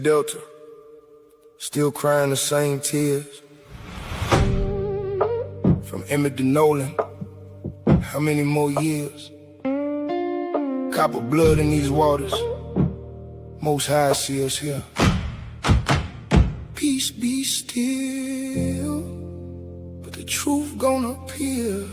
Delta, still crying the same tears. From Emmett to Nolan, how many more years? Copper blood in these waters, Most High see us here. Peace be still, but the truth gonna appear.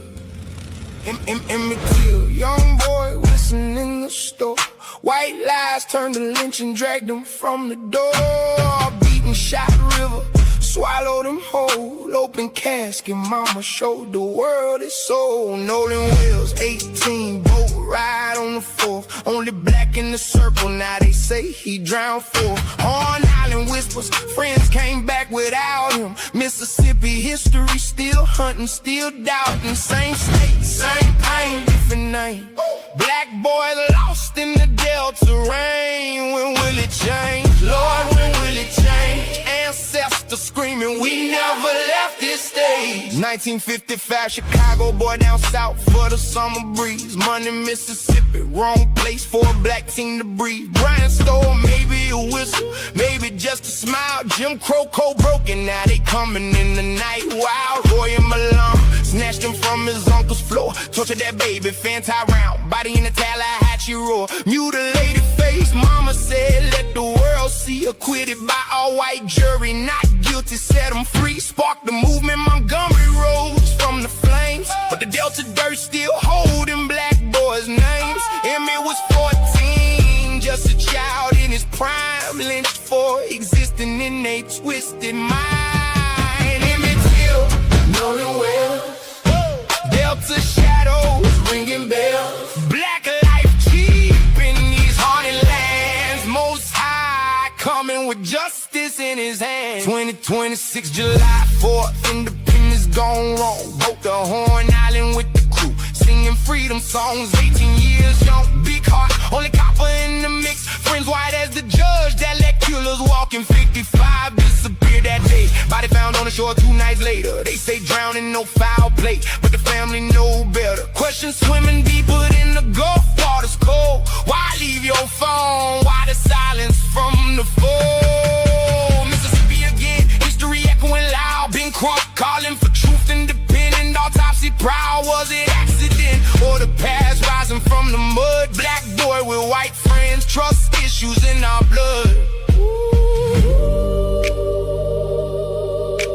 Emmett Till, young boy whistling in the store. White lies turned to lynch and dragged him from the door. Beaten, shot river, swallowed him whole. Open casket, mama showed the world his soul. Nolan Wells, 18, boat ride on the 4th. Only black in the circle, now they say he drowned for. Horn Island whispers, friends came back without him. Mississippi history, still hunting, still doubting. Same state, same pain, different name. Black boy lost in the Delta rain. When will it change? Lord, when will it change? Ancestors screaming, we never left this stage. 1955, Chicago boy down south for the summer breeze. Money, Mississippi, wrong place for a black team to breathe. Brian stole maybe a whistle, maybe just a smile. Jim Crow code broken, now they coming in the night. Wild Roy and Malone snatched him from his uncle's floor. Tortured that baby, Fanta round, body in the Tallahatchie roar. Mutilated face, mama said let the world see. Acquitted by all white jury, not guilty, set him free. Sparked the movement, Montgomery rose from the flames. But the Delta dirt still holding black boys' names. Emmett was 14, just a child in his prime. Lynched for existing in a twisted mind. Emmett Till, Nolan Wells, Delta shadows ringing bells. Black life cheap in these haunted lands. Most High coming with justice in his hands. 2026 July 4th, independence gone wrong. Broke the Horn Island with the crew, singing freedom songs. 18 years young, big heart, only copper in the mix. Friends white as the judge that let killers walking. 55 disappeared that day, body found on the shore 2 nights later. They say drowning, no foul play, but the family know better. Question swimming deeper than the Gulf water's cold. Why leave your phone? Why the silence from the foe? Mississippi again, history echoing loud. Been crunk, calling for truth, independent, autopsy proud. Was it accident or the past rising from the mud? Black boy with white friends, trust issues in our blood.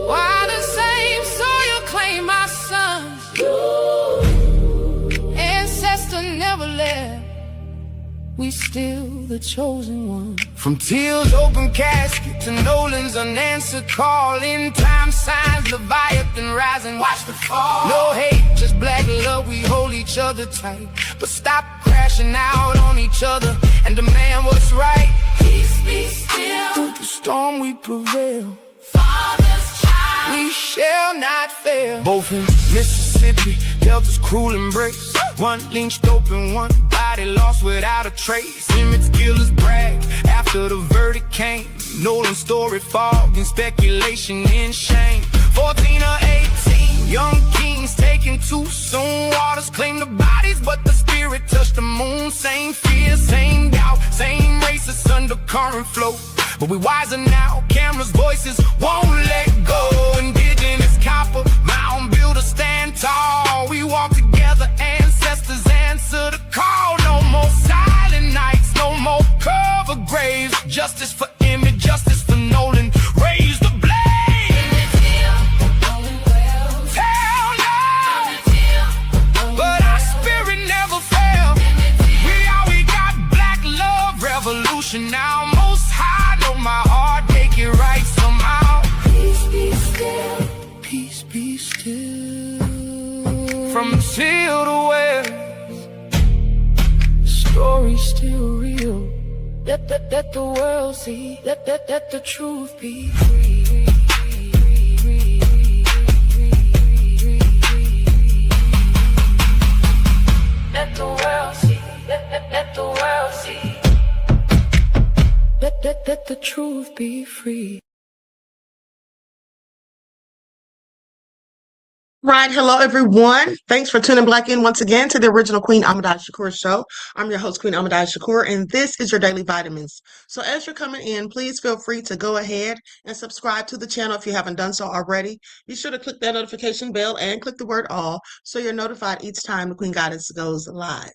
Why the same soil claim my sons? Ancestor never left, we still the chosen one. From Till's open casket to Nolan's unanswered call. In time signs, Leviathan rising, watch the fall. No hate, just black love, we hold each other tight. But stop crashing out on each other and demand what's right. Peace be still, Through the storm we prevail, father's child. we shall not fail. Both in Mississippi, Delta's cruel embrace. One lynched open, one body lost without a trace. Emmett's killers brag after the verdict came. Nolan's story fogged in speculation and shame. 14 or 18, young kings taken too soon. Waters claim the bodies, but the spirit touched the moon. Same fear, same doubt, same racist undercurrent flow. But we wiser now, cameras, voices won't let go. Indigenous copper, mountain builder stand tall. We walk together, ancestors answer the call. No more silent nights, no more cover graves. Justice for Emmett, justice for Nolan. Raise the blade. Hell no, but our spirit never failed. We got black love, revolution now. Most High know my heart, make it right somehow. Peace be still, Peace be still. From Till to Wells, the story's still real. Let the world see, let the truth be free. let the world see, let the world see. Let the truth be free. Right. Hello, everyone. Thanks for tuning back in once again to the original Queen Ahmadiyyah Shakur show. I'm your host, Queen Ahmadiyyah Shakur, and this is your daily vitamins. So as you're coming in, please feel free to go ahead and subscribe to the channel if you haven't done so already. Be sure to click that notification bell and click the word all so you're notified each time the Queen Goddess goes live.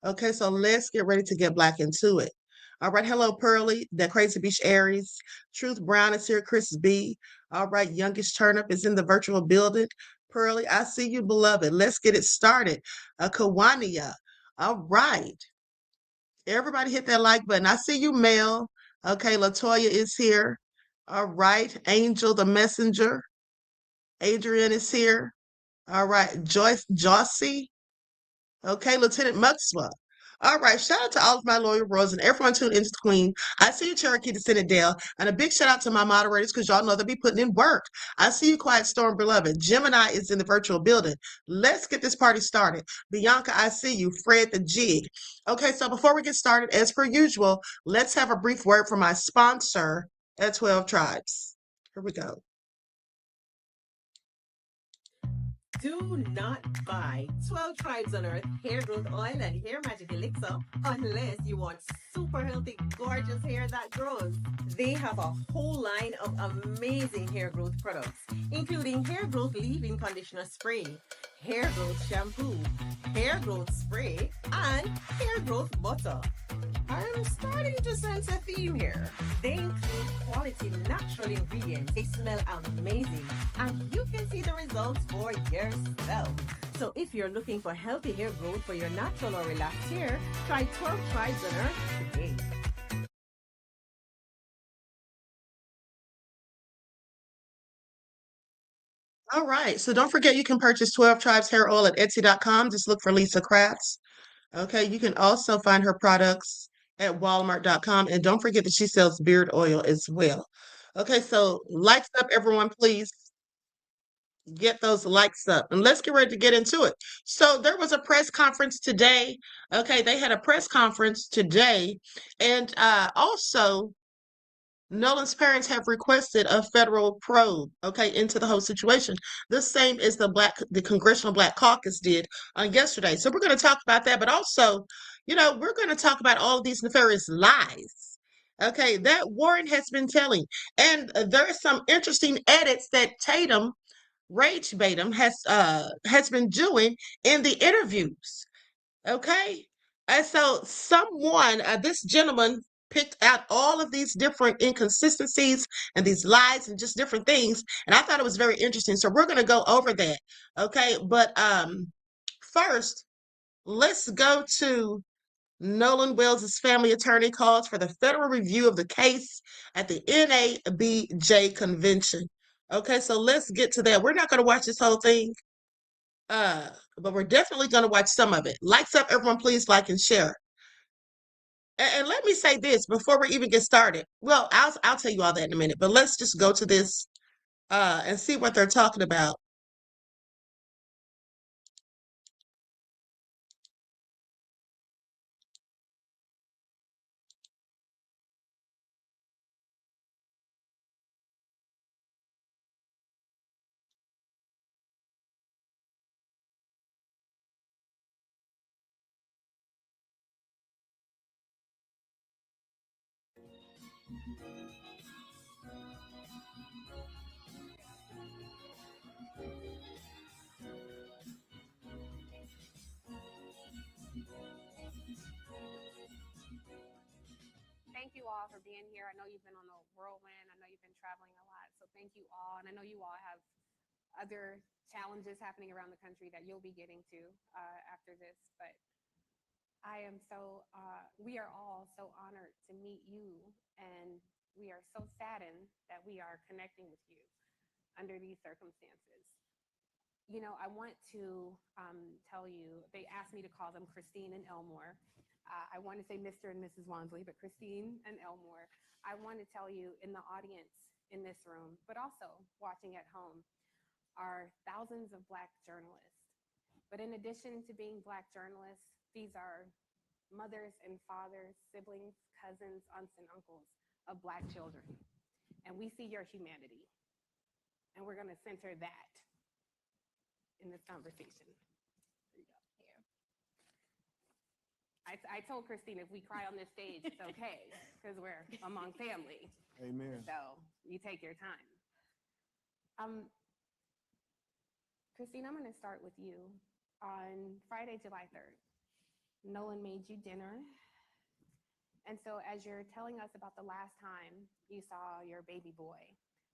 Okay, so let's get ready to get black into it. All right, hello, Pearly, the Crazy Beach Aries. Truth Brown is here, Chris B. All right, Youngest Turnip is in the virtual building. Pearly, I see you, beloved. Let's get it started. Kawania. All right. Everybody hit that like button. I see you, Mel. Okay, Latoya is here. All right. Angel, the messenger. Adrian is here. All right. Joyce, Jossie. Okay, Lieutenant Muxwa. All right, shout out to all of my loyal bros and everyone tuned into the Queen. I see you, Cherokee Descendant Dale, and a big shout out to my moderators because y'all know they'll be putting in work. I see you, Quiet Storm Beloved. Gemini is in the virtual building. Let's get this party started. Bianca, I see you. Fred the Jig. Okay, so before we get started, as per usual, let's have a brief word from my sponsor at 12 Tribes. Here we go. Do not buy 12 Tribes on Earth hair growth oil and hair magic elixir unless you want super healthy, gorgeous hair that grows. They have a whole line of amazing hair growth products, including hair growth leave-in conditioner spray, hair growth shampoo, hair growth spray, and hair growth butter. I'm starting to sense a theme here. They include quality natural ingredients. They smell amazing, and you can see the results for yourself. So if you're looking for healthy hair growth for your natural or relaxed hair, try 12 Tribes on Earth today. All right, so don't forget you can purchase 12 Tribes hair oil at Etsy.com. Just look for Lisa Crafts. Okay, you can also find her products at Walmart.com. And don't forget that she sells beard oil as well. Okay, so likes up, everyone, please. Get those likes up. And let's get ready to get into it. So there was a press conference today. Okay, they had a press conference today. And also, Nolan's parents have requested a federal probe, okay, into the whole situation. The same as the Congressional Black Caucus did on yesterday. So we're going to talk about that, but also, we're going to talk about all of these nefarious lies, okay, that Warren has been telling. And there are some interesting edits that Rage Batum has been doing in the interviews. Okay. And so this gentleman picked out all of these different inconsistencies and these lies and just different things. And I thought it was very interesting. So we're going to go over that. Okay. But first, let's go to Nolan Wells' family attorney calls for the federal review of the case at the NABJ convention. Okay, so let's get to that. We're not going to watch this whole thing. Uh, but we're definitely going to watch some of it. Likes up, everyone, please like and share. And let me say this before we even get started. Well, I'll tell you all that in a minute, but let's just go to this and see what they're talking about. Thank you all for being here. I know you've been on a whirlwind. I know you've been traveling a lot. So thank you all. And I know you all have other challenges happening around the country that you'll be getting to after this. But we are all so honored to meet you. And we are so saddened that we are connecting with you under these circumstances. I want to tell you, they asked me to call them Christine and Elmore. I want to say Mr. and Mrs. Wansley, but Christine and Elmore. I want to tell you in the audience in this room, but also watching at home, are thousands of Black journalists. But in addition to being Black journalists, these are mothers and fathers, siblings, cousins, aunts, and uncles of Black children. And we see your humanity. And we're going to center that. in this conversation. There you go. Yeah. I told Christine if we cry on this stage, it's okay because we're among family. Amen. So you take your time. Christine, I'm going to start with you. On Friday, July 3rd, Nolan made you dinner. And so as you're telling us about the last time you saw your baby boy,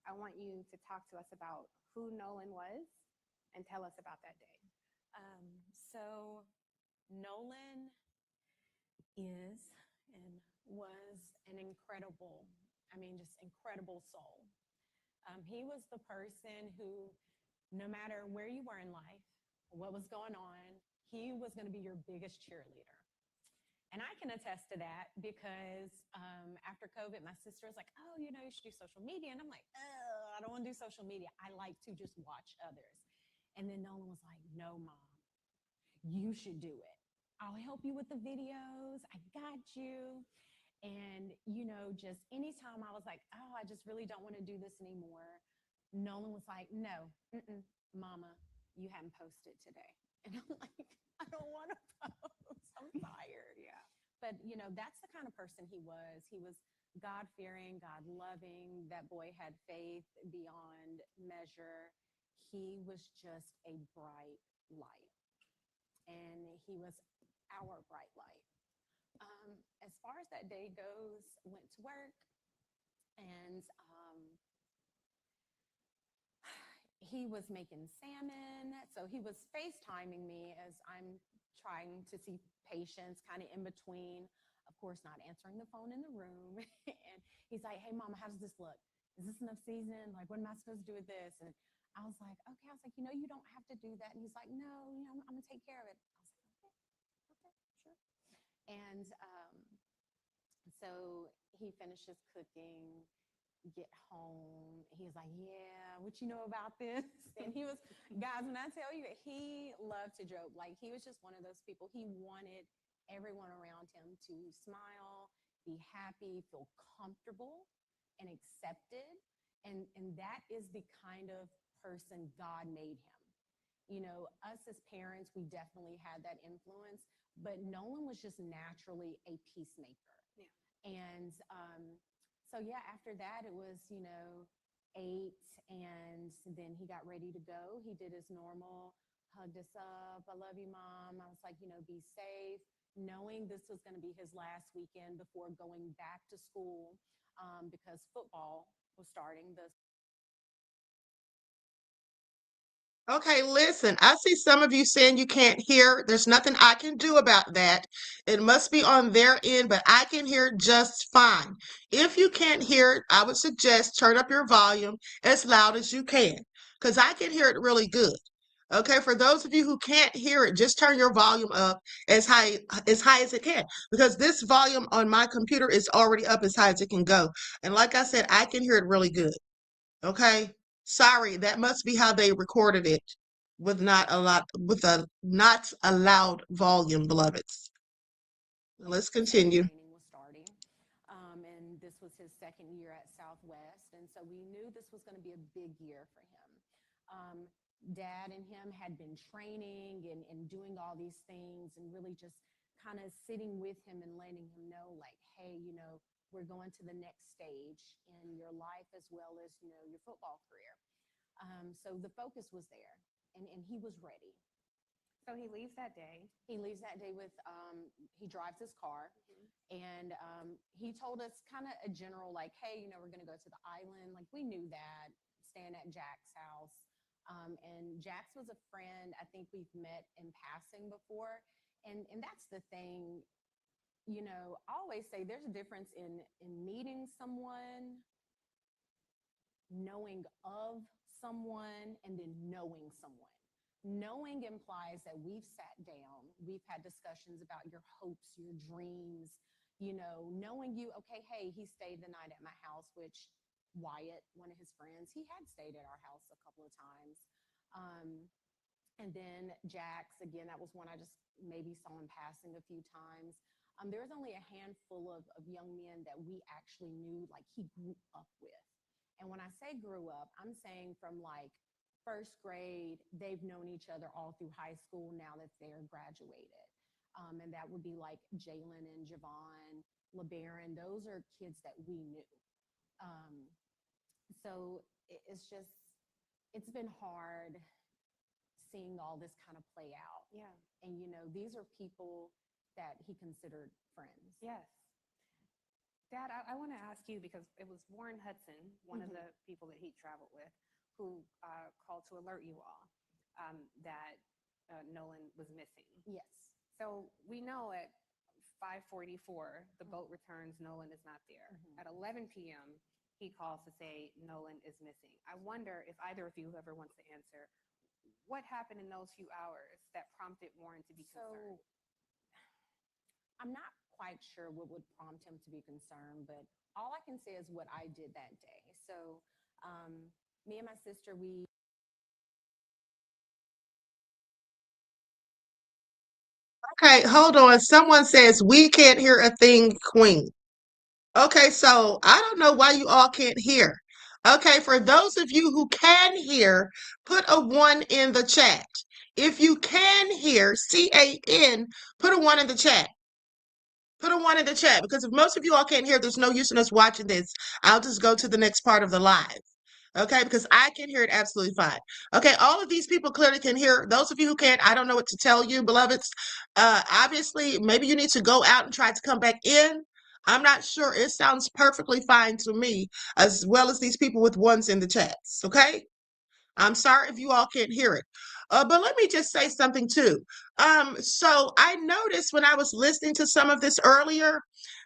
I want you to talk to us about who Nolan was and tell us about that day. So Nolan is and was an incredible, just incredible soul. He was the person who, no matter where you were in life, what was going on, he was going to be your biggest cheerleader. And I can attest to that because after COVID, my sister was like, oh, you should do social media. And I'm like, oh, I don't want to do social media. I like to just watch others. And then Nolan was like, no, Mom, you should do it. I'll help you with the videos. I got you. And, just anytime I was like, oh, I just really don't want to do this anymore, Nolan was like, no, Mama, you haven't posted today. And I'm like, I don't want to post. I'm tired. Yeah. But, that's the kind of person he was. He was God-fearing, God-loving. That boy had faith beyond measure. He was just a bright light. And he was our bright light. As far as that day goes, went to work and he was making salmon. So he was FaceTiming me as I'm trying to see patients kind of in between, of course, not answering the phone in the room. And he's like, hey, Mama, how does this look? Is this enough season? Like, what am I supposed to do with this? And I was like, okay. I was like, you don't have to do that. And he's like, no, I'm going to take care of it. I was like, okay, sure. And so he finishes cooking, get home. He was like, yeah, what you know about this? And he was, guys, when I tell you, he loved to joke. Like, he was just one of those people. He wanted everyone around him to smile, be happy, feel comfortable and accepted. And that is the kind of person God made him. Us as parents, we definitely had that influence, but Nolan was just naturally a peacemaker. Yeah. And so, yeah, after that, it was, 8, and then he got ready to go. He did his normal, hugged us up. I love you, Mom. I was like, be safe, knowing this was going to be his last weekend before going back to school because football was starting. Okay, listen, I see some of you saying you can't hear. There's nothing I can do about that. It must be on their end, but I can hear just fine. If you can't hear it, I would suggest turn up your volume as loud as you can, because I can hear it really good. Okay, for those of you who can't hear it, just turn your volume up as high as it can, because this volume on my computer is already up as high as it can go. And like I said, I can hear it really good. Okay. Sorry, that must be how they recorded it with a not a loud volume, beloveds. Let's continue. Training was starting, and this was his second year at Southwest, and so we knew this was going to be a big year for him. Dad and him had been training and doing all these things and really just kind of sitting with him and letting him know, like, hey, we're going to the next stage in your life as well as, your football career. So the focus was there, and he was ready. So he leaves that day. He leaves that day with, he drives his car, and he told us kind of a general, like, hey, we're going to go to the island. Like, we knew that, staying at Jack's house. And Jax was a friend I think we've met in passing before. And that's the thing, I always say there's a difference in meeting someone, knowing of someone, and then knowing someone. Knowing implies that we've sat down, we've had discussions about your hopes, your dreams, knowing you, okay, hey, he stayed the night at my house, which Wyatt, one of his friends, he had stayed at our house a couple of times. And then Jax, again, that was one I just maybe saw in passing a few times. There was only a handful of young men that we actually knew, like he grew up with. And when I say grew up, I'm saying from like first grade, they've known each other all through high school now that they're graduated. And that would be like Jalen and Javon, LeBaron. Those are kids that we knew. Um, so it's just, it's been hard seeing all this kind of play out. Yeah. And, you know, these are people that he considered friends. Yes. Dad, I want to ask you, because it was Warren Hudson, one of the people that he traveled with, who called to alert you all that Nolan was missing. Yes. So we know at 5:44, the boat returns, Nolan is not there. At 11 p.m., he calls to say Nolan is missing. I wonder if either of you, whoever wants to answer, what happened in those few hours that prompted Warren to be concerned? I'm not quite sure what would prompt him to be concerned, but all I can say is what I did that day. So me and my sister, we Okay, hold on. Someone says we can't hear a thing, Queen. Okay, so I don't know why you all can't hear. Okay, for those of you who can hear, put a 1 in the chat. If you can hear, CAN, put a 1 in the chat. Put a 1 in the chat, because if most of you all can't hear, there's no use in us watching this. I'll just go to the next part of the live. Okay, because I can hear it absolutely fine. Okay, all of these people clearly can hear. Those of you who can't, I don't know what to tell you, beloveds. Obviously, maybe you need to go out and try to come back in. I'm not sure. It sounds perfectly fine to me, as well as these people with 1s in the chats. Okay, I'm sorry if you all can't hear it. But let me just say something too. So I noticed when I was listening to some of this earlier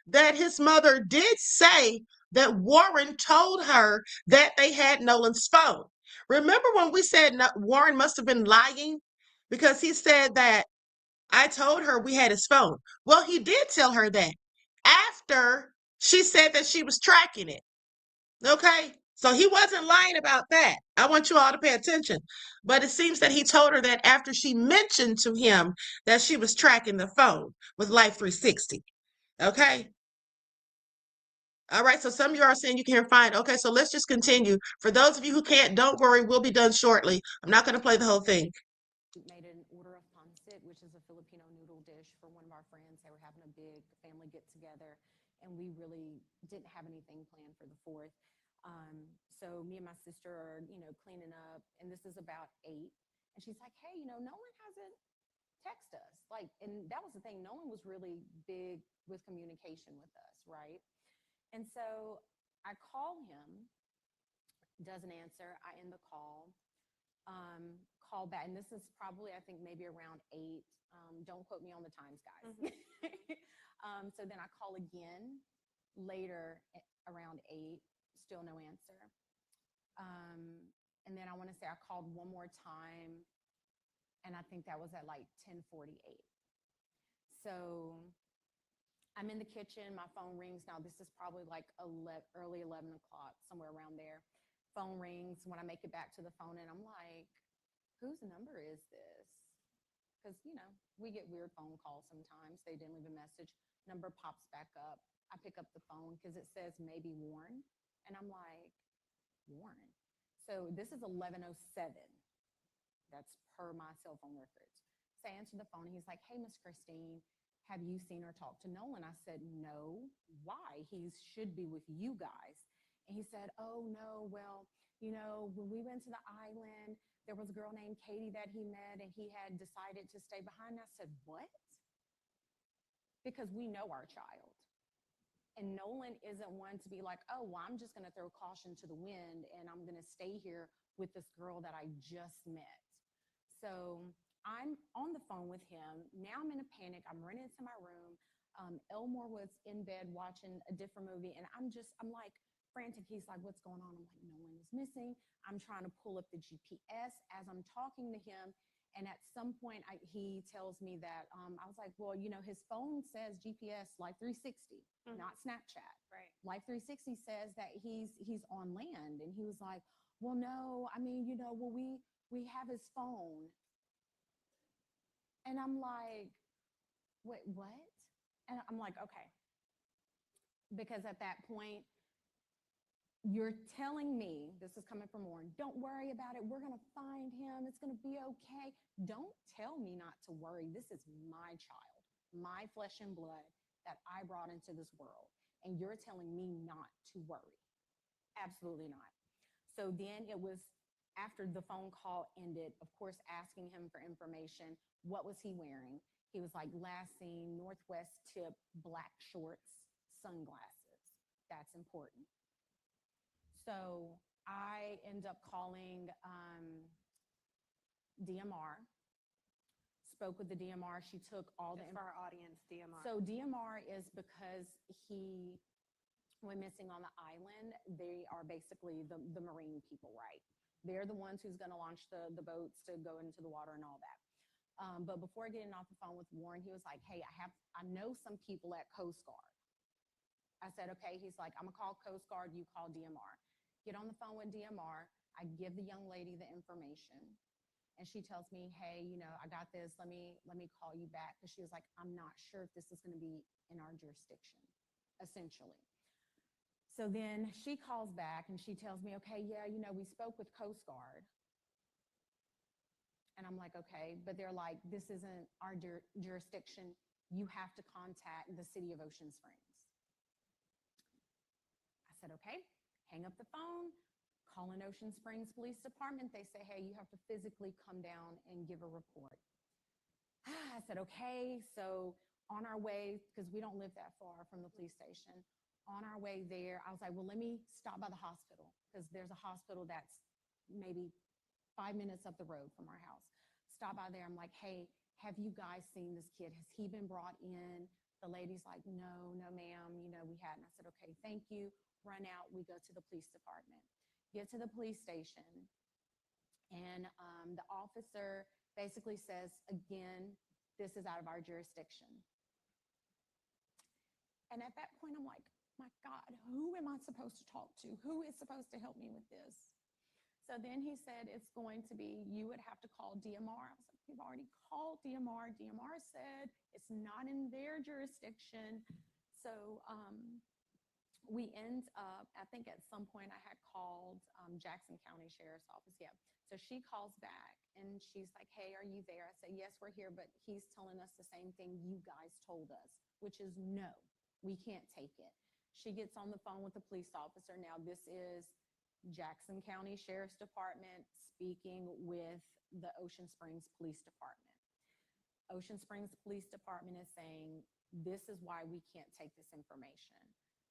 that his mother did say that Warren told her that they had Nolan's phone. Remember when we said Warren must have been lying? Because he said that I told her we had his phone. Well, he did tell her that after she said that she was tracking it. Okay. So he wasn't lying about that. I want you all to pay attention. But it seems that he told her that after she mentioned to him that she was tracking the phone with Life 360. Okay. All right. So some of you are saying you can hear fine. Okay. So let's just continue. For those of you who can't, don't worry. We'll be done shortly. I'm not going to play the whole thing. made an order of pancit, which is a Filipino noodle dish for one of our friends. They were having a big family get together, and we really didn't have anything planned for the 4th. So me and my sister are, you know, cleaning up, and this is about 8. And she's like, hey, you know, Nolan hasn't texted us. Like, and that was the thing. Nolan was really big with communication with us, right? And so I call him, doesn't answer. I end the call. Call back, and this is probably, I think, maybe around 8. Don't quote me on the times, guys. So then I call again later around 8, still no answer. And then I want to say I called one more time, and I think that was at like 10:48. So I'm in the kitchen, my phone rings. Now this is probably like early 11 o'clock, somewhere around there. Phone rings when I make it back to the phone, and I'm like, whose number is this? Because, you know, we get weird phone calls sometimes. They didn't leave a message. Number pops back up. I pick up the phone because it says maybe Warren. And I'm like, Warren? So this is 11:07. That's per my cell phone records. So I answer the phone, and he's like, hey, Miss Christine, have you seen or talked to Nolan? I said, no. Why? He should be with you guys. And he said, oh, no, well, you know, when we went to the island, there was a girl named Katie that he met, and he had decided to stay behind. I said, what? Because we know our child. And Nolan isn't one to be like, oh, well, I'm just going to throw caution to the wind, and I'm going to stay here with this girl that I just met. So I'm on the phone with him. Now I'm in a panic. I'm running into my room. Elmore was in bed watching a different movie, and I'm like frantic. He's like, what's going on? I'm like, Nolan is missing. I'm trying to pull up the GPS as I'm talking to him. And at some point, he tells me that I was like, well, you know, his phone says GPS Life 360, not Snapchat. Right. Life 360 says that he's on land. And he was like, well, no, I mean, you know, well, we have his phone. And I'm like, wait, what? And I'm like, okay. Because at that point, you're telling me, this is coming from Warren, don't worry about it. We're going to find him. It's going to be okay. Don't tell me not to worry. This is my child, my flesh and blood that I brought into this world. And you're telling me not to worry. Absolutely not. So then it was after the phone call ended, of course, asking him for information. What was he wearing? He was like, last seen, Northwest tip, black shorts, sunglasses. That's important. So I end up calling DMR, spoke with the DMR. She took all the Just for our audience, DMR. So DMR is because he went missing on the island. They are basically the marine people, right? They're the ones who's going to launch the boats to go into the water and all that. But before getting off the phone with Warren, he was like, hey, I know some people at Coast Guard. I said, okay. He's like, I'm going to call Coast Guard. You call DMR. Get on the phone with DMR. I give the young lady the information. And she tells me, hey, you know, I got this. Let me call you back. Because she was like, I'm not sure if this is going to be in our jurisdiction, essentially. So then she calls back and she tells me, okay, yeah, you know, we spoke with Coast Guard. And I'm like, okay, but they're like, this isn't our jurisdiction. You have to contact the city of Ocean Springs. I said, okay, hang up the phone, call in Ocean Springs Police Department. They say, hey, you have to physically come down and give a report. I said, okay. So on our way, because we don't live that far from the police station, on our way there, I was like, well, let me stop by the hospital, because there's a hospital that's maybe 5 minutes up the road from our house. Stop by there. I'm like, hey, have you guys seen this kid? Has he been brought in? The lady's like, no, ma'am, you know, we hadn't. I said, okay, thank you. Run out. We go to the police department. Get to the police station. And the officer basically says, again, this is out of our jurisdiction. And at that point, I'm like, my God, who am I supposed to talk to? Who is supposed to help me with this? So then he said, it's going to be, you would have to call DMR. I was like, we've already called DMR. DMR said it's not in their jurisdiction. So we end up, I think at some point I had called Jackson County Sheriff's Office. Yeah. So she calls back and she's like, hey, are you there? I said, yes, we're here. But he's telling us the same thing you guys told us, which is no, we can't take it. She gets on the phone with the police officer. Now, this is Jackson County Sheriff's Department speaking with the Ocean Springs Police Department. Ocean Springs Police Department is saying, this is why we can't take this information.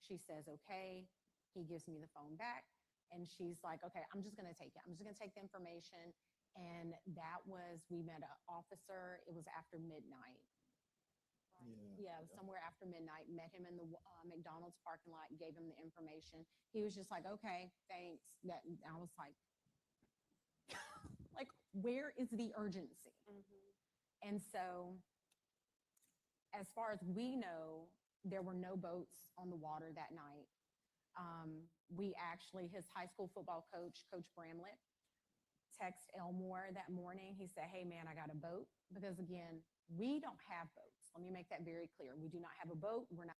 She says, okay. He gives me the phone back. And she's like, okay, I'm just going to take it. I'm just going to take the information. And that was, we met an officer. It was after midnight. Yeah, somewhere after midnight. Met him in the McDonald's parking lot, gave him the information. He was just like, okay, thanks. That I was like, like, where is the urgency? Mm-hmm. And so, as far as we know, there were no boats on the water that night. We actually, his high school football coach, Coach Bramlett, text Elmore that morning. He said, hey, man, I got a boat. Because, again, we don't have boats. Let me make that very clear. We do not have a boat. We're not.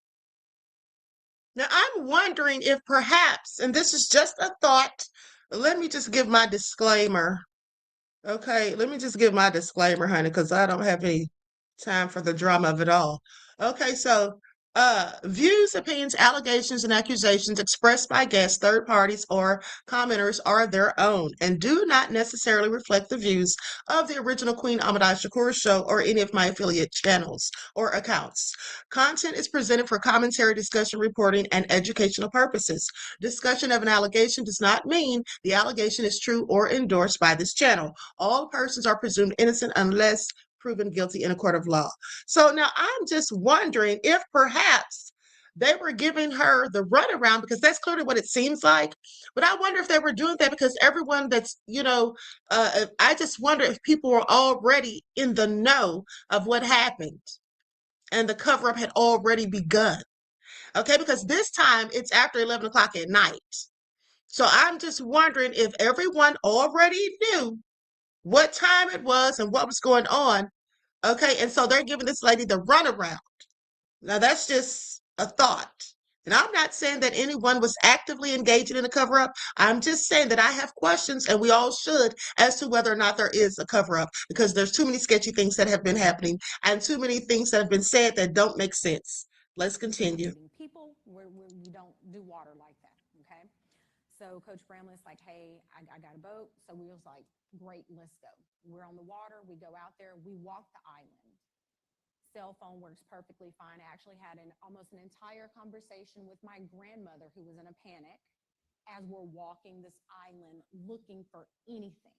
Now, I'm wondering if perhaps, and this is just a thought, let me just give my disclaimer. Okay, let me just give my disclaimer, honey, because I don't have any time for the drama of it all. Okay, so views, opinions, allegations, and accusations expressed by guests, third parties, or commenters are their own and do not necessarily reflect the views of the original Queen Ahmadiyyah Shakur show or any of my affiliate channels or accounts. Content is presented for commentary, discussion, reporting, and educational purposes. Discussion of an allegation does not mean the allegation is true or endorsed by this channel. All persons are presumed innocent unless proven guilty in a court of law. So now I'm just wondering if perhaps they were giving her the runaround, because that's clearly what it seems like. But I wonder if they were doing that because everyone that's, I just wonder if people were already in the know of what happened and the cover up had already begun. Okay, because this time it's after 11 o'clock at night. So I'm just wondering if everyone already knew what time it was and what was going on. Okay, and so they're giving this lady the runaround. Now that's just a thought. And I'm not saying that anyone was actively engaging in a cover up. I'm just saying that I have questions, and we all should, as to whether or not there is a cover up, because there's too many sketchy things that have been happening and too many things that have been said that don't make sense. Let's continue. People where you don't do water like that. Okay. So Coach Bramlett's like, hey, I got a boat. So we was like, great, let's go. We're on the water. We go out there. We walk the island. Cell phone works perfectly fine. I actually had almost an entire conversation with my grandmother, who was in a panic as we're walking this island looking for anything.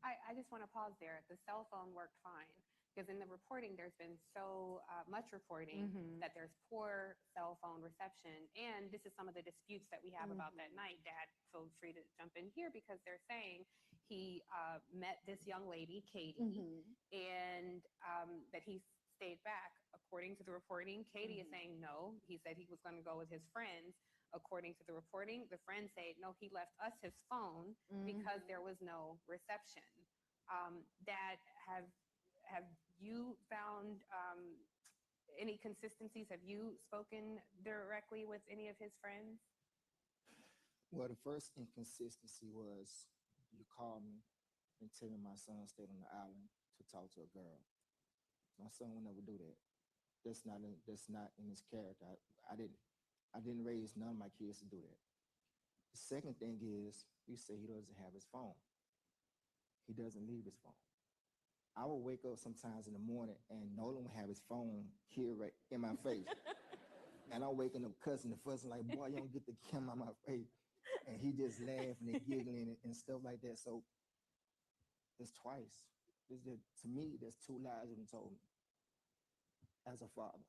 I just want to pause there. The cell phone worked fine because in the reporting, there's been so much reporting that there's poor cell phone reception. And this is some of the disputes that we have about that night. Dad, feel free to jump in here because they're saying he met this young lady, Katie, and that he stayed back. According to the reporting, Katie is saying no. He said he was going to go with his friends. According to the reporting, the friends say, no, he left us his phone because there was no reception. Dad, have you found any consistencies? Have you spoken directly with any of his friends? Well, the first inconsistency was you called me and tell me my son stayed on the island to talk to a girl. My son would never do that. That's not in his character. I didn't raise none of my kids to do that. The second thing is, you say he doesn't have his phone. He doesn't leave his phone. I will wake up sometimes in the morning and Nolan will have his phone here right in my face. And I'm waking up cussing and fussing like, boy, you don't get the camera on my face. And he just laughing and giggling and stuff like that. So it's twice. To me, there's two lies that he told me as a father.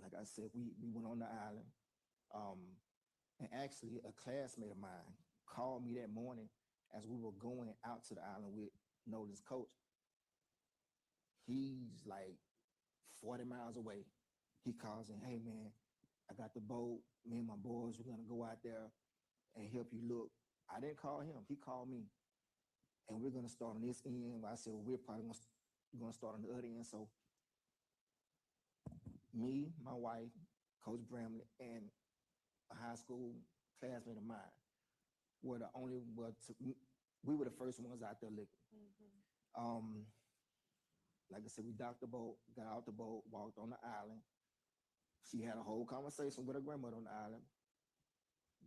Like I said, we went on the island. And actually, a classmate of mine called me that morning as we were going out to the island with Nolan's coach. He's like 40 miles away. He calls and, hey, man, I got the boat. Me and my boys, we're going to go out there and help you look. I didn't call him. He called me. And we're going to start on this end. I said, well, we're probably going to start on the other end. So me, my wife, Coach Bramlett, and a high school classmate of mine were the only, we were the first ones out there looking. Like I said, we docked the boat, got out the boat, walked on the island. She had a whole conversation with her grandmother on the island,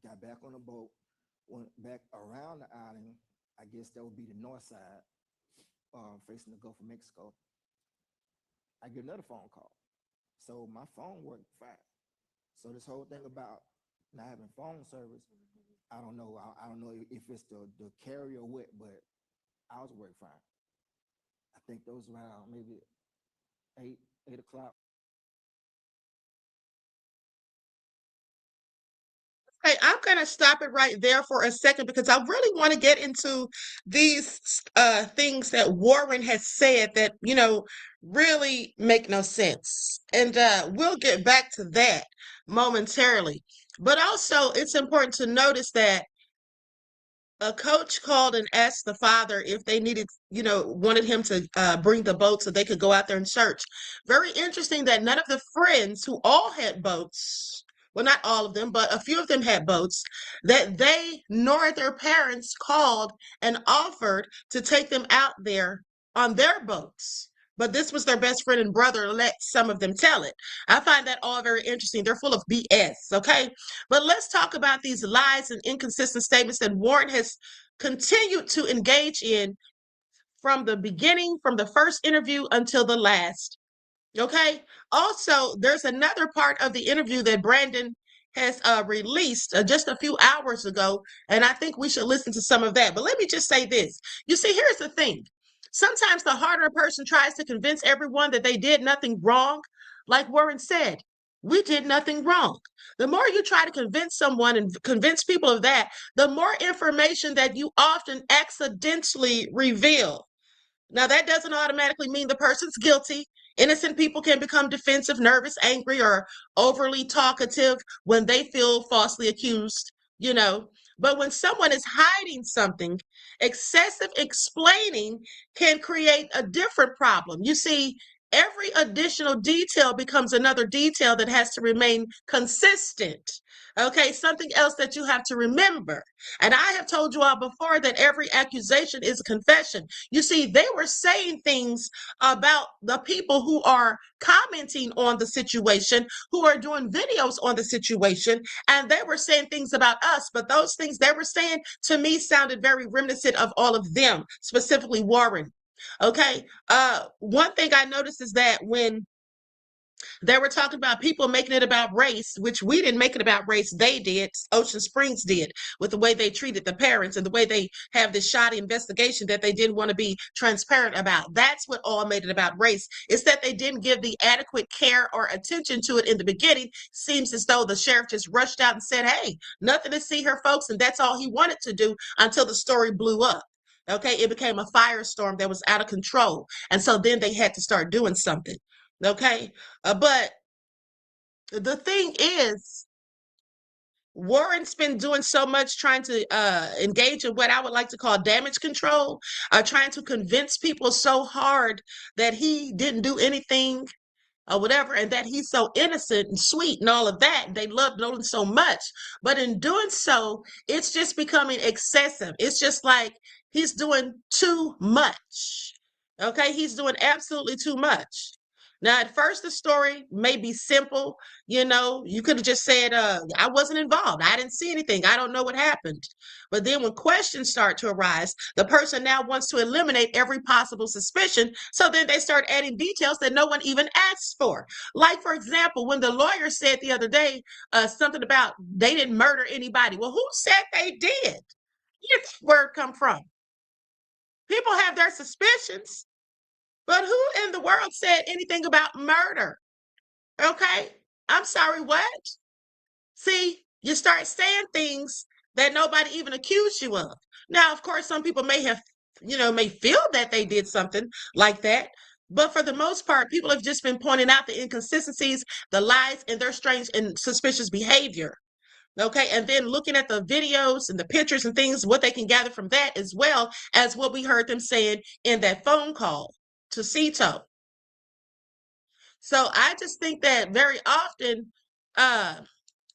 got back on the boat, went back around the island. I guess that would be the north side, facing the Gulf of Mexico. I get another phone call. So my phone worked fine. So this whole thing about not having phone service, I don't know. I don't know if it's the carrier or what, but ours worked fine. I think those around maybe 8 o'clock. Hey, I'm going to stop it right there for a second because I really want to get into these things that Warren has said that, really make no sense. And we'll get back to that momentarily. But also, it's important to notice that a coach called and asked the father if they needed, wanted him to bring the boat so they could go out there and search. Very interesting that none of the friends who all had boats, well, not all of them, but a few of them had boats, that they nor their parents called and offered to take them out there on their boats. But this was their best friend and brother, let some of them tell it. I find that all very interesting. They're full of BS, okay? But let's talk about these lies and inconsistent statements that Warren has continued to engage in from the beginning, from the first interview until the last. Okay. Also, there's another part of the interview that Brandon has released just a few hours ago, and I think we should listen to some of that. But let me just say this. You see, here's the thing. Sometimes the harder a person tries to convince everyone that they did nothing wrong, like Warren said, we did nothing wrong. The more you try to convince someone and convince people of that, the more information that you often accidentally reveal. Now, that doesn't automatically mean the person's guilty. Innocent people can become defensive, nervous, angry, or overly talkative when they feel falsely accused, But when someone is hiding something, excessive explaining can create a different problem. You see, every additional detail becomes another detail that has to remain consistent. Okay, something else that you have to remember. And I have told you all before that every accusation is a confession. You see, they were saying things about the people who are commenting on the situation, who are doing videos on the situation, and they were saying things about us, but those things they were saying to me sounded very reminiscent of all of them, specifically Warren. Okay. One thing I noticed is that when they were talking about people making it about race, which we didn't make it about race. They did. Ocean Springs did, with the way they treated the parents and the way they have this shoddy investigation that they didn't want to be transparent about. That's what all made it about race. It's that they didn't give the adequate care or attention to it in the beginning. Seems as though the sheriff just rushed out and said, hey, nothing to see here, folks. And that's all he wanted to do until the story blew up. Okay, it became a firestorm that was out of control. And so then they had to start doing something. Okay, but the thing is, Warren's been doing so much trying to engage in what I would like to call damage control, trying to convince people so hard that he didn't do anything or whatever, and that he's so innocent and sweet and all of that. They love Nolan so much. But in doing so, it's just becoming excessive. It's just like he's doing too much. Okay, he's doing absolutely too much. Now, at first, the story may be simple. You know, you could have just said, I wasn't involved. I didn't see anything. I don't know what happened. But then when questions start to arise, the person now wants to eliminate every possible suspicion. So then they start adding details that no one even asked for. Like, for example, when the lawyer said the other day something about they didn't murder anybody. Well, who said they did? Where did that word come from? People have their suspicions. But who in the world said anything about murder? Okay. I'm sorry, what? See, you start saying things that nobody even accused you of. Now, of course, some people may have, may feel that they did something like that. But for the most part, people have just been pointing out the inconsistencies, the lies, and their strange and suspicious behavior. Okay. And then looking at the videos and the pictures and things, what they can gather from that, as well as what we heard them saying in that phone call to Cito. So I just think that very often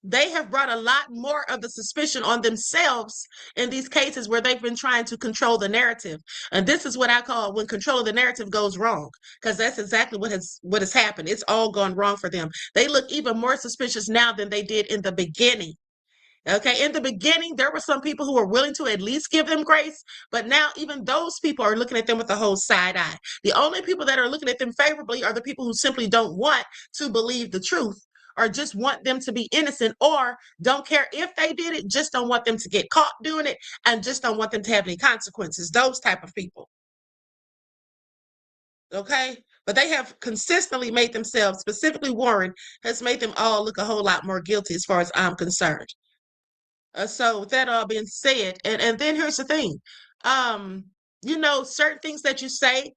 they have brought a lot more of the suspicion on themselves in these cases where they've been trying to control the narrative. And this is what I call when control of the narrative goes wrong, because that's exactly what has happened. It's all gone wrong for them. They look even more suspicious now than they did in the beginning. Okay, in the beginning, there were some people who were willing to at least give them grace, but now even those people are looking at them with a whole side eye. The only people that are looking at them favorably are the people who simply don't want to believe the truth, or just want them to be innocent, or don't care if they did it, just don't want them to get caught doing it, and just don't want them to have any consequences. Those type of people. Okay, but they have consistently made themselves, specifically Warren, has made them all look a whole lot more guilty as far as I'm concerned. So with that all being said, and then here's the thing, certain things that you say,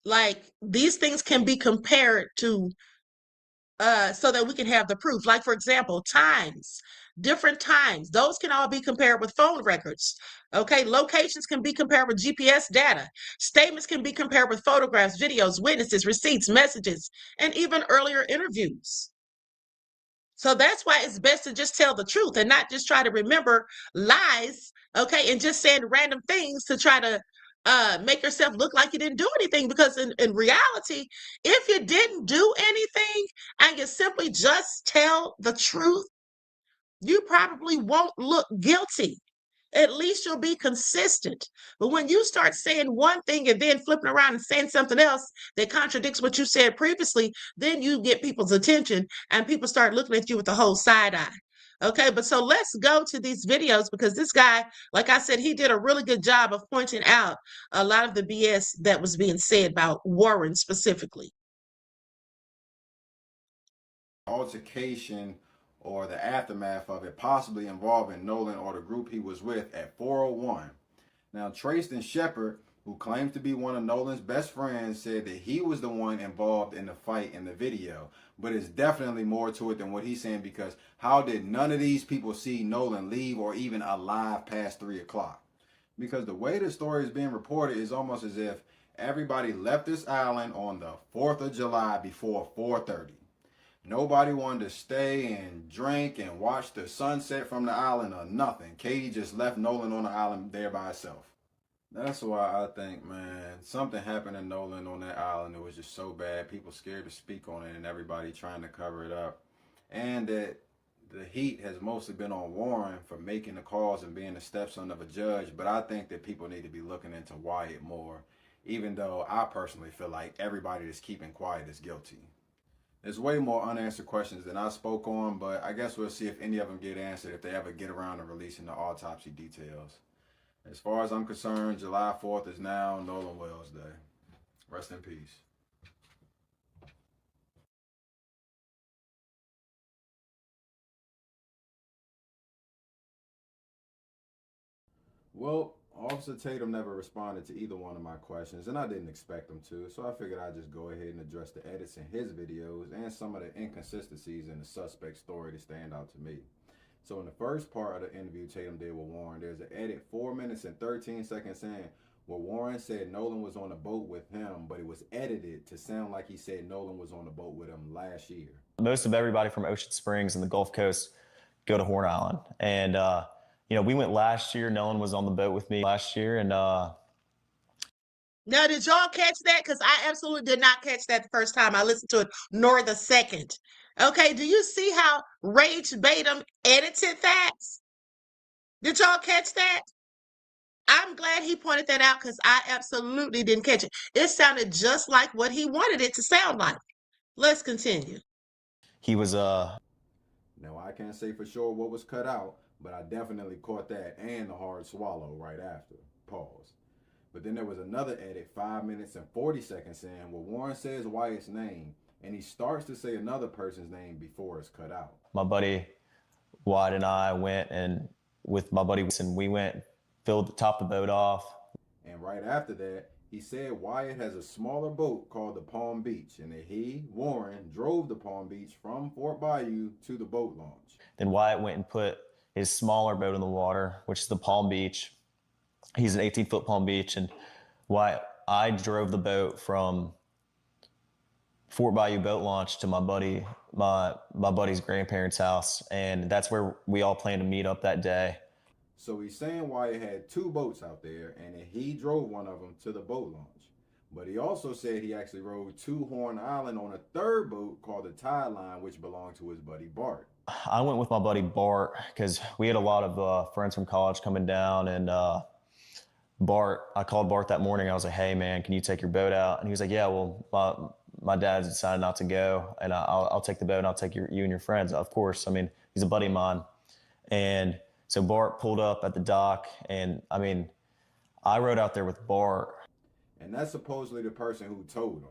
like these things can be compared to, so that we can have the proof. Like for example, times, different times, those can all be compared with phone records. Okay, locations can be compared with GPS data. Statements can be compared with photographs, videos, witnesses, receipts, messages, and even earlier interviews. So that's why it's best to just tell the truth and not just try to remember lies, okay, and just saying random things to try to make yourself look like you didn't do anything. Because in reality, if you didn't do anything and you simply just tell the truth, you probably won't look guilty. At least you'll be consistent. But when you start saying one thing and then flipping around and saying something else that contradicts what you said previously, then you get people's attention and people start looking at you with the whole side eye. Okay, but so let's go to these videos, because this guy, like I said, he did a really good job of pointing out a lot of the BS that was being said about Warren specifically. Altercation or the aftermath of it possibly involving Nolan or the group he was with at 401. Now, Tristan Shepard, who claims to be one of Nolan's best friends, said that he was the one involved in the fight in the video. But it's definitely more to it than what he's saying, because how did none of these people see Nolan leave or even alive past 3 o'clock? Because the way the story is being reported is almost as if Everybody left this island on the 4th of July before 4:30. Nobody wanted to stay and drink and watch the sunset from the island or nothing. Katie just left Nolan on the island there by herself. That's why I think, man, something happened to Nolan on that island. It was just so bad. People scared to speak on it and everybody trying to cover it up. And that the heat has mostly been on Warren for making the calls and being the stepson of a judge. But I think that people need to be looking into Wyatt more, even though I personally feel like everybody that's keeping quiet is guilty. There's way more unanswered questions than I spoke on, but I guess we'll see if any of them get answered if they ever get around to releasing the autopsy details. As far as I'm concerned, July 4th is now Nolan Wells Day. Rest in peace. Well, Officer Tatum never responded to either one of my questions, and I didn't expect him to, so I figured I'd just go ahead and address the edits in his videos and some of the inconsistencies in the suspect's story that stand out to me. So in the first part of the interview Tatum did with Warren, there's an edit 4 minutes and 13 seconds in where Warren said Nolan was on a boat with him, but it was edited to sound like he said Nolan was on a boat with him last year. Most of everybody from Ocean Springs and the Gulf Coast go to Horn Island, and you know, we went last year. Nolan was on the boat with me last year, and Now, did y'all catch that? Because I absolutely did not catch that the first time I listened to it, nor the second. Okay, do you see how Rage Batum edited that? Did y'all catch that? I'm glad he pointed that out because I absolutely didn't catch it. It sounded just like what he wanted it to sound like. Let's continue. he was Now, I can't say for sure what was cut out, but I definitely caught that and the hard swallow right after. Pause. But then there was another edit 5 minutes and 40 seconds in where Warren says Wyatt's name and he starts to say another person's name before it's cut out. my buddy Wyatt and I went, and with my buddy and we went, topped the boat off. And right after that, he said Wyatt has a smaller boat called the Palm Beach, and that he, Warren, drove the Palm Beach from Fort Bayou to the boat launch. Then Wyatt went and put his smaller boat in the water, which is the Palm Beach. He's an 18-foot Palm Beach, and I drove the boat from Fort Bayou boat launch to my buddy's grandparents' house, and that's where we all planned to meet up that day. So he's saying Wyatt had 2 boats out there and that he drove one of them to the boat launch. But he also said he actually rode to Horn Island on a 3rd boat called the Tide Line, which belonged to his buddy Bart. I went with my buddy Bart because we had a lot of friends from college coming down, and I called Bart that morning. I was like, hey man, can you take your boat out? And he was like, yeah, well, my dad's decided not to go, and I'll take the boat and I'll take you and your friends. Of course, I mean, he's a buddy of mine. And so Bart pulled up at the dock, and I mean, I rode out there with Bart. And that's supposedly the person who told him.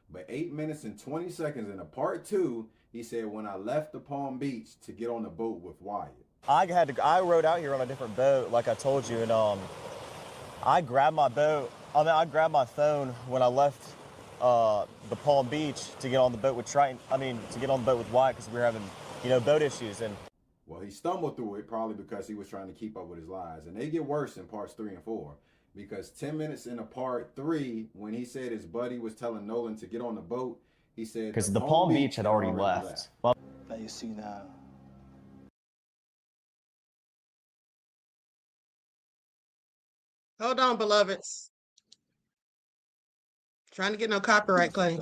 But 8 minutes and 20 seconds in a part 2, he said, when I left the Palm Beach to get on the boat with Wyatt. I rode out here on a different boat, like I told you, and I grabbed my phone when I left the Palm Beach to get on the boat with to get on the boat with Wyatt because we were having, boat issues. And well, he stumbled through it probably because he was trying to keep up with his lies. And they get worse in parts 3 and 4. Because 10 minutes into part 3, when he said his buddy was telling Nolan to get on the boat, he said because the Palm Beach had already left. Now you see now. Hold on, beloveds. Trying to get no copyright claim.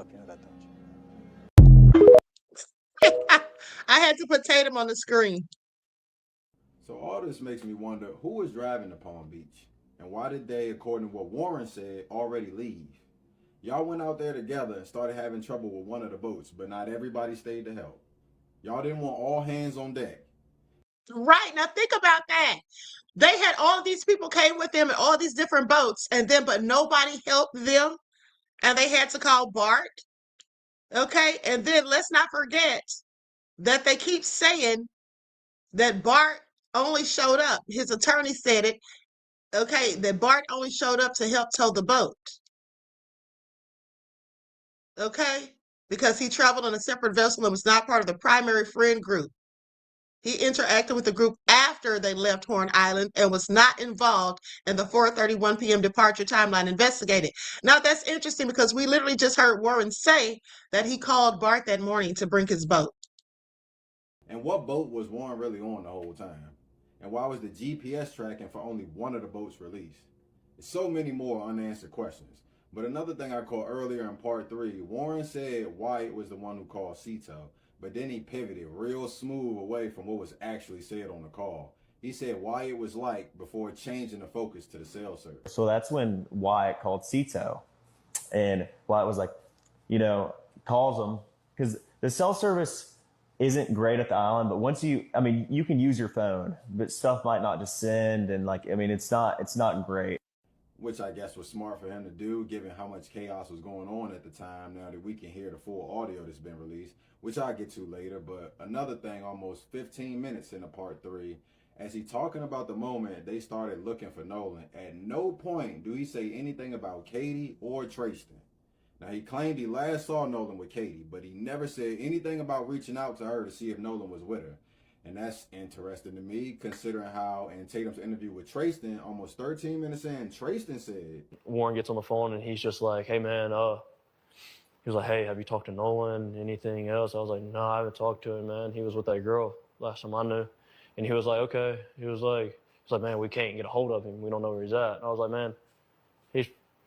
I had to put Tatum on the screen. So all this makes me wonder who was driving to Palm Beach and why did they, according to what Warren said, already leave? Y'all went out there together and started having trouble with one of the boats, but not everybody stayed to help. Y'all didn't want all hands on deck. Right, now think about that. They had all these people came with them in all these different boats, but nobody helped them, and they had to call Bart. Okay, and then let's not forget that they keep saying that Bart only showed up. His attorney said it. Okay, that Bart only showed up to help tow the boat. Okay, because he traveled on a separate vessel and was not part of the primary friend group. He interacted with the group after after they left Horn Island and was not involved in the 4:31 p.m. departure timeline investigated. Now, that's interesting because we literally just heard Warren say that he called Bart that morning to bring his boat. And what boat was Warren really on the whole time? And why was the GPS tracking for only one of the boats released? There's so many more unanswered questions. But another thing I caught earlier in part 3, Warren said Wyatt was the one who called Cito, but then he pivoted real smooth away from what was actually said on the call. He said Wyatt was like before changing the focus to the cell service. So that's when Wyatt called Cito. And Wyatt was like, calls him, because the cell service isn't great at the island, but once you can use your phone, but stuff might not just send, and it's not great. Which I guess was smart for him to do, given how much chaos was going on at the time, now that we can hear the full audio that's been released, which I'll get to later. But another thing, almost 15 minutes into part 3, as he talking about the moment they started looking for Nolan, at no point do he say anything about Katie or Tristan. Now, he claimed he last saw Nolan with Katie, but he never said anything about reaching out to her to see if Nolan was with her. And that's interesting to me, considering how in Tatum's interview with Tristan, almost 13 minutes in, Tristan said, Warren gets on the phone and he's just like, hey, man, he was like, hey, have you talked to Nolan? Anything else? I was like, no, I haven't talked to him, man. He was with that girl last time I knew. And he was like, okay. He was like, man, we can't get a hold of him. We don't know where he's at. And I was like, man,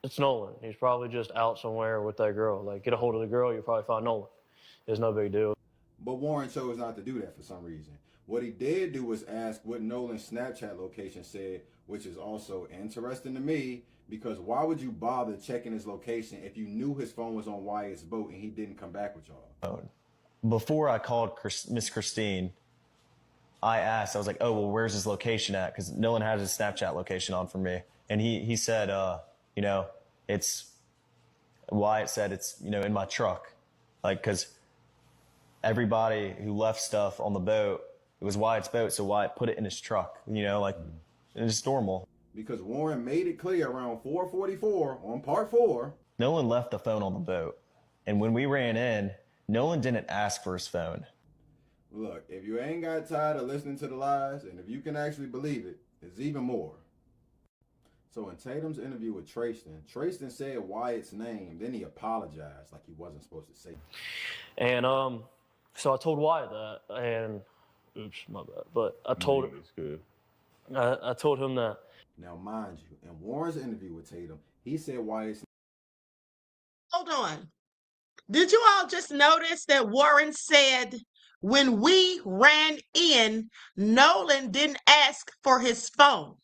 it's Nolan. He's probably just out somewhere with that girl. Like, get a hold of the girl, you'll probably find Nolan. It's no big deal. But Warren chose not to do that for some reason. What he did do was ask what Nolan's Snapchat location said, which is also interesting to me, because why would you bother checking his location if you knew his phone was on Wyatt's boat and he didn't come back with y'all? Before I called Miss Christine, I asked, I was like, oh, well, where's his location at? Because Nolan has his Snapchat location on for me. And he said, it's, Wyatt said it's, in my truck. Like, because everybody who left stuff on the boat, it was Wyatt's boat, so Wyatt put it in his truck, it's normal. Because Warren made it clear around 4:44 on part 4. Nolan left the phone on the boat. And when we ran in, Nolan didn't ask for his phone. Look, if you ain't got tired of listening to the lies, and if you can actually believe it, there's even more. So in Tatum's interview with Tristan said Wyatt's name, then he apologized like he wasn't supposed to say it. And so I told Wyatt that, and oops, my bad. But I told him. It's good. I told him that. Now, mind you, in Warren's interview with Tatum, he said Wyatt's. Hold on. Did you all just notice that Warren said when we ran in, Nolan didn't ask for his phone?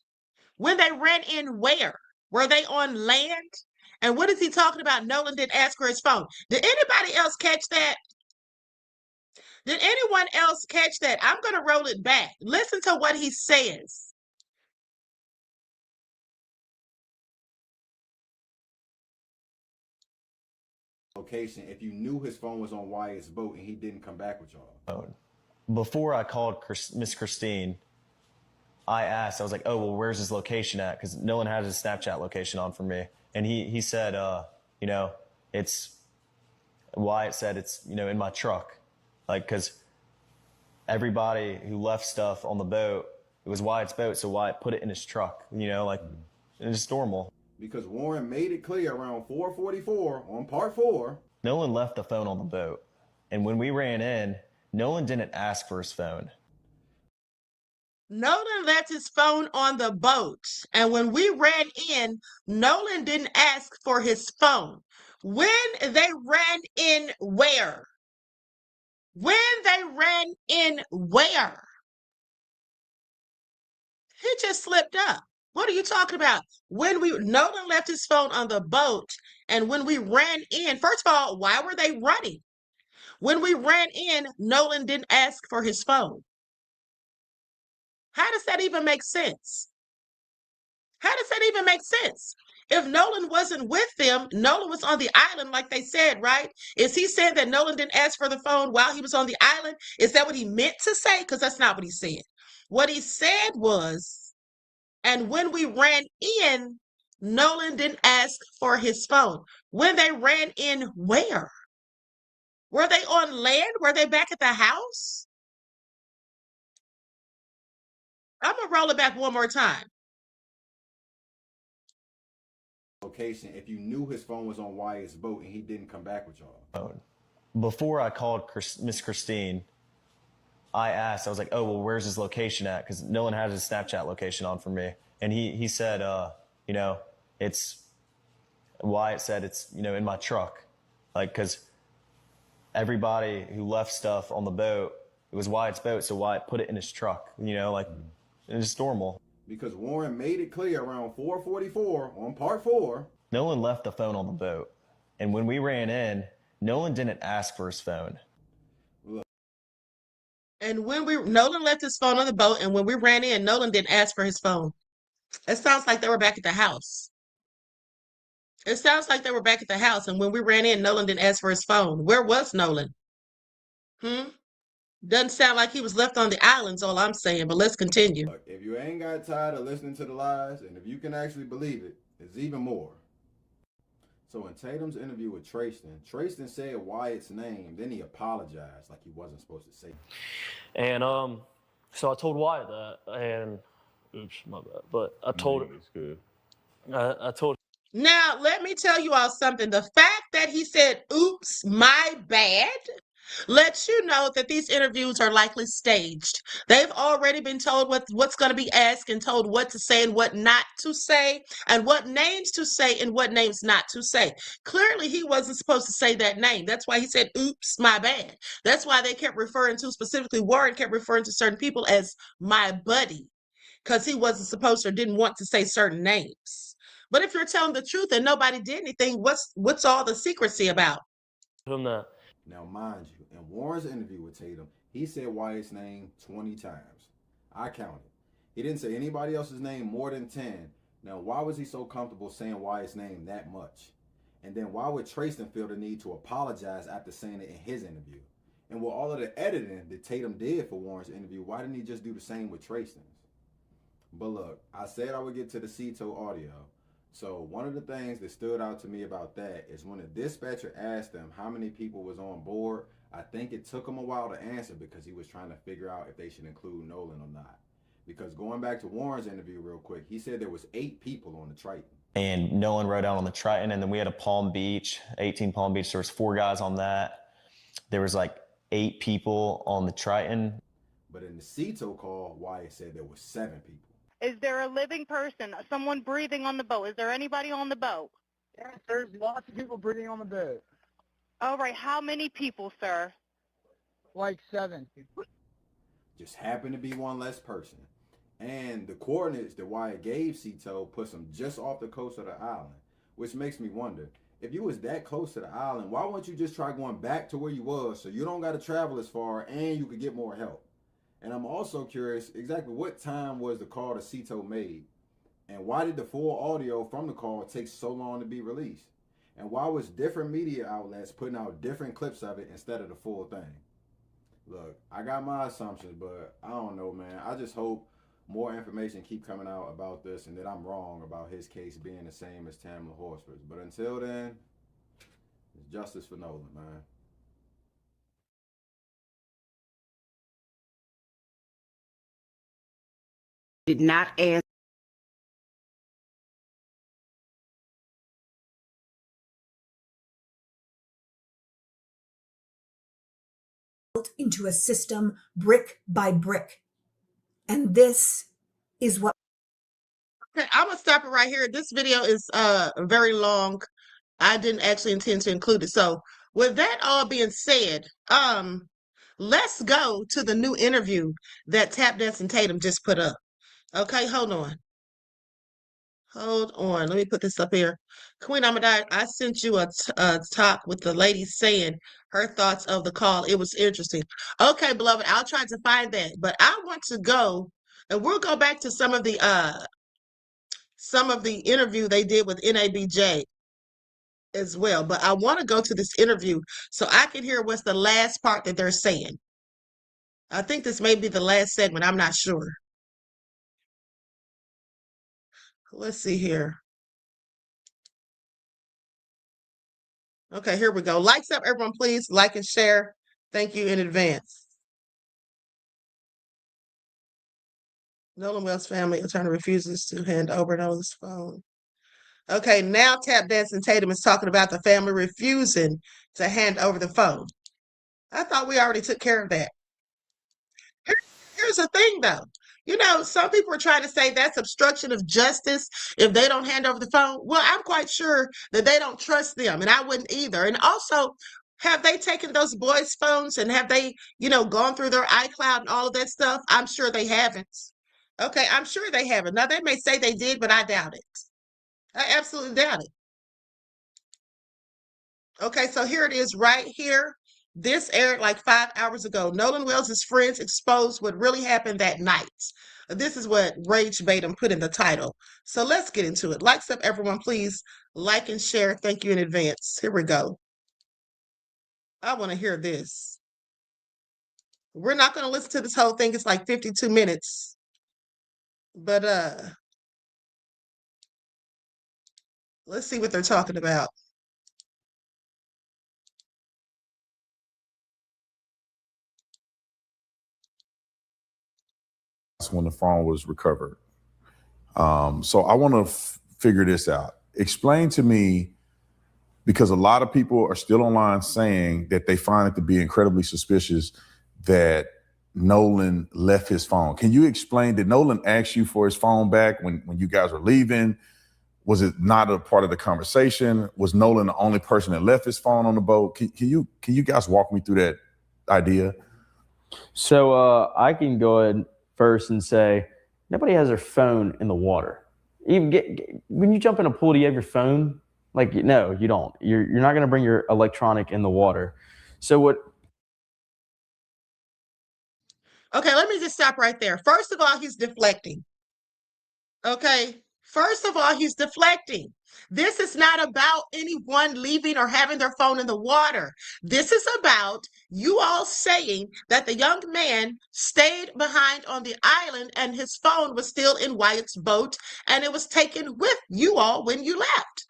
When they ran in, where? Were they on land? And what is he talking about? Nolan didn't ask for his phone. Did anybody else catch that? Did anyone else catch that? I'm going to roll it back. Listen to what he says. Location if you knew his phone was on Wyatt's boat and he didn't come back with y'all. Before I called Miss Christine, I asked, I was like, oh, well, where's his location at? Because Nolan has his Snapchat location on for me. And he said, it's, Wyatt said it's, in my truck. Like, because everybody who left stuff on the boat, it was Wyatt's boat, so Wyatt put it in his truck, it's normal. Because Warren made it clear around 4:44 on part 4. Nolan left the phone on the boat. And when we ran in, Nolan didn't ask for his phone. Nolan left his phone on the boat. And when we ran in, Nolan didn't ask for his phone. When they ran in, where? When they ran in, where? He just slipped up. What are you talking about? Nolan left his phone on the boat, and when we ran in, first of all, why were they running? When we ran in, Nolan didn't ask for his phone. How does that even make sense? How does that even make sense? If Nolan wasn't with them, Nolan was on the island like they said, right? Is he saying that Nolan didn't ask for the phone while he was on the island? Is that what he meant to say? Because that's not what he said. What he said was, and when we ran in, Nolan didn't ask for his phone. When they ran in, where? Were they on land? Were they back at the house? I'm gonna roll it back one more time. Location if you knew his phone was on Wyatt's boat and he didn't come back with y'all? Before I called Miss Christine, I asked, I was like, oh, well, where's his location at? Because no one had his Snapchat location on for me. And he said, you know, it's, Wyatt said it's, you know, in my truck. Like, because everybody who left stuff on the boat, it was Wyatt's boat, so Wyatt put it in his truck, you know, like, it's just normal. Because Warren made it clear around 4:44 on part 4. Nolan left the phone on the boat. And when we ran in, Nolan didn't ask for his phone. And Nolan left his phone on the boat, and when we ran in, Nolan didn't ask for his phone. It sounds like they were back at the house. It sounds like they were back at the house, and when we ran in, Nolan didn't ask for his phone. Where was Nolan? Doesn't sound like he was left on the islands, all I'm saying, but let's continue. Look, if you ain't got tired of listening to the lies, and if you can actually believe it, it's even more. So in Tatum's interview with Tristan said Wyatt's name, then he apologized like he wasn't supposed to say it. And so I told Wyatt that, and oops, my bad. But I told him it's good. I told. Now, let me tell you all something. The fact that he said, oops, my bad, lets you know that these interviews are likely staged. They've already been told what's going to be asked and told what to say and what not to say, and what names to say and what names not to say. Clearly, he wasn't supposed to say that name. That's why he said, oops, my bad. That's why they kept referring to, specifically Warren kept referring to certain people as my buddy, because he wasn't supposed or didn't want to say certain names. But if you're telling the truth and nobody did anything, what's all the secrecy about? Him that. Now, mind you, in Warren's interview with Tatum, he said Wyatt's name 20 times. I counted. He didn't say anybody else's name more than 10. Now, why was he so comfortable saying Wyatt's name that much? And then why would Tristan feel the need to apologize after saying it in his interview? And with all of the editing that Tatum did for Warren's interview, why didn't he just do the same with Tristan's? But look, I said I would get to the Cito audio. So one of the things that stood out to me about that is when the dispatcher asked them how many people was on board, I think it took him a while to answer because he was trying to figure out if they should include Nolan or not. Because going back to Warren's interview real quick, he said there was 8 people on the Triton. And Nolan rode out on the Triton, and then we had a Palm Beach, 18 Palm Beach. There was 4 guys on that. There was like 8 people on the Triton. But in the Cito call, Wyatt said there was 7 people. Is there a living person, someone breathing on the boat? Is there anybody on the boat? Yes, there's lots of people breathing on the boat. All right, how many people, sir? Like 7. Just happened to be one less person. And the coordinates that Wyatt gave Cito puts him just off the coast of the island, which makes me wonder, if you was that close to the island, why wouldn't you just try going back to where you was so you don't got to travel as far and you could get more help? And I'm also curious, exactly what time was the call to Cito made? And why did the full audio from the call take so long to be released? And why was different media outlets putting out different clips of it instead of the full thing? Look, I got my assumptions, but I don't know, man. I just hope more information keep coming out about this and that I'm wrong about his case being the same as Tamla Horsford's. But until then, it's justice for Nolan, man. Did not ask into a system brick by brick. And this is what. Okay, I'm gonna stop it right here. This video is very long. I didn't actually intend to include it. So with that all being said, let's go to the new interview that Tap Dancing Tatum just put up. Okay, hold on. Hold on. Let me put this up here. Queen Ahmadiyyah, I sent you a talk with the lady saying her thoughts of the call. It was interesting. Okay, beloved, I'll try to find that. But I want to go, and we'll go back to some of the interview they did with NABJ as well. But I want to go to this interview so I can hear what's the last part that they're saying. I think this may be the last segment. I'm not sure. Let's see here. Okay, here we go. Likes up, everyone, please. Like and share. Thank you in advance. Nolan Wells' family attorney refuses to hand over Nolan's phone. Okay, now Tap Dancing Tatum is talking about the family refusing to hand over the phone. I thought we already took care of that. Here's the thing, though. You know, some people are trying to say that's obstruction of justice if they don't hand over the phone. Well, I'm quite sure that they don't trust them, and I wouldn't either. And also, have they taken those boys' phones and have they, gone through their iCloud and all of that stuff? I'm sure they haven't. Okay, I'm sure they haven't. Now, they may say they did, but I doubt it. I absolutely doubt it. Okay, so here it is right here. This aired like 5 hours ago. Nolan Wells' friends exposed what really happened that night. This is what Rage Baitum put in the title. So let's get into it. Likes up, everyone. Please like and share. Thank you in advance. Here we go. I want to hear this. We're not going to listen to this whole thing. It's like 52 minutes. But let's see what they're talking about. When the phone was recovered. So I want to figure this out. Explain to me, because a lot of people are still online saying that they find it to be incredibly suspicious that Nolan left his phone. Can you explain, did Nolan ask you for his phone back when you guys were leaving? Was it not a part of the conversation? Was Nolan the only person that left his phone on the boat? Can you guys walk me through that idea? So I can go ahead first and say, nobody has their phone in the water. Even when you jump in a pool, do you have your phone? Like, no, you don't. You're not going to bring your electronic in the water. So what? Okay, let me just stop right there. First of all, he's deflecting. Okay, first of all, he's deflecting. This is not about anyone leaving or having their phone in the water. This is about you all saying that the young man stayed behind on the island and his phone was still in Wyatt's boat and it was taken with you all when you left.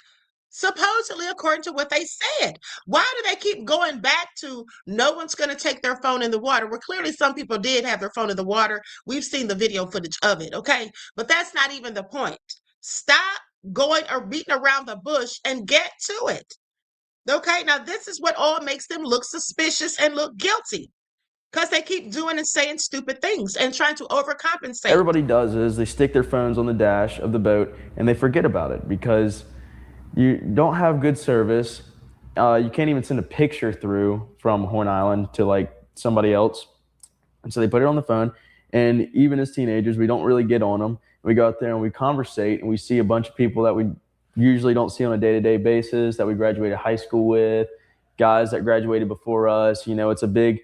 Supposedly, according to what they said. Why do they keep going back to no one's going to take their phone in the water? Well, clearly some people did have their phone in the water. We've seen the video footage of it, okay? But that's not even the point. Stop going or beating around the bush and get to it. Okay, now this is what all makes them look suspicious and look guilty. Because they keep doing and saying stupid things and trying to overcompensate. Everybody does is they stick their phones on the dash of the boat and they forget about it because you don't have good service. You can't even send a picture through from Horn Island to like somebody else. And so they put it on the phone. And even as teenagers, we don't really get on them. We go out there and we conversate and we see a bunch of people that we usually don't see on a day-to-day basis, that we graduated high school with, guys that graduated before us. You know, it's a big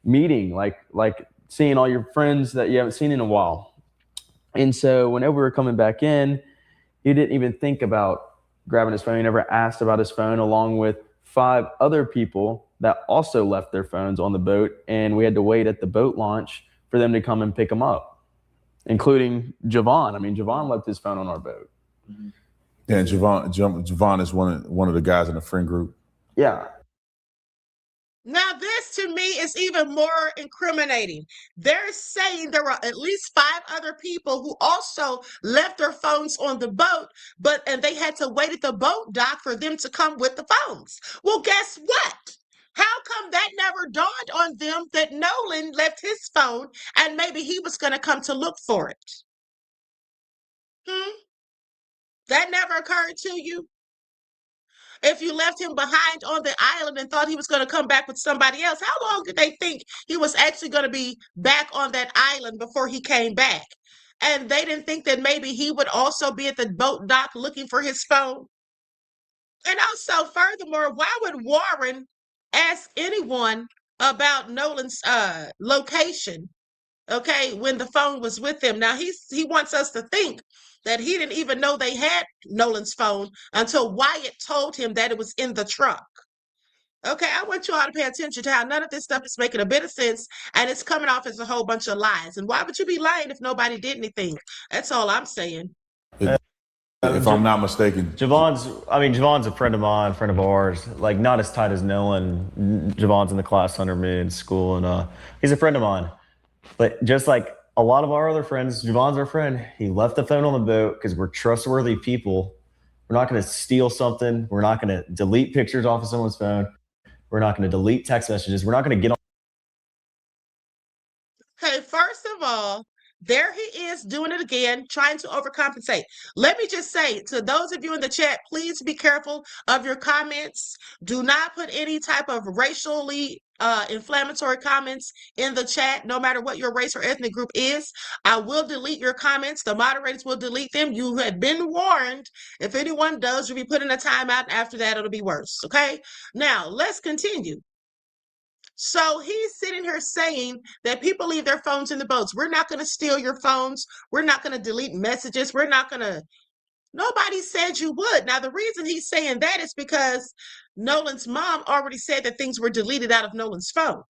meeting, like seeing all your friends that you haven't seen in a while. And so whenever we were coming back in, he didn't even think about grabbing his phone. He never asked about his phone, along with 5 other people that also left their phones on the boat. And we had to wait at the boat launch for them to come and pick them up, including Javon. I mean, Javon left his phone on our boat. Yeah, Javon is one of the guys in the friend group. Yeah. Now, this to me is even more incriminating. They're saying there were at least 5 other people who also left their phones on the boat, and they had to wait at the boat dock for them to come with the phones. Well, guess what? How come that never dawned on them that Nolan left his phone and maybe he was going to come to look for it? That never occurred to you? If you left him behind on the island and thought he was going to come back with somebody else, how long did they think he was actually going to be back on that island before he came back? And they didn't think that maybe he would also be at the boat dock looking for his phone. And also, furthermore, why would Warren ask anyone about Nolan's location, okay, when the phone was with him? Now, he wants us to think that he didn't even know they had Nolan's phone until Wyatt told him that it was in the truck. Okay, I want you all to pay attention to how none of this stuff is making a bit of sense, and it's coming off as a whole bunch of lies. And why would you be lying if nobody did anything? That's all I'm saying. If I'm not mistaken. Javon's a friend of mine, friend of ours, like not as tight as Nolan. Javon's in the class under me in school, and he's a friend of mine. But just like a lot of our other friends, Javon's our friend, he left the phone on the boat because we're trustworthy people. We're not going to steal something. We're not going to delete pictures off of someone's phone. We're not going to delete text messages. We're not going to get on. Okay, first of all, there he is doing it again, trying to overcompensate. Let me just say to those of you in the chat, please be careful of your comments. Do not put any type of racially inflammatory comments in the chat, no matter what your race or ethnic group is. I will delete your comments. The moderators will delete them. You had been warned. If anyone does, you'll be put in a timeout. And after that, it'll be worse. Okay, now let's continue. So he's sitting here saying that people leave their phones in the boats. We're not going to steal your phones. We're not going to delete messages. We're not going to. Nobody said you would. Now, the reason he's saying that is because Nolan's mom already said that things were deleted out of Nolan's phone.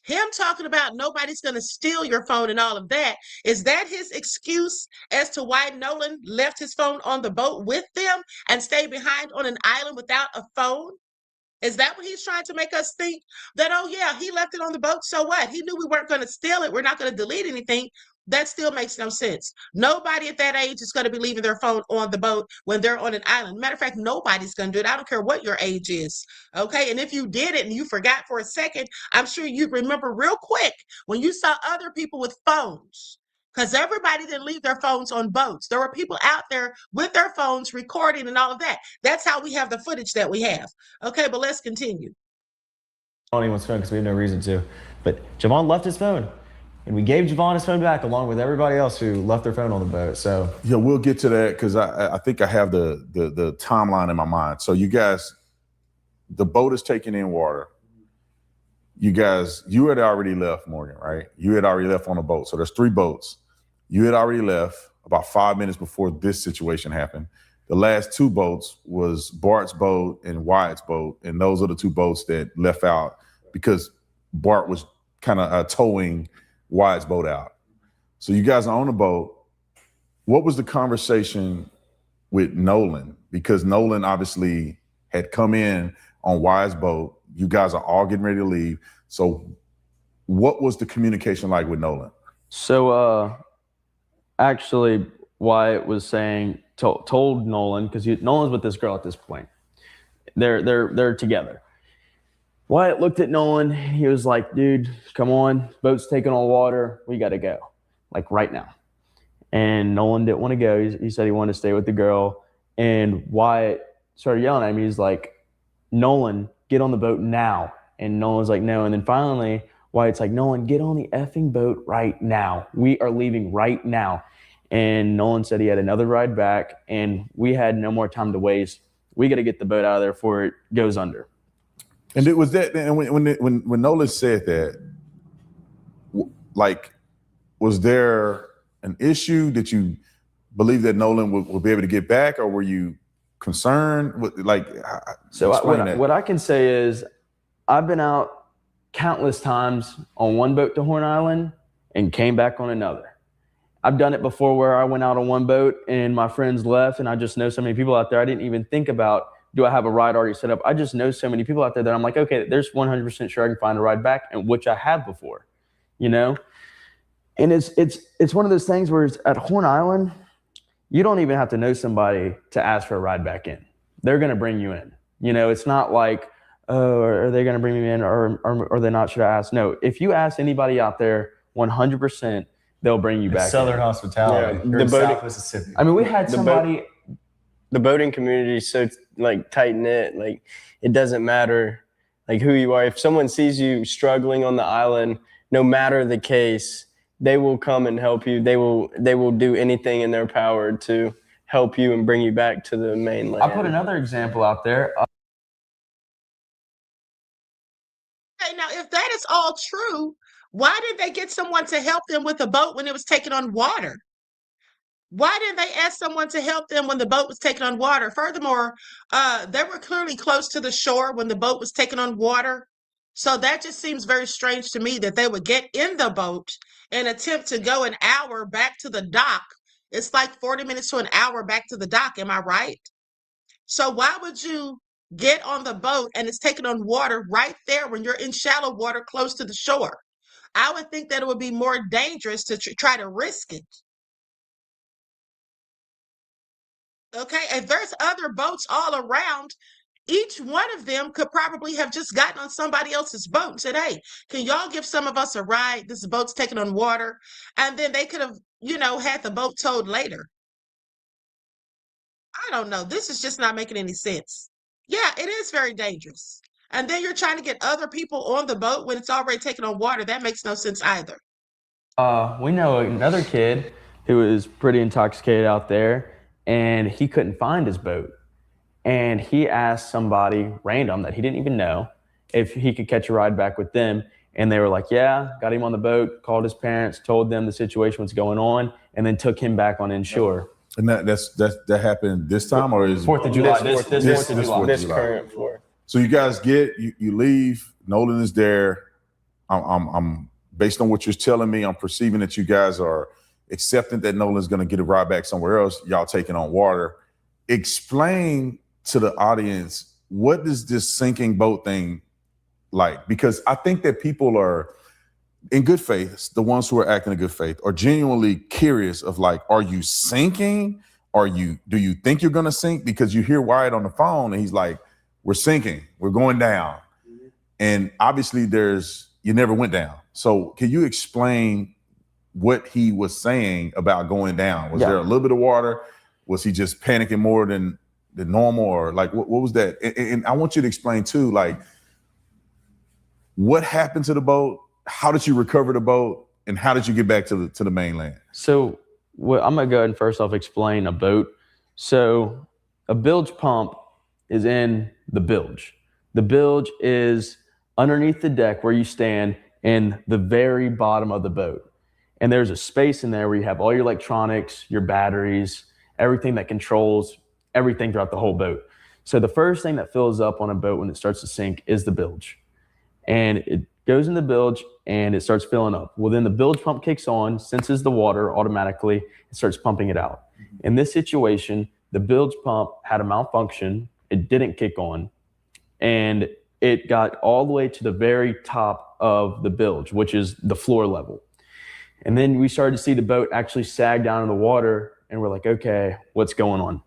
Him talking about nobody's going to steal your phone and all of that, is that his excuse as to why Nolan left his phone on the boat with them and stayed behind on an island without a phone? Is that what he's trying to make us think? That, oh yeah, he left it on the boat, so what? He knew we weren't going to steal it. We're not going to delete anything. That still makes no sense. Nobody at that age is going to be leaving their phone on the boat when they're on an island. Matter of fact, nobody's going to do it. I don't care what your age is. Okay. And if you did it and you forgot for a second, I'm sure you remember real quick when you saw other people with phones. Because everybody didn't leave their phones on boats. There were people out there with their phones recording and all of that. That's how we have the footage that we have. Okay, but let's continue. On anyone's phone because we have no reason to. But Javon left his phone. And we gave Javon his phone back along with everybody else who left their phone on the boat. So yeah, we'll get to that because I think I have the timeline in my mind. So you guys, the boat is taking in water. You had already left, Morgan, right? You had already left on a boat. So there's 3 boats. You had already left about 5 minutes before this situation happened. The last 2 boats was Bart's boat and Wyatt's boat. And those are the 2 boats that left out because Bart was kind of towing Wyatt's boat out. So you guys are on the boat. What was the conversation with Nolan? Because Nolan obviously had come in on Wyatt's boat. You guys are all getting ready to leave. So what was the communication like with Nolan? So actually Wyatt was saying, told Nolan, because Nolan's with this girl at this point. They're together. Wyatt looked at Nolan. He was like, dude, come on. Boat's taking on water. We got to go, like right now. And Nolan didn't want to go. He said he wanted to stay with the girl. And Wyatt started yelling at me. He's like, Nolan, get on the boat now. And Nolan's like, no. And then finally, Wyatt's like, Nolan, get on the effing boat right now. We are leaving right now. And Nolan said he had another ride back, and we had no more time to waste. We got to get the boat out of there before it goes under. And it was that, and when Nolan said that, like, was there an issue that you believe that Nolan would be able to get back, or were you concerned? So what I can say is I've been out countless times on one boat to Horn Island and came back on another. I've done it before where I went out on one boat and my friends left, and I just know so many people out there. I didn't even think about, do I have a ride already set up? I just know so many people out there that I'm like, okay, there's 100% sure I can find a ride back, and which I have before, you know? And it's one of those things where it's at Horn Island, you don't even have to know somebody to ask for a ride back in. They're going to bring you in. You know, it's not like, oh, are they going to bring me in or are they not? Should I ask? No, if you ask anybody out there, 100%, they'll bring you back. Southern hospitality. Yeah, The South Mississippi. I mean, we had somebody. The boating community is so like tight knit. Like it doesn't matter like who you are. If someone sees you struggling on the island, no matter the case, they will come and help you. They will do anything in their power to help you and bring you back to the mainland. I'll put another example out there. Okay, now if that is all true, why did they get someone to help them with the boat when it was taking on water? Why didn't they ask someone to help them when the boat was taking on water? Furthermore, they were clearly close to the shore when the boat was taking on water. So that just seems very strange to me that they would get in the boat and attempt to go an hour back to the dock. It's like 40 minutes to an hour back to the dock. Am I right? So why would you get on the boat and it's taking on water right there when you're in shallow water close to the shore? I would think that it would be more dangerous to try to risk it. Okay, if there's other boats all around, each one of them could probably have just gotten on somebody else's boat and said, hey, can y'all give some of us a ride? This boat's taking on water. And then they could have, had the boat towed later. I don't know. This is just not making any sense. Yeah, it is very dangerous. And then you're trying to get other people on the boat when it's already taken on water. That makes no sense either. We know another kid who was pretty intoxicated out there, and he couldn't find his boat. And he asked somebody random that he didn't even know if he could catch a ride back with them. And they were like, yeah, got him on the boat, called his parents, told them the situation was going on, and then took him back on inshore. And that happened this time, or is 4th of July? This 4th of July. This current 4th. So you guys you leave. Nolan is there. I'm based on what you're telling me, I'm perceiving that you guys are accepting that Nolan's going to get a ride back somewhere else. Y'all taking on water. Explain to the audience, what is this sinking boat thing like? Because I think that people are in good faith, the ones who are acting in good faith are genuinely curious of like, are you sinking? Do you think you're going to sink? Because you hear Wyatt on the phone and he's like, we're sinking, we're going down. And obviously you never went down. So can you explain what he was saying about going down? Was there a little bit of water? Was he just panicking more than normal, or like what was that? And I want you to explain too, like what happened to the boat? How did you recover the boat? And how did you get back to the mainland? So I'm gonna go ahead and first off explain a boat. So a bilge pump is in the bilge. The bilge is underneath the deck where you stand in the very bottom of the boat. And there's a space in there where you have all your electronics, your batteries, everything that controls everything throughout the whole boat. So the first thing that fills up on a boat when it starts to sink is the bilge. And it goes in the bilge and it starts filling up. Well, then the bilge pump kicks on, senses the water automatically, and starts pumping it out. In this situation, the bilge pump had a malfunction. It didn't kick on. And it got all the way to the very top of the bilge, which is the floor level. And then we started to see the boat actually sag down in the water, and we're like, okay, what's going on?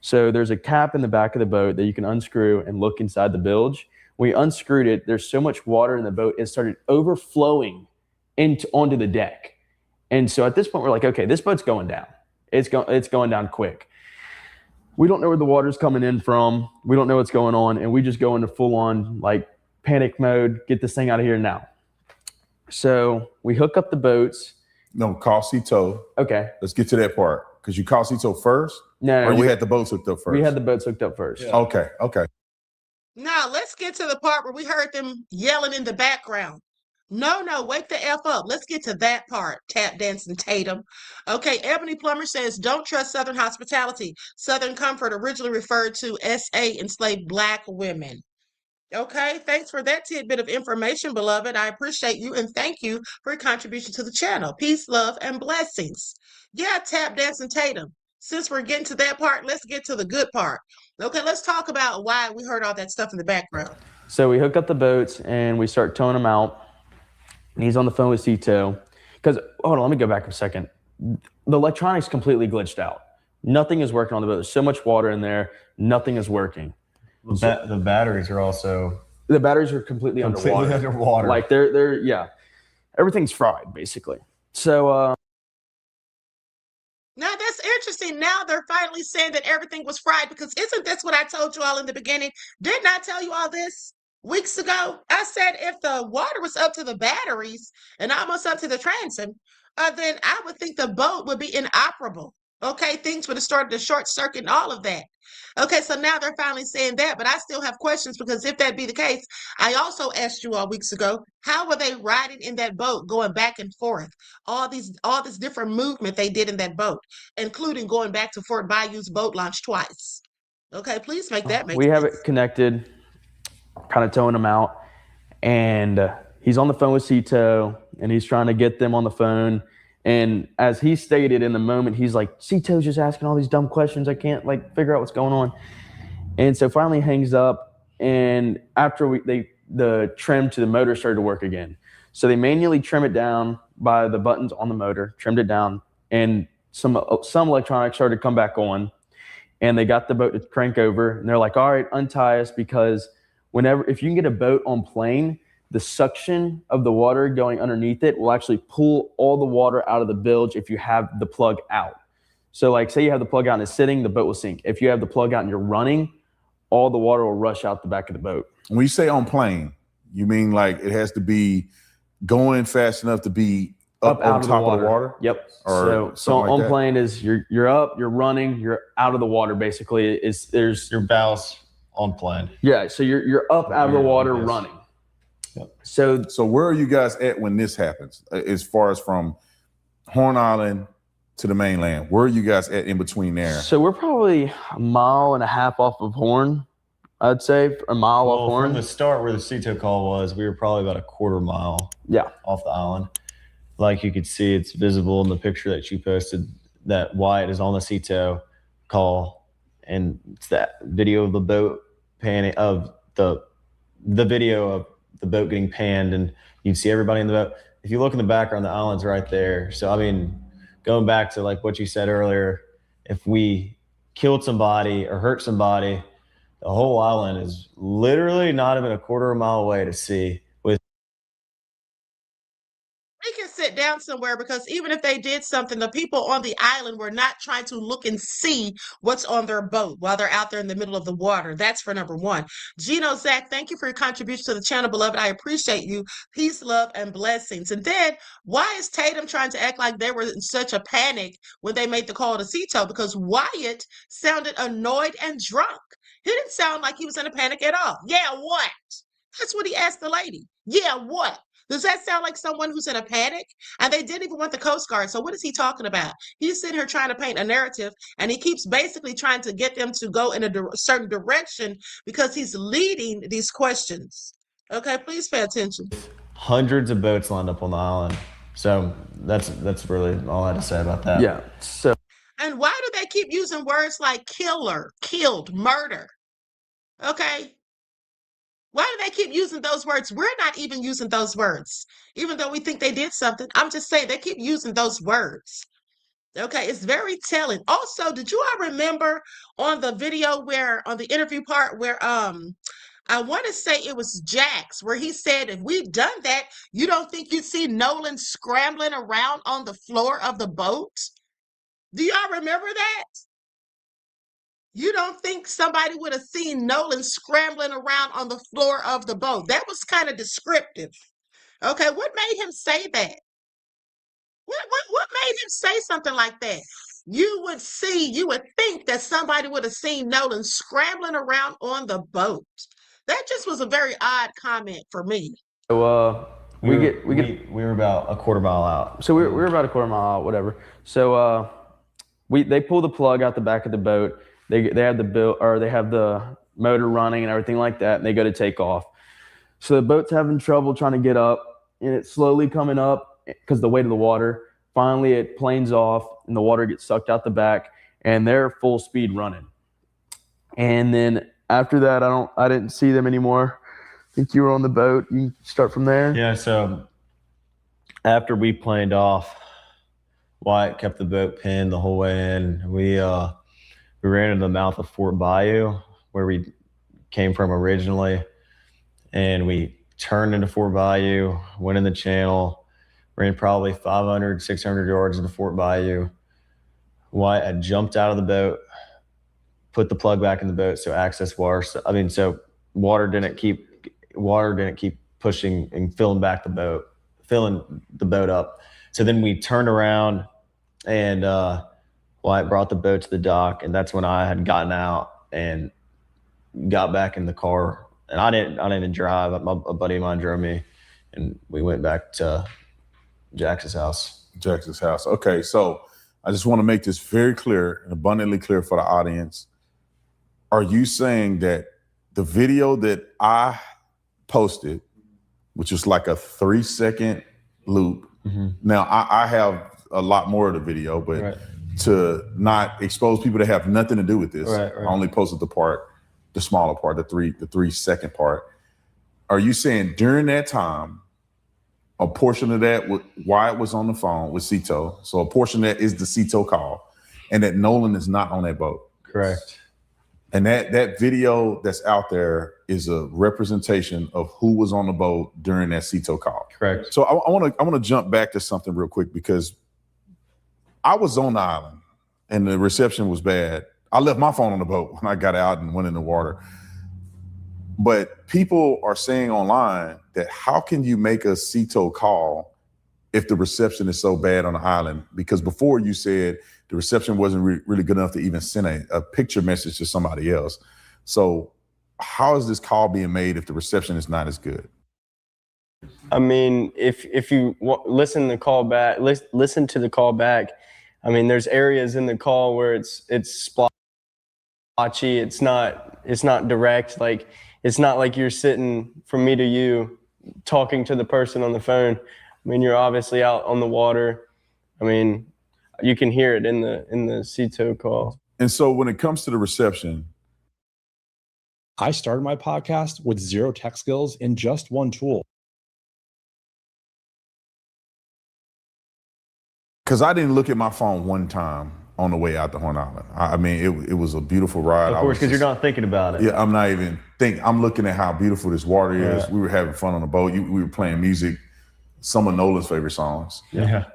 So there's a cap in the back of the boat that you can unscrew and look inside the bilge. When we unscrewed it, there's so much water in the boat, it started overflowing onto the deck. And so at this point, we're like, okay, this boat's going down. It's going down quick. We don't know where the water's coming in from. We don't know what's going on. And we just go into full on like panic mode, get this thing out of here now. So we hook up the boats. No, call Cito. Okay. Let's get to that part. Because you called Cito first? No. Or you had the boats hooked up first? We had the boats hooked up first. Yeah. Okay. Now, let's get to the part where we heard them yelling in the background. No, wake the F up. Let's get to that part, tap dancing Tatum. Okay, Ebony Plummer says, don't trust Southern hospitality. Southern Comfort originally referred to SA enslaved Black women. Okay, thanks for that tidbit of information, beloved. I appreciate you and thank you for your contribution to the channel. Peace, love, and blessings. Yeah, tap dancing Tatum. Since we're getting to that part, let's get to the good part. Okay, let's talk about why we heard all that stuff in the background. So we hook up the boats and we start towing them out. And he's on the phone with Cito. Because, hold on, let me go back a second. The electronics completely glitched out. Nothing is working on the boat. There's so much water in there, nothing is working. The batteries are also... The batteries are completely underwater. Like they're everything's fried basically. So now that's interesting. Now they're finally saying that everything was fried, because isn't this what I told you all in the beginning? Didn't I tell you all this weeks ago? I said if the water was up to the batteries and almost up to the transom, then I would think the boat would be inoperable. Okay, things would have started to short circuit and all of that. Okay, so now they're finally saying that, but I still have questions, because if that be the case, I also asked you all weeks ago, how were they riding in that boat, going back and forth? All this different movement they did in that boat, including going back to Fort Bayou's boat launch twice. Okay, please make that make sense. We have it connected, kind of towing them out, and he's on the phone with Cito, and he's trying to get them on the phone. And as he stated in the moment, he's like, Cito's just asking all these dumb questions. I can't figure out what's going on. And so finally hangs up. And after the trim to the motor started to work again. So they manually trim it down by the buttons on the motor, trimmed it down, and some electronics started to come back on, and they got the boat to crank over, and they're like, all right, untie us, because if you can get a boat on plane, the suction of the water going underneath it will actually pull all the water out of the bilge if you have the plug out. So like, say you have the plug out and it's sitting, the boat will sink. If you have the plug out and you're running, all the water will rush out the back of the boat. When you say on plane, you mean like it has to be going fast enough to be up on top of the water? Yep. Or so like on that? plane is you're up, you're there's you're out of the water basically. Your bows on plane. Yeah, so you're up out of the water running. Yep. So where are you guys at when this happens? As far as from Horn Island to the mainland, where are you guys at in between there? So we're probably a mile and a half off of Horn, I'd say, a mile off Horn. From the start where the CETO call was, we were probably about a quarter mile off the island. Like you could see, it's visible in the picture that you posted that Wyatt is on the CETO call, and it's that video of the boat panning, of the video of the boat getting panned, and you can see everybody in the boat. If you look in the background, the island's right there. So I mean, going back to like what you said earlier, if we killed somebody or hurt somebody, the whole island is literally not even a quarter of a mile away to see. We can sit down somewhere, because even if they did something, the people on the island were not trying to look and see what's on their boat while they're out there in the middle of the water. That's for number one. Gino, Zach, thank you for your contribution to the channel, beloved. I appreciate you. Peace, love, and blessings. And then why is Tatum trying to act like they were in such a panic when they made the call to CETO? Because Wyatt sounded annoyed and drunk. He didn't sound like he was in a panic at all. Yeah, what? That's what he asked the lady. Yeah, what? Does that sound like someone who's in a panic? And they didn't even want the Coast Guard. So what is he talking about? He's sitting here trying to paint a narrative, and he keeps basically trying to get them to go in a certain direction because he's leading these questions. Okay, please pay attention. Hundreds of boats lined up on the island. So that's really all I had to say about that. Yeah. So. And why do they keep using words like killer, killed, murder? Okay. Why do they keep using those words? We're not even using those words, even though we think they did something. I'm just saying they keep using those words. Okay, it's very telling. Also, did you all remember on the video where, on the interview part where I want to say it was Jax, where he said, if we've done that, you don't think you'd see Nolan scrambling around on the floor of the boat? Do y'all remember that? You don't think somebody would have seen Nolan scrambling around on the floor of the boat? That was kind of descriptive. Okay, what made him say that? What made him say something like that? You would think that somebody would have seen Nolan scrambling around on the boat. That just was a very odd comment for me. So we were about a quarter mile out. So we were about a quarter mile out, whatever. So they pull the plug out the back of the boat. They have the motor running and everything like that, and they go to take off. So the boat's having trouble trying to get up, and it's slowly coming up because the weight of the water. Finally, it planes off, and the water gets sucked out the back, and they're full speed running. And then after that, I didn't see them anymore. I think you were on the boat. You start from there. Yeah. So after we planed off, Wyatt kept the boat pinned the whole way in. We ran into the mouth of Fort Bayou, where we came from originally, and we turned into Fort Bayou, went in the channel, ran probably 500, 600 yards into Fort Bayou. Wyatt had jumped out of the boat, put the plug back in the boat, so access water. So water didn't keep pushing and filling the boat up. So then we turned around, and Wyatt brought the boat to the dock, and that's when I had gotten out and got back in the car. And I didn't even drive. A buddy of mine drove me, and we went back to Jax's house. Jax's house. Okay, so I just want to make this very clear and abundantly clear for the audience. Are you saying that the video that I posted, which is like a 3-second loop, now I have a lot more of the video, but Right. to not expose people that have nothing to do with this, Right. I only posted the smaller part, the 3-second part. Are you saying during that time, a portion of that, Wyatt was on the phone with Cito. So a portion of that is the Cito call, and that Nolan is not on that boat. Correct. And that video that's out there is a representation of who was on the boat during that Cito call. Correct. So I want to jump back to something real quick, because I was on the island and the reception was bad. I left my phone on the boat when I got out and went in the water. But people are saying online that how can you make a Cito call if the reception is so bad on the island? Because before you said the reception wasn't really good enough to even send a picture message to somebody else. So how is this call being made if the reception is not as good? I mean, if you listen to the call back, listen to the call back. I mean, there's areas in the call where it's splotchy. It's not direct. Like, it's not like you're sitting from me to you talking to the person on the phone. I mean, you're obviously out on the water. I mean, you can hear it in the Cito call. And so when it comes to the reception, I started my podcast with zero tech skills in just one tool. Because I didn't look at my phone one time on the way out to Horn Island. I mean, it was a beautiful ride. Of course, because you're not thinking about it. Yeah, I'm not even thinking. I'm looking at how beautiful this water is. Yeah. We were having fun on the boat. We were playing music, some of Nolan's favorite songs. Yeah.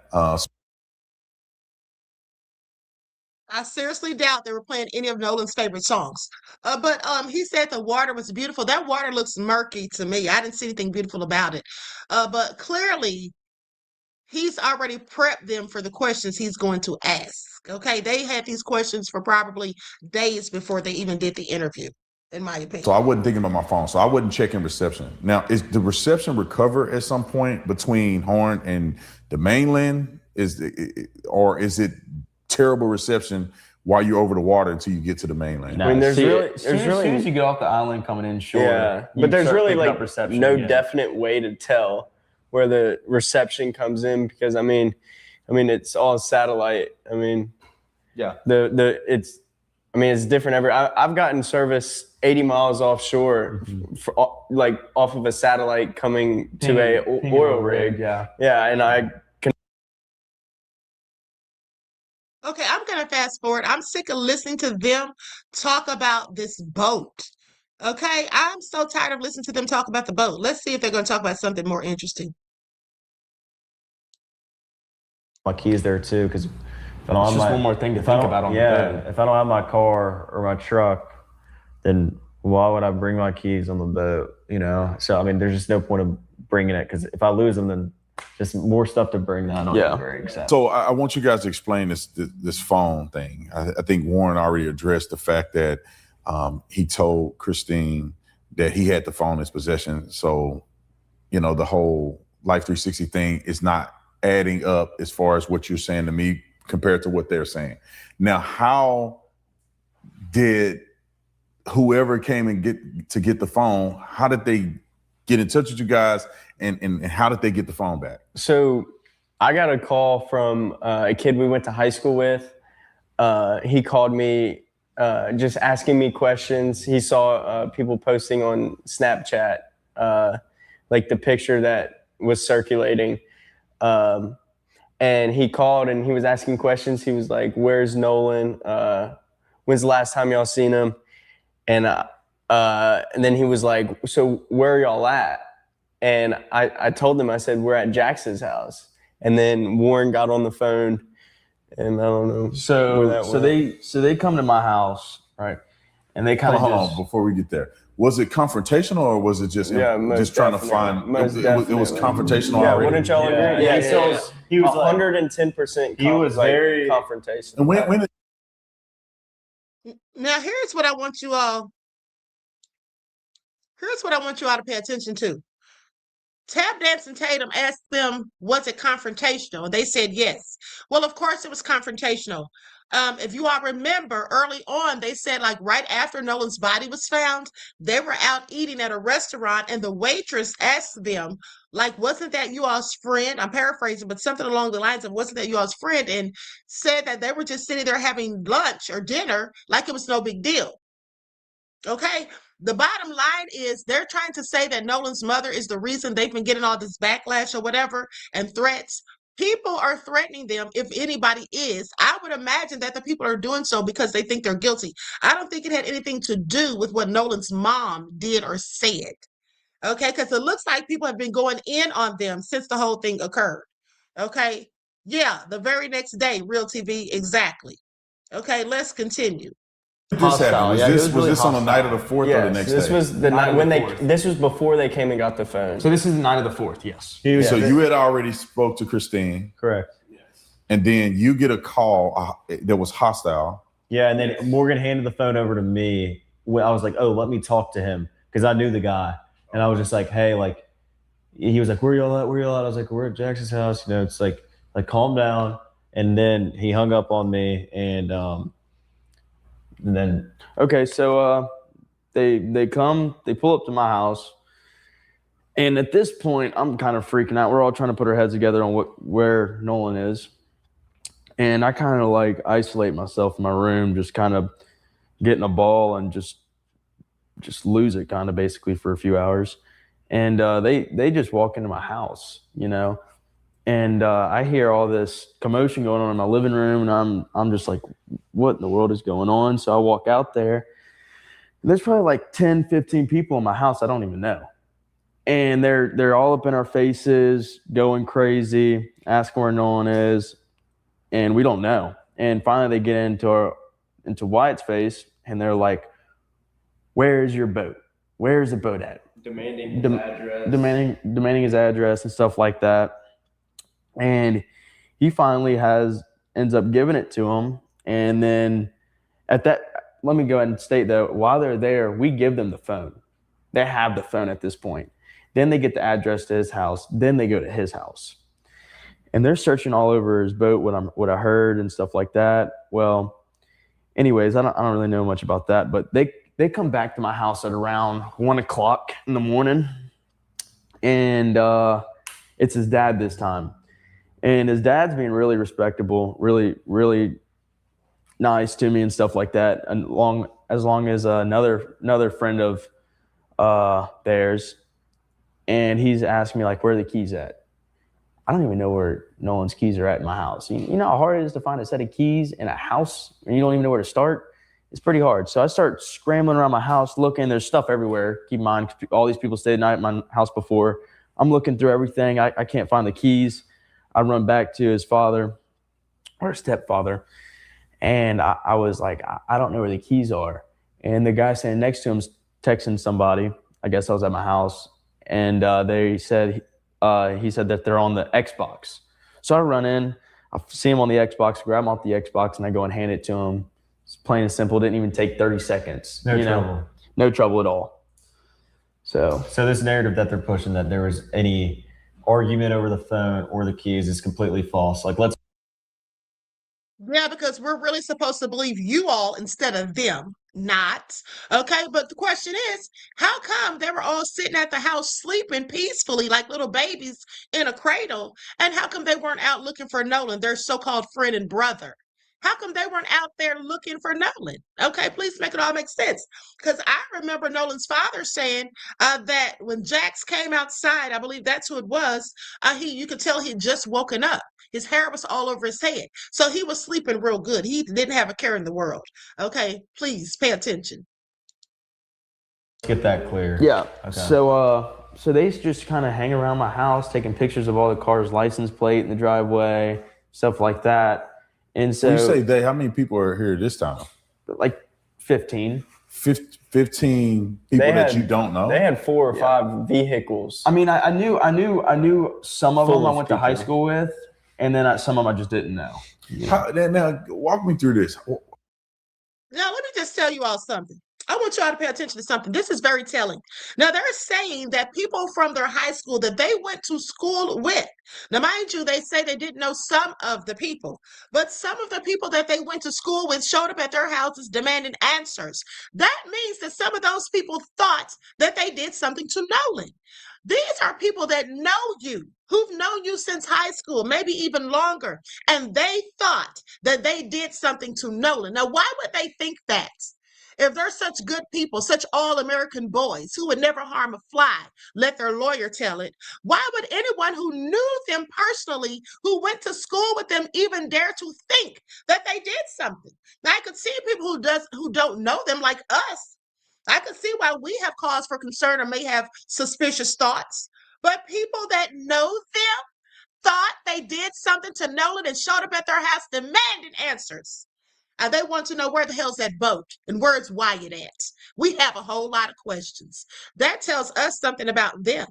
I seriously doubt they were playing any of Nolan's favorite songs. But he said the water was beautiful. That water looks murky to me. I didn't see anything beautiful about it. But clearly, he's already prepped them for the questions he's going to ask. Okay, they had these questions for probably days before they even did the interview, in my opinion. So I wasn't thinking about my phone. So I wasn't checking reception. Now, is the reception recover at some point between Horn and the mainland? Or is it terrible reception while you're over the water until you get to the mainland? I mean, there's really as soon as you get off the island coming in shore. Yeah, you but there's start really picking like up reception no again. definite way to tell where the reception comes in, because I mean it's all satellite. I mean, yeah, it's different every. I've gotten service 80 miles offshore, like off of a satellite coming to a oil rig. Yeah, and I can. Okay, I'm going to fast forward. I'm sick of listening to them talk about this boat. Okay, I'm so tired of listening to them talk about the boat. Let's see if they're going to talk about something more interesting. My keys there too, because it's just one more thing to think about on the boat. If I don't have my car or my truck, then why would I bring my keys on the boat? You know, so I mean, there's just no point of bringing it, because if I lose them, then just more stuff to bring that. I don't get very excited. So I want you guys to explain this phone thing. I think Warren already addressed the fact that he told Christine that he had the phone in his possession. So, you know, the whole Life 360 thing is not adding up as far as what you're saying to me compared to what they're saying. Now, how did whoever came and get the phone, how did they get in touch with you guys, and how did they get the phone back? So I got a call from a kid we went to high school with. He called me just asking me questions. He saw people posting on Snapchat, like the picture that was circulating. And he called and he was asking questions. He was like, "Where's Nolan? When's the last time y'all seen him?" And then he was like, "So where are y'all at?" And I told him, I said, "We're at Jax's house." And then Warren got on the phone, and I don't know. So they come to my house, right? And they kind of hold on before we get there. Was it confrontational, or was it just trying to find? It was confrontational. Yeah, already? wouldn't y'all agree? Yeah. He was 110%. He was very confrontational. And when Now, here's what I want you all to pay attention to. Tap Dance and Tatum asked them, was it confrontational? And they said yes. Well, of course it was confrontational. If you all remember, early on, they said, like, right after Nolan's body was found, they were out eating at a restaurant, and the waitress asked them, like, wasn't that you all's friend? I'm paraphrasing, but something along the lines of, wasn't that you all's friend? And said that they were just sitting there having lunch or dinner like it was no big deal. Okay? The bottom line is they're trying to say that Nolan's mother is the reason they've been getting all this backlash or whatever and threats. People are threatening them. If anybody is, I would imagine that the people are doing so because they think they're guilty. I don't think it had anything to do with what Nolan's mom did or said. Okay, because it looks like people have been going in on them since the whole thing occurred. Okay, yeah, the very next day, Real TV, exactly. Okay, let's continue. This happened. Was Yeah, it this really was this on the night of the 4th or the Yes, next this day? was the night of when the they. 4th. This was before they came and got the phone. So this is the night of the 4th, yes. So you had already spoke to Christine. Correct. And then you get a call that was hostile. Yeah, and then Morgan handed the phone over to me. When I was like, oh, let me talk to him because I knew the guy. And I was just like, hey, like, he was like, where y'all at? Where y'all at? I was like, we're at Jackson's house. You know, it's like calm down. And then he hung up on me, and then okay, so they come, they pull up to my house, and at this point, I'm kind of freaking out. We're all trying to put our heads together on where Nolan is, and I kind of like isolate myself in my room, just kind of get in a ball and just lose it, kind of basically for a few hours. And they just walk into my house, you know, and I hear all this commotion going on in my living room, and I'm just like, what in the world is going on? So I walk out there. There's probably like 10, 15 people in my house I don't even know. And they're all up in our faces, going crazy, asking where Nolan is, and we don't know. And finally they get into Wyatt's face, and they're like, where's your boat? Where's the boat at? Demanding his address. Demanding his address and stuff like that. And he finally ends up giving it to him. And then let me go ahead and state though, while they're there, we give them the phone. They have the phone at this point. Then they get the address to his house. Then they go to his house. And they're searching all over his boat, what I heard and stuff like that. Well, anyways, I don't really know much about that, but they come back to my house at around 1 o'clock in the morning, and it's his dad this time. And his dad's being really respectable, really, really nice to me and stuff like that. And as long as another friend of theirs, and he's asking me like, where are the keys at? I don't even know where Nolan's keys are at in my house. You know how hard it is to find a set of keys in a house and you don't even know where to start? It's pretty hard. So I start scrambling around my house looking. There's stuff everywhere. Keep in mind, all these people stayed the night at my house before. I'm looking through everything. I can't find the keys. I run back to his father or stepfather, and I was like, I don't know where the keys are. And the guy standing next to him's texting somebody. I guess I was at my house, and he said that they're on the Xbox. So I run in, I see him on the Xbox, grab him off the Xbox, and I go and hand it to him. It's plain and simple. Didn't even take 30 seconds. No trouble. No trouble at all. So this narrative that they're pushing that there was any argument over the phone or the keys is completely false. Like, let's. Yeah, because we're really supposed to believe you all instead of them. Not. Okay, but the question is, how come they were all sitting at the house sleeping peacefully like little babies in a cradle? And how come they weren't out looking for Nolan, their so-called friend and brother? How come they weren't out there looking for Nolan? Okay, please make it all make sense. Because I remember Nolan's father saying that when Jax came outside, I believe that's who it was, you could tell he'd just woken up. His hair was all over his head. So he was sleeping real good. He didn't have a care in the world. Okay, please pay attention. Get that clear. Yeah. Okay. So they just kind of hang around my house, taking pictures of all the cars' license plate in the driveway, stuff like that. And so When you say they, how many people are here this time? Like 15. 15 people that you don't know? They had 4 or 5 vehicles. I mean, I knew some of Full them I of went to high people. school with, and then some of them I just didn't know. Now, walk me through this. Now, let me just tell you all something. I want y'all to pay attention to something. This is very telling. Now, they're saying that people from their high school that they went to school with. Now, mind you, they say they didn't know some of the people, but some of the people that they went to school with showed up at their houses demanding answers. That means that some of those people thought that they did something to Nolan. These are people that know you, who've known you since high school, maybe even longer, and they thought that they did something to Nolan. Now, why would they think that? If they're such good people, such all-American boys who would never harm a fly, let their lawyer tell it, why would anyone who knew them personally, who went to school with them, even dare to think that they did something? Now, I could see people who don't know them, like us. I could see why we have cause for concern or may have suspicious thoughts. But people that know them thought they did something to Nolan and showed up at their house demanding answers. And they want to know where the hell's that boat and where's Wyatt at? We have a whole lot of questions. That tells us something about them.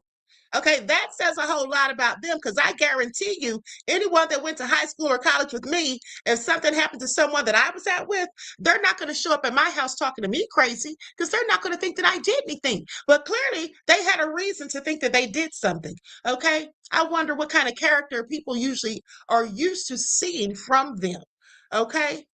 Okay, that says a whole lot about them, because I guarantee you, anyone that went to high school or college with me, if something happened to someone that I was out with, they're not going to show up at my house talking to me crazy, because they're not going to think that I did anything. But clearly, they had a reason to think that they did something. Okay, I wonder what kind of character people usually are used to seeing from them. Okay.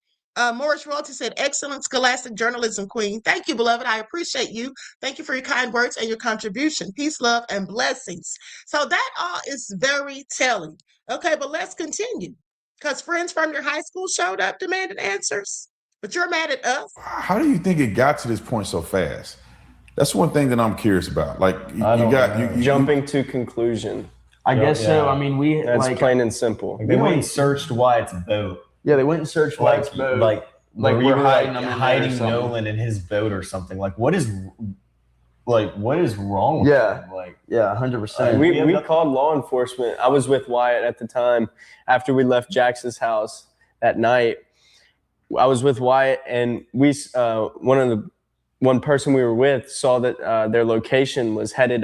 Morris Royalty said, excellent scholastic journalism, Queen. Thank you, beloved. I appreciate you. Thank you for your kind words and your contribution. Peace, love, and blessings. So that all is very telling. Okay, but let's continue. Because friends from your high school showed up demanding answers, but you're mad at us? How do you think it got to this point so fast? That's one thing that I'm curious about. Like, you jumping to conclusion. I guess so. I mean, that's plain and simple. They went and searched Wyatt's boat. Yeah, they went and searched Wyatt's boat. Like we're hiding Nolan in his boat or something. What is wrong with him? 100%. We called law enforcement. I was with Wyatt at the time after we left Jackson's house that night. I was with Wyatt, and one person we were with saw that their location was headed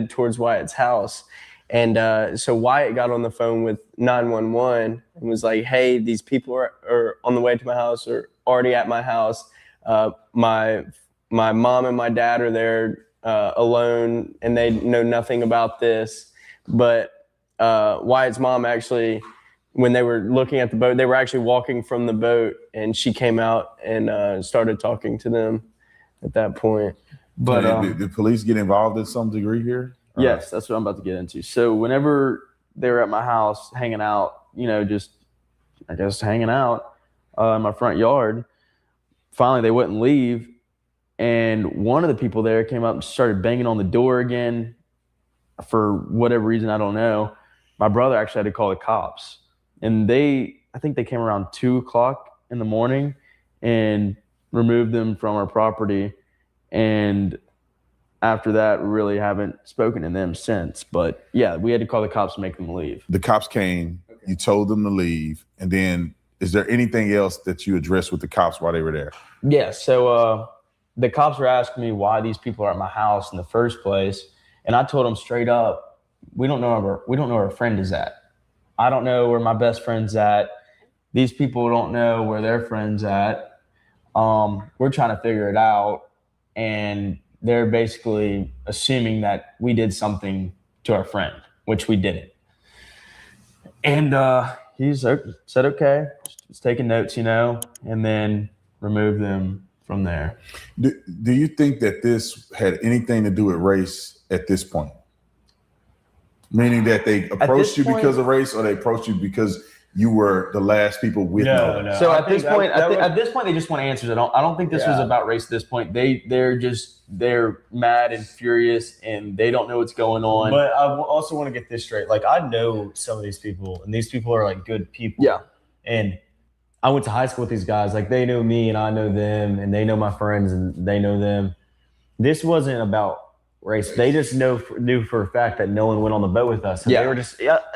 towards Wyatt's house. And so Wyatt got on the phone with 911 and was like, hey, these people are on the way to my house or already at my house. My mom and my dad are there alone, and they know nothing about this. But Wyatt's mom actually, when they were looking at the boat, they were actually walking from the boat, and she came out and started talking to them at that point. But did the police get involved in some degree here? Yes, that's what I'm about to get into. So whenever they were at my house hanging out, just hanging out in my front yard, finally they wouldn't leave. And one of the people there came up and started banging on the door again for whatever reason, I don't know. My brother actually had to call the cops. And I think they came around 2:00 in the morning and removed them from our property. And after that, we really haven't spoken to them since. But yeah, we had to call the cops and make them leave. The cops came, you told them to leave, and then is there anything else that you addressed with the cops while they were there? Yeah, so the cops were asking me why these people are at my house in the first place, and I told them straight up, we don't know where our friend is at. I don't know where my best friend's at. These people don't know where their friend's at. We're trying to figure it out, and they're basically assuming that we did something to our friend, which we didn't. And he said, okay, just taking notes, and then remove them from there. Do you think that this had anything to do with race at this point? Meaning that they approached you because of race, or they approached you because you were the last people with no. So at this point, they just want answers. I don't think this was about race at this point. They're mad and furious, and they don't know what's going on. But I also want to get this straight. Like, I know some of these people, and these people are like good people. Yeah. And I went to high school with these guys. Like, they know me and I know them, and they know my friends and they know them. This wasn't about race. They just knew for a fact that no one went on the boat with us. And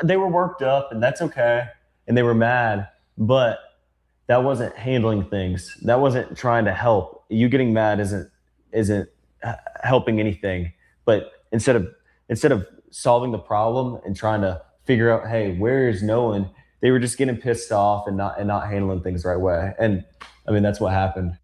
they were worked up, and that's okay. And they were mad, but that wasn't handling things. That wasn't trying to help. You getting mad isn't helping anything. But instead of solving the problem and trying to figure out, hey, where is Nolan? They were just getting pissed off and not handling things the right way. And I mean, that's what happened.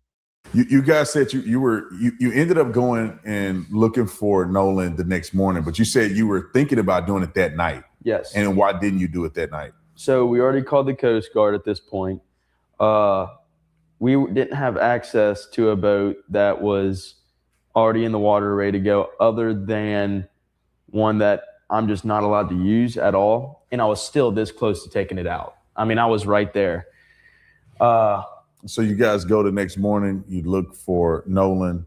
You guys said you ended up going and looking for Nolan the next morning, but you said you were thinking about doing it that night. Yes. And why didn't you do it that night? So we already called the Coast Guard at this point. We didn't have access to a boat that was already in the water ready to go, other than one that I'm just not allowed to use at all. And I was still this close to taking it out. I mean, I was right there. So you guys go the next morning, you look for Nolan.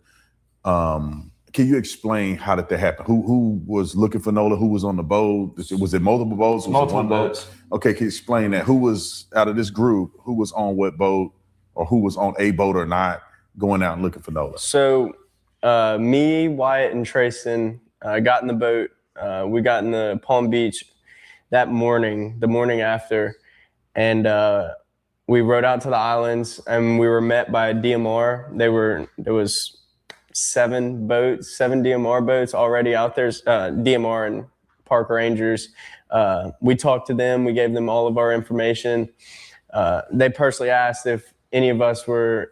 Can you explain how did that happen? Who was looking for Nolan? Who was on the boat? Was it multiple boats? Was Multiple it one boat? boats. Okay, can you explain that? Who was out of this group? Who was on what boat, or who was on a boat or not, going out and looking for Nolan? So me, Wyatt, and Trayson got in the boat. We got in the Palm Beach that morning, the morning after, and we rode out to the islands, and we were met by a DMR. There was 7 DMR boats already out there, DMR and park rangers. We talked to them. We gave them all of our information. They personally asked if any of us were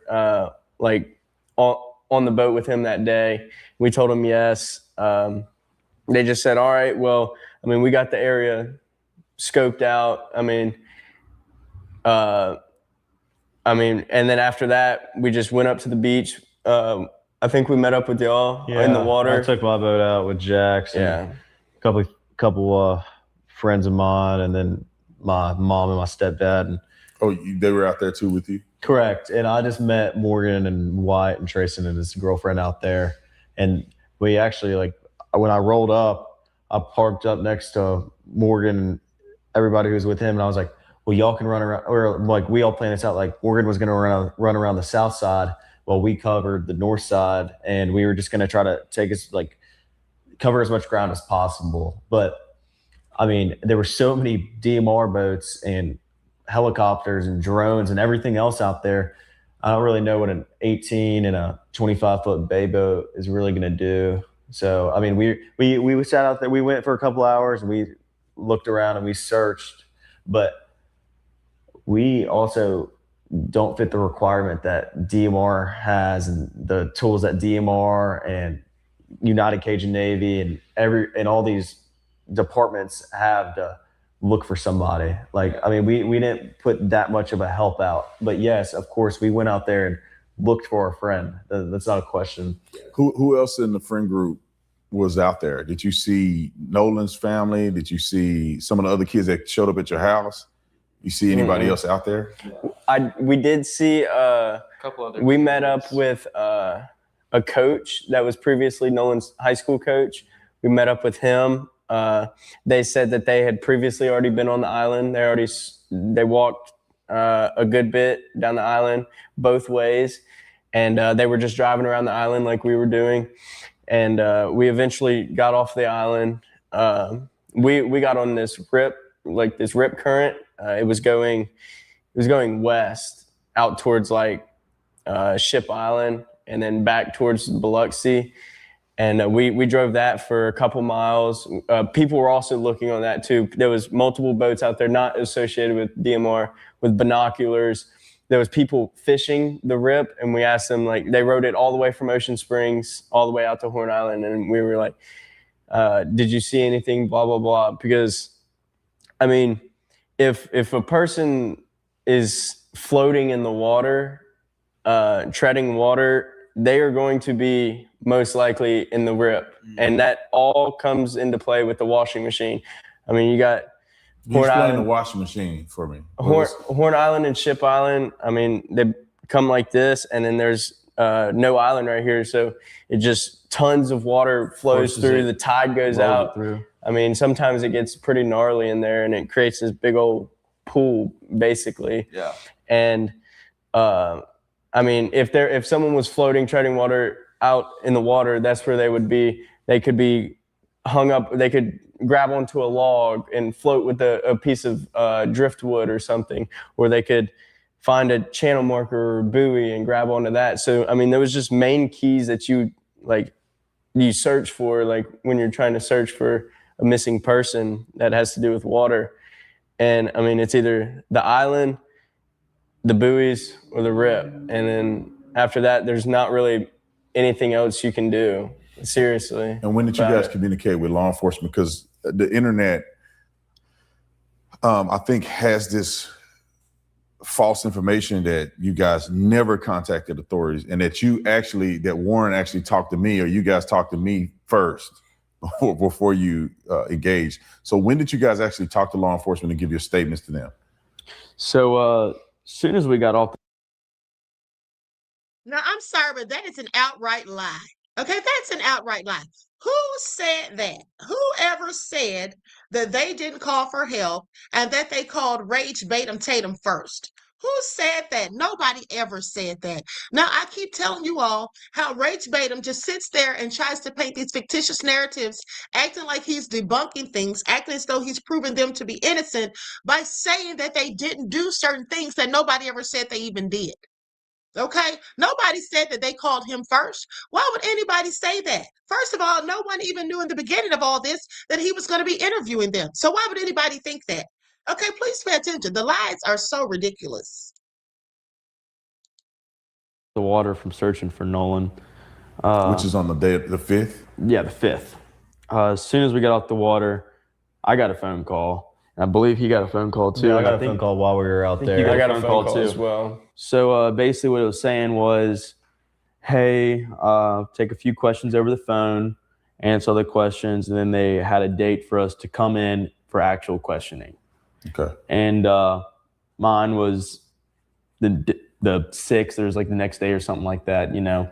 on the boat with him that day. We told them yes. They just said, all right, well, I mean, we got the area scoped out. I mean, and then after that, we just went up to the beach. I think we met up with y'all in the water. I took my boat out with Jax. And a couple friends of mine, and then my mom and my stepdad. And they were out there too with you? Correct. And I just met Morgan and Wyatt and Trayson and his girlfriend out there. And we actually, when I rolled up, I parked up next to Morgan and everybody who was with him. And I was like, well, y'all can run around, or we all planned this out. Morgan was going to run around the south side while we covered the north side. And we were just going to try to cover as much ground as possible. But I mean, there were so many DMR boats and helicopters and drones and everything else out there. I don't really know what an 18 and a 25-foot bay boat is really going to do. So, I mean, we sat out there. We went for a couple hours and we looked around and we searched, but we also don't fit the requirement that DMR has and the tools that DMR and United Cajun Navy and all these departments have to look for somebody. I mean, we didn't put that much of a help out, but yes, of course, we went out there and looked for our friend. That's not a question. Who else in the friend group was out there? Did you see Nolan's family? Did you see some of the other kids that showed up at your house? You see anybody else out there? We did see a couple other. We met up with a coach that was previously Nolan's high school coach. We met up with him. They said that they had previously already been on the island. They walked a good bit down the island both ways, and they were just driving around the island like we were doing. And we eventually got off the island. We got on this rip current. It was going west out towards Ship Island and then back towards Biloxi. And we drove that for a couple miles. People were also looking on that too. There was multiple boats out there not associated with DMR with binoculars. There was people fishing the rip, and we asked them, they rode it all the way from Ocean Springs all the way out to Horn Island. And we were like, did you see anything, blah, blah, blah. Because, I mean, if a person is floating in the water, treading water, they are going to be most likely in the rip. And that all comes into play with the washing machine. I mean, you got Horn Island. The washing machine for me. Horn Island and Ship Island, I mean, they come like this, and then there's no island right here. So it just tons of water flows through, the tide goes out. I mean, sometimes it gets pretty gnarly in there, and it creates this big old pool, basically. Yeah. And I mean, if someone was floating, treading water out in the water, that's where they would be. They could be hung up. They could grab onto a log and float with a piece of driftwood or something, or they could find a channel marker or buoy and grab onto that. So, I mean, there was just main keys that you search for, when you're trying to search for a missing person that has to do with water. And I mean, it's either the island, the buoys, or the rip. And then after that, there's not really anything else you can do, seriously. And when did you guys communicate with law enforcement? Because the internet, I think, has this false information that you guys never contacted authorities, and that Warren actually talked to me, or you guys talked to me first before you engaged. So when did you guys actually talk to law enforcement and give your statements to them? So as soon as we got off Now, I'm sorry, but that is an outright lie. Okay, that's an outright lie. Who said that? Whoever said that they didn't call for help and that they called Rage Batum Tatum first? Who said that? Nobody ever said that. Now, I keep telling you all how Rage Batum just sits there and tries to paint these fictitious narratives, acting like he's debunking things, acting as though he's proven them to be innocent by saying that they didn't do certain things that nobody ever said they even did. Okay, nobody said that they called him first. Why would anybody say that? First of all, no one even knew in the beginning of all this that he was going to be interviewing them. So why would anybody think that? Okay, please pay attention. The lies are so ridiculous. The water from searching for Nolan. Which is on the day of the 5th? Yeah, the 5th. As soon as we got off the water, I got a phone call. I believe he got a phone call too. Yeah, I got a phone call while we were out there. I got a phone call too as well. So basically what it was saying was, hey, take a few questions over the phone, answer the questions, and then they had a date for us to come in for actual questioning. Okay. And mine was the 6th. There was like the next day or something like that, you know.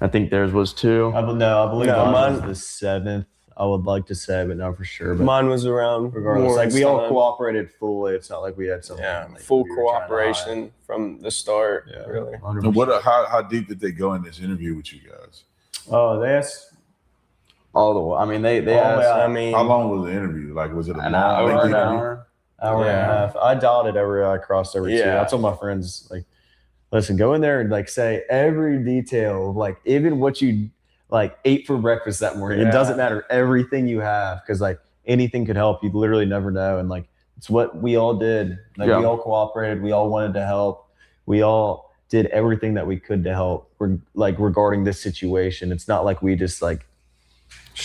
I think theirs was too. I believe mine was the 7th. I would like to say, but not for sure. But mine was around. Regardless, like we all cooperated fully. It's not like we had something. Yeah, like full we were trying to cooperation from the start. Yeah, really. And how deep did they go in this interview with you guys? Oh, they asked all the way. I mean, they all asked. I mean, How long was the interview? Like, was it an hour and a half? I dotted every I, crossed every T. I told my friends, like, listen, go in there and like say every detail of like even what you like ate for breakfast that morning. It doesn't matter, everything you have, because like anything could help. You literally never know. And like it's what we all did. Like we all cooperated. We all wanted to help. We all did everything that we could to help. Like regarding this situation, it's not like we just like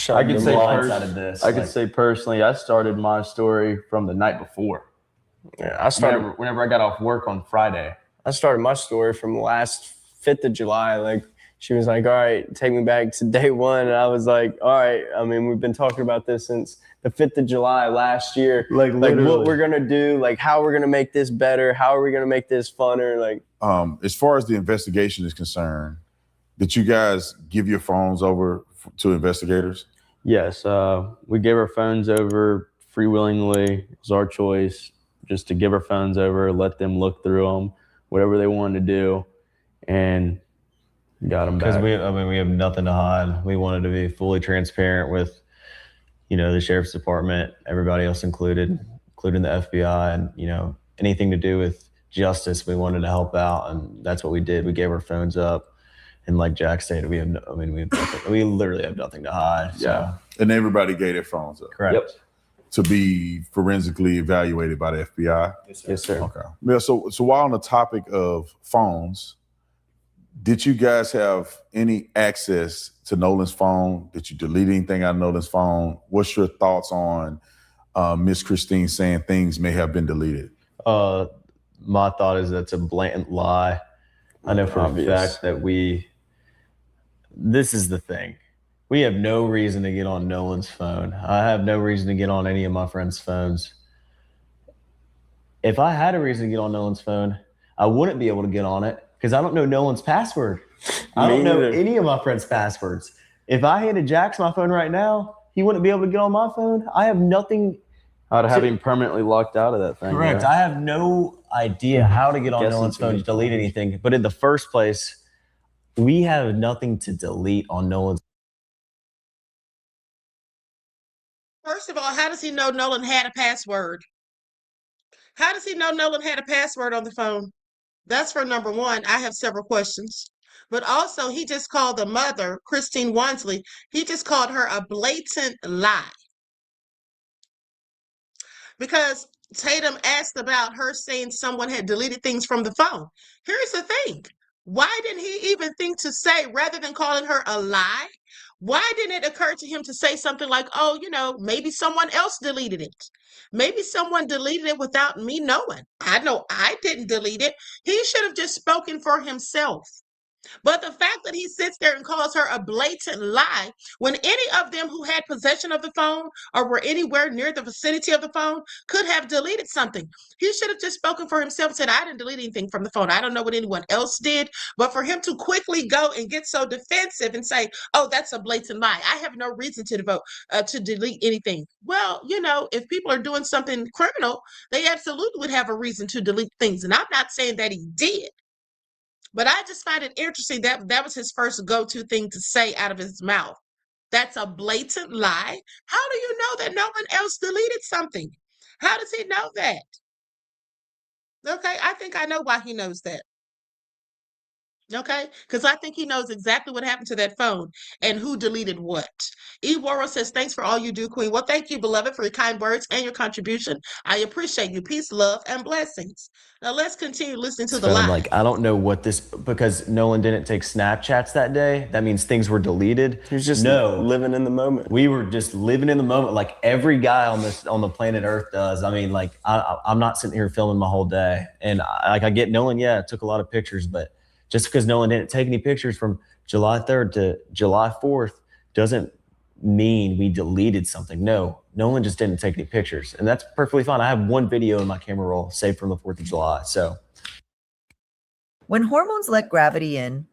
I could say blindsided this. I could say personally, I started my story from the night before. Yeah, I started whenever I got off work on Friday. I started my story from last 5th of July. Like she was like, all right, take me back to day 1. And I was like, all right. I mean, we've been talking about this since the 5th of July last year. Like what we're going to do, like how we're going to make this better. How are we going to make this funner? Like, as far as the investigation is concerned, did you guys give your phones over to investigators? Yes. We gave our phones over freewillingly. It was our choice just to give our phones over, let them look through them, whatever they wanted to do, and got them back. Because we have nothing to hide. We wanted to be fully transparent with, you know, the sheriff's department, everybody else including the FBI, and you know anything to do with justice. We wanted to help out, and that's what we did. We gave our phones up, and like Jack stated, we literally have nothing to hide. So. Yeah, and everybody gave their phones up. Correct. Yep. To be forensically evaluated by the FBI. Yes, sir. Okay. Yeah. So while on the topic of phones, did you guys have any access to Nolan's phone? Did you delete anything out of Nolan's phone? What's your thoughts on Miss Christine saying things may have been deleted? My thought is that's a blatant lie. I know for a fact that this is the thing. We have no reason to get on Nolan's phone. I have no reason to get on any of my friends' phones. If I had a reason to get on Nolan's phone, I wouldn't be able to get on it because I don't know Nolan's password. I don't know any of my friends' passwords. If I handed Jax my phone right now, he wouldn't be able to get on my phone. I have nothing. I'd have him permanently locked out of that thing. Correct. Yeah. I have no idea how to get on Nolan's phone to delete anything. But in the first place, we have nothing to delete on Nolan's. First of all, how does he know Nolan had a password? How does he know Nolan had a password on the phone? That's for number one. I have several questions. But also, he just called the mother, Christine Wansley, he just called her a blatant lie. Because Tatum asked about her saying someone had deleted things from the phone. Here's the thing. Why didn't he even think to say, rather than calling her a lie, why didn't it occur to him to say something like, oh, you know, maybe someone else deleted it. Maybe someone deleted it without me knowing. I know I didn't delete it. He should have just spoken for himself. But the fact that he sits there and calls her a blatant lie, when any of them who had possession of the phone or were anywhere near the vicinity of the phone could have deleted something. He should have just spoken for himself and said, I didn't delete anything from the phone. I don't know what anyone else did. But for him to quickly go and get so defensive and say, oh, that's a blatant lie. I have no reason to to delete anything. Well, you know, if people are doing something criminal, they absolutely would have a reason to delete things. And I'm not saying that he did. But I just find it interesting that that was his first go-to thing to say out of his mouth. That's a blatant lie. How do you know that no one else deleted something? How does he know that? Okay, I think I know why he knows that. Okay, because I think he knows exactly what happened to that phone and who deleted what. E. Worrell says, thanks for all you do, Queen. Well, thank you, beloved, for your kind words and your contribution. I appreciate you. Peace, love, and blessings. Now let's continue listening to the Film, lie. like, I don't know what this, because Nolan didn't take Snapchats that day. That means things were deleted. He was just living in the moment. We were just living in the moment, like every guy on the planet Earth does. I mean, like, I'm not sitting here filming my whole day, and I get Nolan. Yeah, took a lot of pictures, but just because Nolan didn't take any pictures from July 3rd to July 4th doesn't mean we deleted something. No, Nolan just didn't take any pictures, and that's perfectly fine. I have one video in my camera roll saved from the 4th of July. So when hormones let gravity in,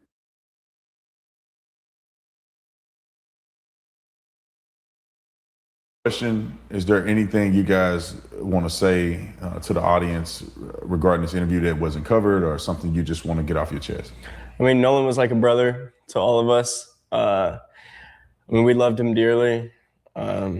question, is there anything you guys want to say to the audience regarding this interview that wasn't covered, or something you just want to get off your chest? I mean, Nolan was like a brother to all of us. I mean, we loved him dearly. Yeah,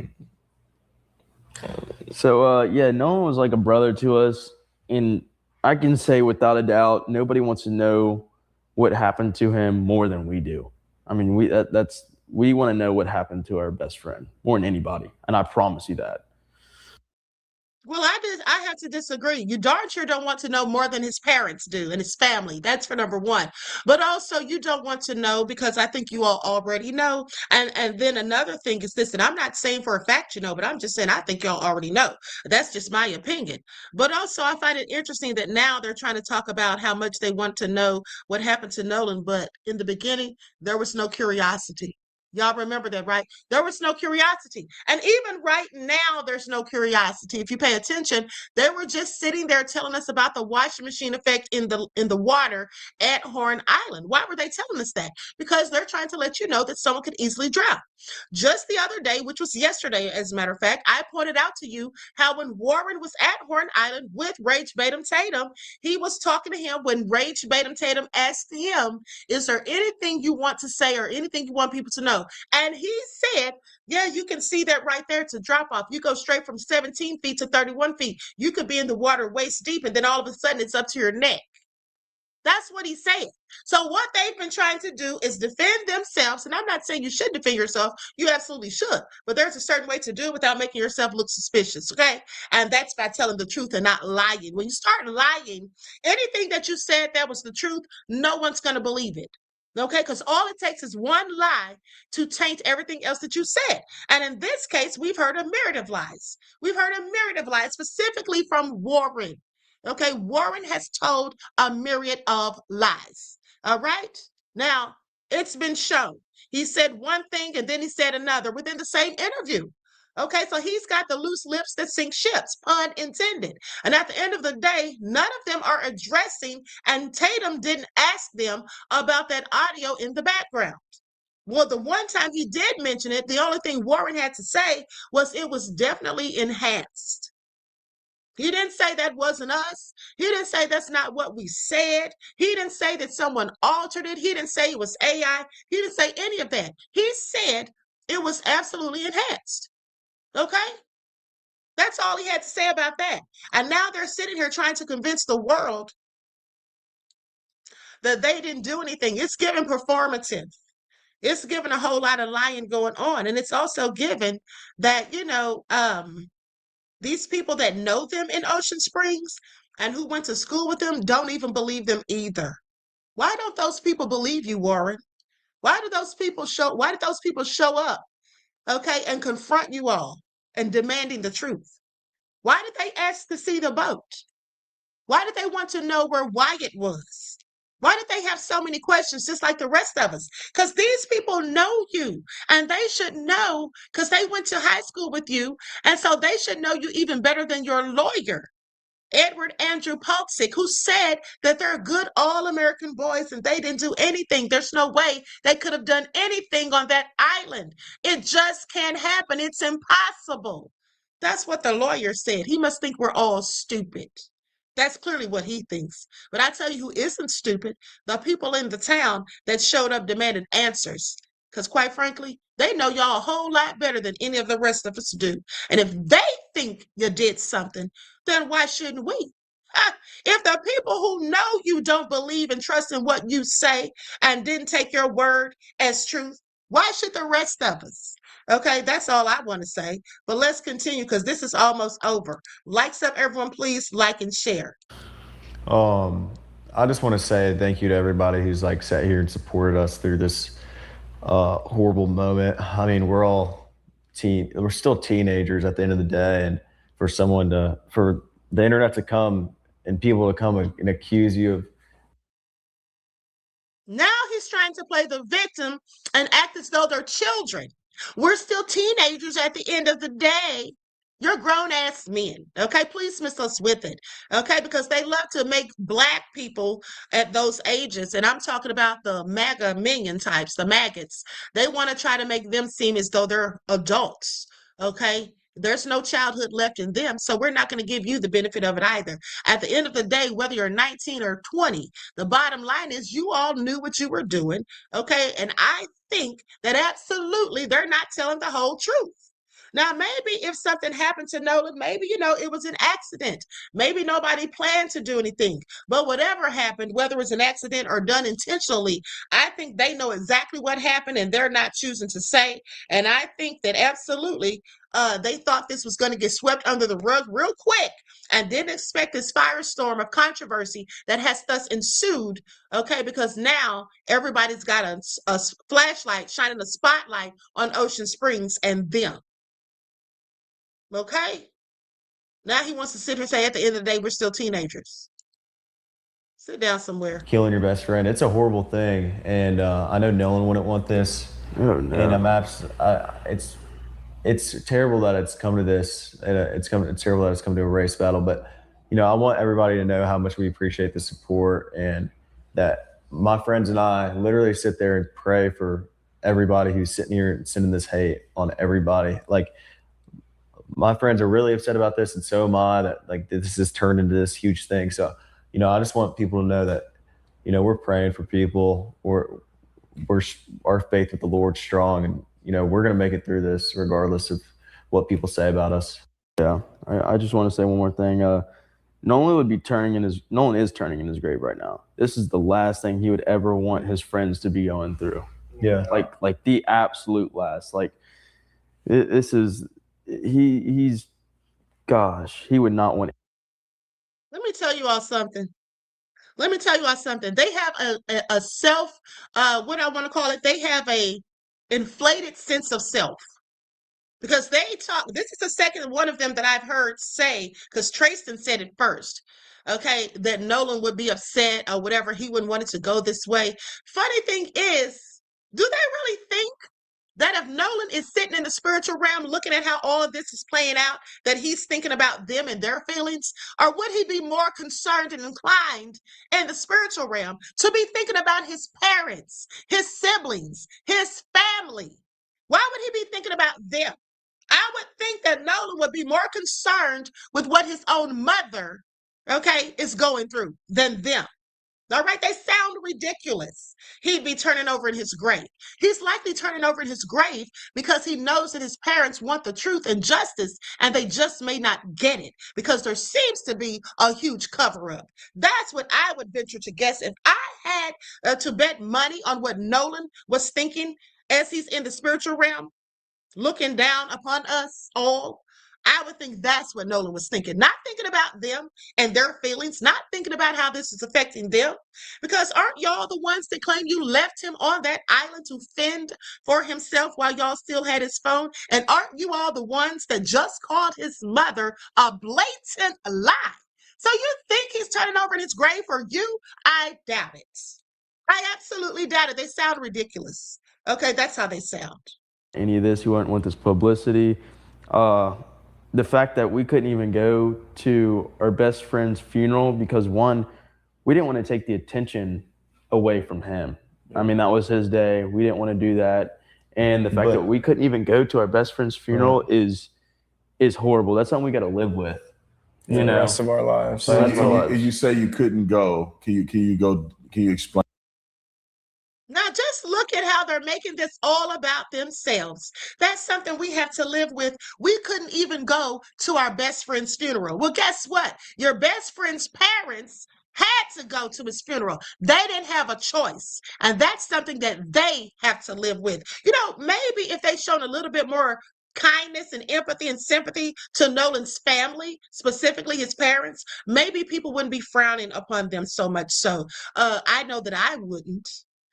Nolan was like a brother to us, and I can say without a doubt, nobody wants to know what happened to him more than we do. I mean, we want to know what happened to our best friend more than anybody, and I promise you that. Well, I have to disagree. You darn sure don't want to know more than his parents do and his family. That's for number one. But also, you don't want to know because I think you all already know. And then another thing is this, and I'm not saying for a fact you know, but I'm just saying I think y'all already know. That's just my opinion. But also, I find it interesting that now they're trying to talk about how much they want to know what happened to Nolan. But in the beginning, there was no curiosity. Y'all remember that, right? There was no curiosity. And even right now, there's no curiosity. If you pay attention, they were just sitting there telling us about the washing machine effect in the water at Horn Island. Why were they telling us that? Because they're trying to let you know that someone could easily drown. Just the other day, which was yesterday, as a matter of fact, I pointed out to you how when Warren was at Horn Island with Rage Batum Tatum, he was talking to him when Rage Batum Tatum asked him, is there anything you want to say or anything you want people to know? And he said, yeah, you can see that right there. It's a drop off. You go straight from 17 feet to 31 feet. You could be in the water waist deep, and then all of a sudden it's up to your neck. That's what he said. So what they've been trying to do is defend themselves. And I'm not saying you should defend yourself. You absolutely should. But there's a certain way to do it without making yourself look suspicious, okay? And that's by telling the truth and not lying. When you start lying, anything that you said that was the truth, no one's going to believe it. Okay, because all it takes is one lie to taint everything else that you said. And in this case, we've heard a myriad of lies. We've heard a myriad of lies, specifically from Warren. Okay, Warren has told a myriad of lies. All right, now it's been shown. He said one thing and then he said another within the same interview. Okay, so he's got the loose lips that sink ships, pun intended. And at the end of the day, none of them are addressing, and Tatum didn't ask them about that audio in the background. Well, the one time he did mention it, the only thing Warren had to say was it was definitely enhanced. He didn't say that wasn't us. He didn't say that's not what we said. He didn't say that someone altered it. He didn't say it was AI. He didn't say any of that. He said it was absolutely enhanced. Okay? That's all he had to say about that. And now they're sitting here trying to convince the world that they didn't do anything. It's given performative. It's given a whole lot of lying going on. And it's also given that, these people that know them in Ocean Springs and who went to school with them don't even believe them either. Why don't those people believe you, Warren? Why did those people show up, okay, and confront you all and demanding the truth? Why did they ask to see the boat? Why did they want to know where Wyatt was? Why did they have so many questions, just like the rest of us? Because these people know you, and they should know because they went to high school with you, and so they should know you even better than your lawyer, Edward Andrew Polsick, who said that they're good all-American boys and they didn't do anything. There's no way they could have done anything on that island. It just can't happen. It's impossible. That's what the lawyer said. He must think we're all stupid. That's clearly what he thinks. But I tell you who isn't stupid, the people in the town that showed up demanding answers. Because quite frankly, they know y'all a whole lot better than any of the rest of us do. And if they think you did something, then why shouldn't we? If the people who know you don't believe and trust in what you say and didn't take your word as truth, why should the rest of us? Okay, that's all I want to say. But let's continue because this is almost over. Likes up, everyone, please like and share. I just want to say thank you to everybody who's like sat here and supported us through this horrible moment. I mean, we're still teenagers at the end of the day, and for the internet to come and people to come and accuse you of. Now he's trying to play the victim and act as though they're children. We're still teenagers at the end of the day. You're grown-ass men, okay? Please miss us with it, okay? Because they love to make Black people at those ages, and I'm talking about the MAGA minion types, the maggots. They want to try to make them seem as though they're adults, okay? There's no childhood left in them, so we're not going to give you the benefit of it either. At the end of the day, whether you're 19 or 20, the bottom line is you all knew what you were doing, okay? And I think that absolutely they're not telling the whole truth. Now, maybe if something happened to Nolan, maybe, it was an accident. Maybe nobody planned to do anything. But whatever happened, whether it's an accident or done intentionally, I think they know exactly what happened and they're not choosing to say. And I think that absolutely they thought this was going to get swept under the rug real quick and didn't expect this firestorm of controversy that has thus ensued, okay, because now everybody's got a flashlight shining a spotlight on Ocean Springs and them. Okay? Now he wants to sit here and say at the end of the day, we're still teenagers. Sit down somewhere. Killing your best friend. It's a horrible thing. And I know Nolan wouldn't want this. Oh, no. And it's terrible that it's come to this. And it's terrible that it's come to a race battle. But, I want everybody to know how much we appreciate the support and that my friends and I literally sit there and pray for everybody who's sitting here and sending this hate on everybody. Like, my friends are really upset about this, and so am I, that like this has turned into this huge thing. So, I just want people to know that, we're praying for people. Our faith with the Lord's strong, and we're gonna make it through this regardless of what people say about us. Yeah, I just want to say one more thing. Nolan is turning in his grave right now. This is the last thing he would ever want his friends to be going through. Yeah, like the absolute last. Like this is. He would not want it. Let me tell you all something. They have a self, what I want to call it, they have a inflated sense of self. Because they talk, this is the second one of them that I've heard say, because Tristan said it first, okay, that Nolan would be upset or whatever, he wouldn't want it to go this way. Funny thing is, do they really think that if Nolan is sitting in the spiritual realm looking at how all of this is playing out, that he's thinking about them and their feelings? Or would he be more concerned and inclined in the spiritual realm to be thinking about his parents, his siblings, his family? Why would he be thinking about them? I would think that Nolan would be more concerned with what his own mother, okay, is going through than them. All right, they sound ridiculous. He'd be turning over in his grave. He's likely turning over in his grave because he knows that his parents want the truth and justice, and they just may not get it because there seems to be a huge cover-up. That's what I would venture to guess. If I had to bet money on what Nolan was thinking as he's in the spiritual realm, looking down upon us all, I would think that's what Nolan was thinking. Not thinking about them and their feelings, not thinking about how this is affecting them. Because aren't y'all the ones that claim you left him on that island to fend for himself while y'all still had his phone? And aren't you all the ones that just called his mother a blatant lie So you think he's turning over in his grave for you? I doubt it. I absolutely doubt it. They sound ridiculous. Okay, that's how they sound. Any of this, he wouldn't want this publicity. The fact that we couldn't even go to our best friend's funeral because one, we didn't want to take the attention away from him. I mean, that was his day. We didn't want to do that. And the fact that we couldn't even go to our best friend's funeral is horrible. That's something we got to live with. You know, the rest of our lives. So you say you couldn't go. Can you explain? Now, just look at how they're making this all about themselves. That's something we have to live with. We couldn't even go to our best friend's funeral. Well, guess what? Your best friend's parents had to go to his funeral. They didn't have a choice. And that's something that they have to live with. You know, maybe if they shown a little bit more kindness and empathy and sympathy to Nolan's family, specifically his parents, maybe people wouldn't be frowning upon them so much. So I know that I wouldn't.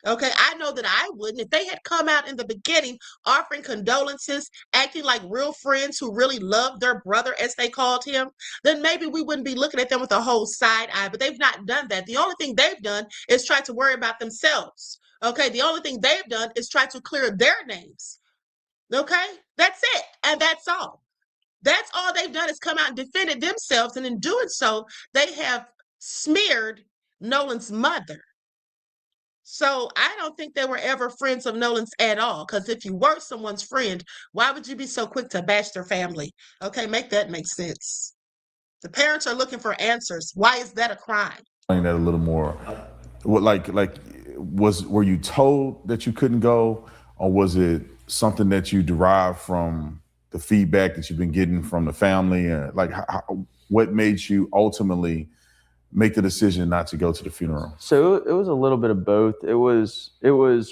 Okay, I know that I wouldn't. If they had come out in the beginning offering condolences, acting like real friends who really loved their brother, as they called him, then maybe we wouldn't be looking at them with a whole side eye. But they've not done that. The only thing they've done is try to worry about themselves. Okay, the only thing they've done is try to clear their names. Okay, that's it. And that's all. That's all they've done is come out and defended themselves. And in doing so, they have smeared Nolan's mother. So I don't think they were ever friends of Nolan's at all. Because if you were someone's friend, why would you be so quick to bash their family? Okay, make that make sense. The parents are looking for answers. Why is that a crime? Explain that a little more. What were you told that you couldn't go, or was it something that you derived from the feedback that you've been getting from the family? What made you ultimately make the decision not to go to the funeral? So it was a little bit of both. It was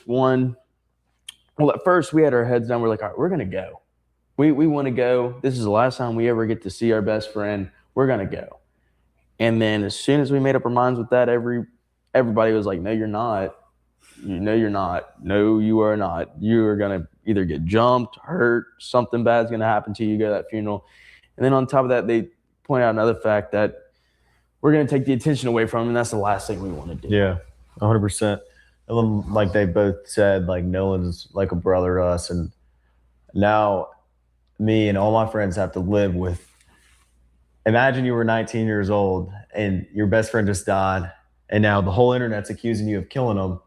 one. Well, at first we had our heads down. We're like, all right, we're gonna go. We want to go. This is the last time we ever get to see our best friend. We're gonna go. And then as soon as we made up our minds with that, everybody was like, no, you're not. No, you're not. No, you are not. You are gonna either get jumped, hurt, something bad's gonna happen to you. Go to that funeral. And then on top of that, they point out another fact that we're going to take the attention away from him, and that's the last thing we want to do. Yeah, 100%. Like they both said, like Nolan's like a brother to us, and now me and all my friends have to live with. Imagine you were 19 years old and your best friend just died, and now the whole internet's accusing you of killing him,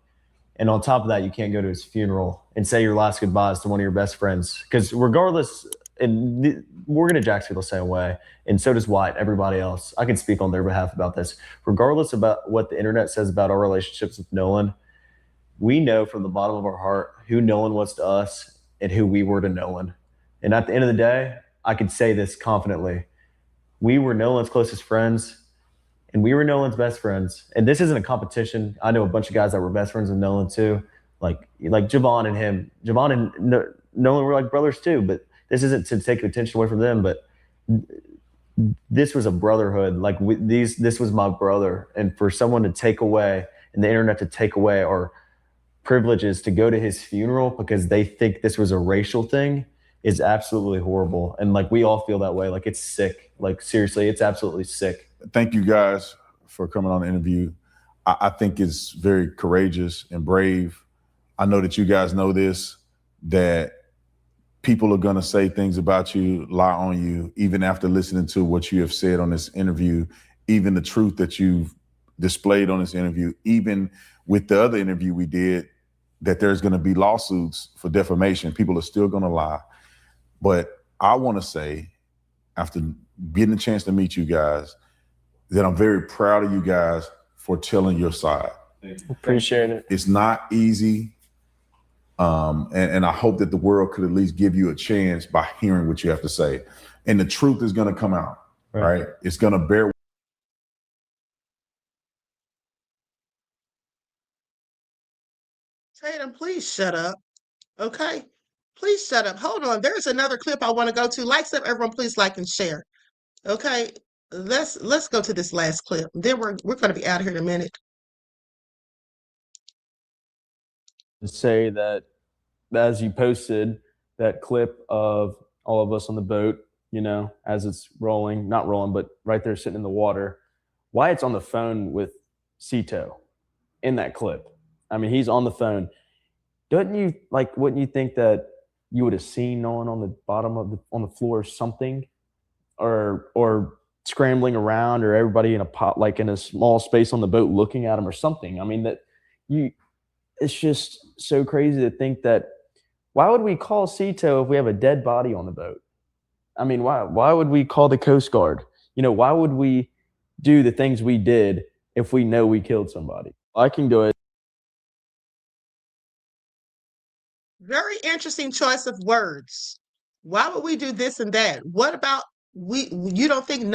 and on top of that, you can't go to his funeral and say your last goodbyes to one of your best friends. Because regardless, and we're going to Jack's feel the same way, and so does White, everybody else. I can speak on their behalf about this. Regardless about what the internet says about our relationships with Nolan, we know from the bottom of our heart who Nolan was to us and who we were to Nolan. And at the end of the day, I can say this confidently. We were Nolan's closest friends, and we were Nolan's best friends. And this isn't a competition. I know a bunch of guys that were best friends with Nolan too, like Javon and him. Javon and Nolan were like brothers too, but this isn't to take attention away from them, but this was a brotherhood. Like this was my brother. And for someone to take away, and the internet to take away our privileges to go to his funeral because they think this was a racial thing is absolutely horrible. And like, we all feel that way. Like, it's sick. Like, seriously, it's absolutely sick. Thank you guys for coming on the interview. I think it's very courageous and brave. I know that you guys know this, that people are going to say things about you, lie on you, even after listening to what you have said on this interview, even the truth that you've displayed on this interview, even with the other interview we did, that there's going to be lawsuits for defamation. People are still going to lie. But I want to say, after getting a chance to meet you guys, that I'm very proud of you guys for telling your side. Appreciate it. It's not easy. And I hope that the world could at least give you a chance by hearing what you have to say. And the truth is going to come out, right? It's going to bear. Tatum, please shut up. Okay? Please shut up. Hold on. There's another clip I want to go to. Likes up, everyone, please like and share. Okay? Let's go to this last clip. Then we're going to be out of here in a minute. To say that as you posted that clip of all of us on the boat, you know, as it's rolling, not rolling, but right there sitting in the water, Wyatt's on the phone with Cito in that clip. I mean, he's on the phone. Wouldn't you think that you would have seen Nolan on the bottom of on the floor or something, or scrambling around, or everybody in a small space on the boat looking at him or something? I mean, it's just so crazy to think that. Why would we call Cito if we have a dead body on the boat? I mean, why would we call the Coast Guard? Why would we do the things we did if we know we killed somebody? I can do it. Very interesting choice of words. Why would we do this and that? What about you don't think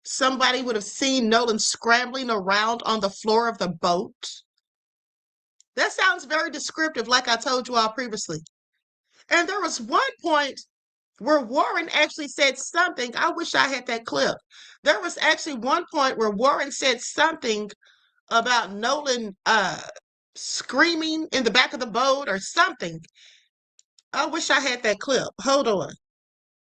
somebody would have seen Nolan scrambling around on the floor of the boat? That sounds very descriptive, like I told you all previously. And there was one point where Warren actually said something. I wish I had that clip. There was actually one point where Warren said something about Nolan screaming in the back of the boat or something. I wish I had that clip. Hold on.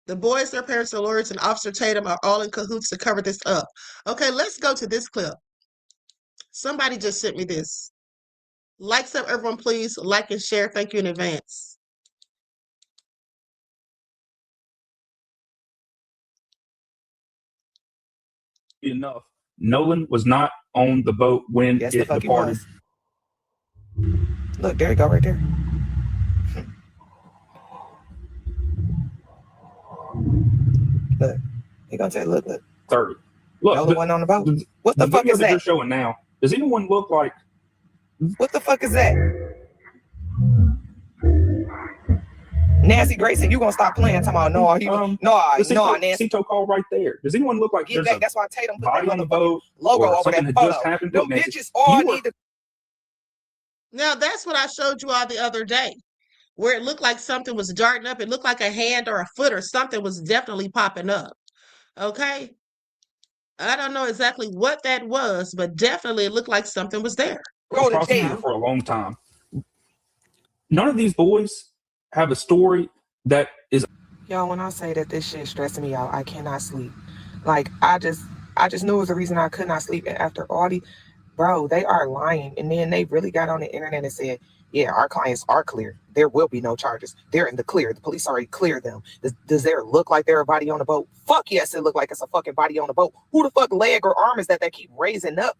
The boys, their parents, the lawyers, and Officer Tatum are all in cahoots to cover this up. Okay, let's go to this clip. Somebody just sent me this. Likes up, everyone, please. Like and share. Thank you in advance. Enough. Nolan was not on the boat when it departed. Look, there you go, right there. Look, he gonna say, look. 30. Look, Nolan wasn't on the boat. What the fuck is that? You're showing now. Does anyone look like? What the fuck is that? Nancy Grayson, you gonna stop playing? Talking about no, Nancy. Cito call right there. Does anyone look like there's that's why Tatum put body on the boat logo or over something that that photo? just happened? The bitches all need to. Now that's what I showed you all the other day, where it looked like something was darting up. It looked like a hand or a foot or something was definitely popping up. Okay. I don't know exactly what that was, but definitely it looked like something was there. Go to jail for a long time. None of these boys have a story that is. Y'all, when I say that this shit stressing me out, I cannot sleep. Like I just knew it was the reason I could not sleep. And after all bro, they are lying. And then they really got on the internet and said, yeah, our clients are clear. There will be no charges. They're in the clear. The police already cleared them. Does there look like there a body on the boat? Fuck yes, it look like it's a fucking body on the boat. Who the fuck leg or arm is that they keep raising up?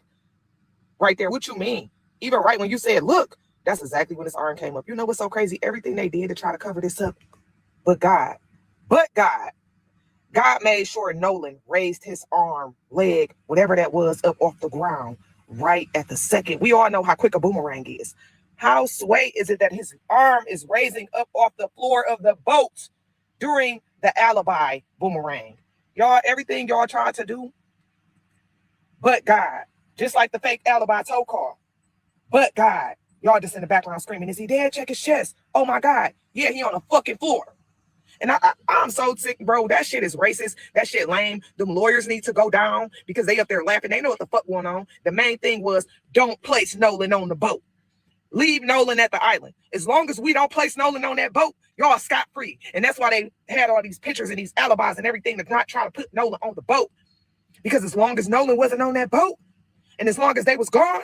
Right there. What you mean? Even right when you said, look, that's exactly when his arm came up. You know what's so crazy? Everything they did to try to cover this up. But God made sure Nolan raised his arm, leg, whatever that was, up off the ground right at the second. We all know how quick a boomerang is. How sway is it that his arm is raising up off the floor of the boat during the alibi boomerang? Y'all, everything y'all trying to do, but God, just like the fake alibi tow call, but God, y'all just in the background screaming, is he dead? Check his chest. Oh my God. Yeah, he on the fucking floor. And I'm so sick, bro. That shit is racist. That shit lame. Them lawyers need to go down because they up there laughing. They know what the fuck going on. The main thing was don't place Nolan on the boat. Leave Nolan at the island. As long as we don't place Nolan on that boat, y'all scot-free. And that's why they had all these pictures and these alibis and everything to not try to put Nolan on the boat. Because as long as Nolan wasn't on that boat, and as long as they was gone,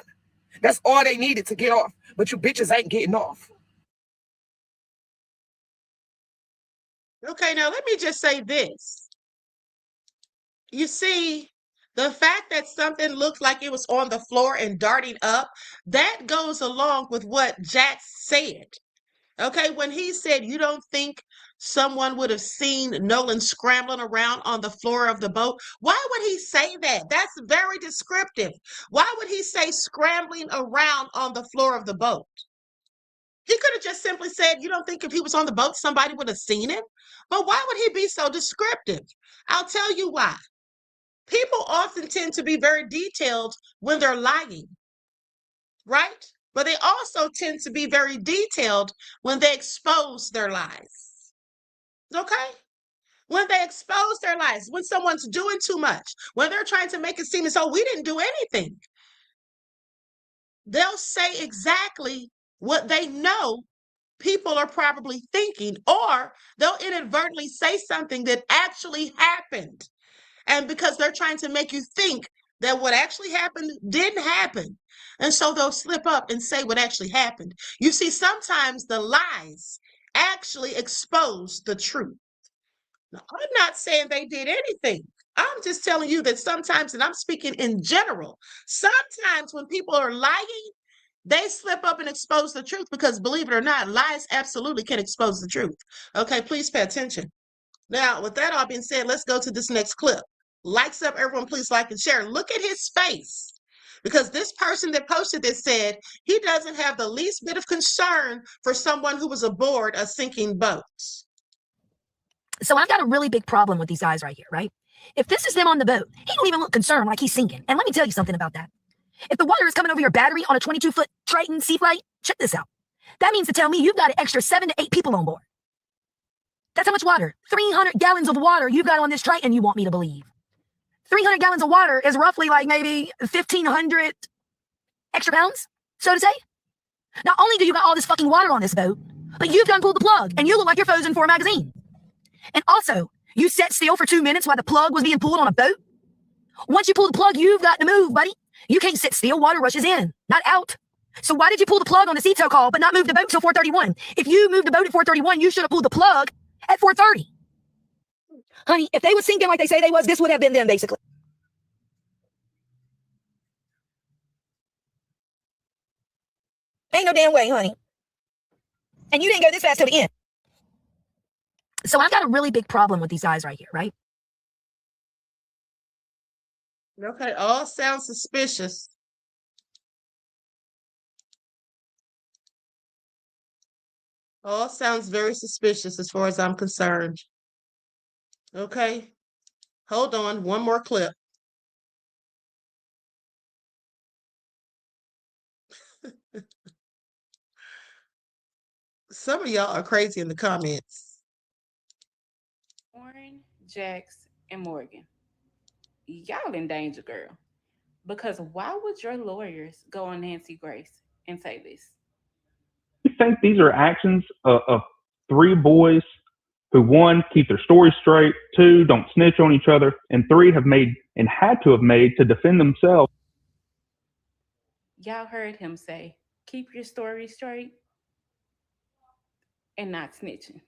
that's all they needed to get off. But you bitches ain't getting off. Okay, now let me just say this. You see, the fact that something looks like it was on the floor and darting up, that goes along with what Jack said. Okay, when he said you don't think someone would have seen Nolan scrambling around on the floor of the boat, why would he say that? That's very descriptive. Why would he say scrambling around on the floor of the boat? He could have just simply said, you don't think if he was on the boat, somebody would have seen him? But why would he be so descriptive? I'll tell you why. People often tend to be very detailed when they're lying, right? But they also tend to be very detailed when they expose their lies. Okay? When they expose their lies, when someone's doing too much, when they're trying to make it seem as though we didn't do anything, they'll say exactly what they know people are probably thinking, or they'll inadvertently say something that actually happened. And because they're trying to make you think that what actually happened didn't happen. And so they'll slip up and say what actually happened. You see, sometimes the lies actually expose the truth. Now, I'm not saying they did anything. I'm just telling you that sometimes, and I'm speaking in general, sometimes when people are lying, they slip up and expose the truth because, believe it or not, lies absolutely can expose the truth. Okay, please pay attention. Now, with that all being said, let's go to this next clip. Likes up, everyone, please like and share. Look at his face. Because this person that posted this said he doesn't have the least bit of concern for someone who was aboard a sinking boat. So I've got a really big problem with these guys right here, right? If this is them on the boat, he don't even look concerned like he's sinking. And let me tell you something about that. If the water is coming over your battery on a 22-foot Triton sea flight, check this out. That means to tell me you've got an extra 7 to 8 people on board. That's how much water. 300 gallons of water you've got on this Triton, you want me to believe. 300 gallons of water is roughly like maybe 1,500 extra pounds, so to say. Not only do you got all this fucking water on this boat, but you've done pulled the plug, and you look like you're frozen for a magazine. And also, you sat still for 2 minutes while the plug was being pulled on a boat. Once you pull the plug, you've got to move, buddy. You can't sit still. Water rushes in, not out. So why did you pull the plug on the CTO call but not move the boat till 4:31? If you moved the boat at 4:31, you should have pulled the plug at 4:30. Honey, if they was sinking like they say they was, this would have been them, basically. Ain't no damn way, honey. And you didn't go this fast till the end. So I've got a really big problem with these guys right here, right? Okay, all sounds suspicious. All sounds very suspicious as far as I'm concerned. Okay, hold on, one more clip. Some of y'all are crazy in the comments. Warren, Jax, and Morgan. Y'all in danger, girl. Because why would your lawyers go on Nancy Grace and say this? You think these are actions of three boys who, one, keep their story straight, two, don't snitch on each other, and three, have made and had to have made to defend themselves? Y'all heard him say, keep your story straight and not snitching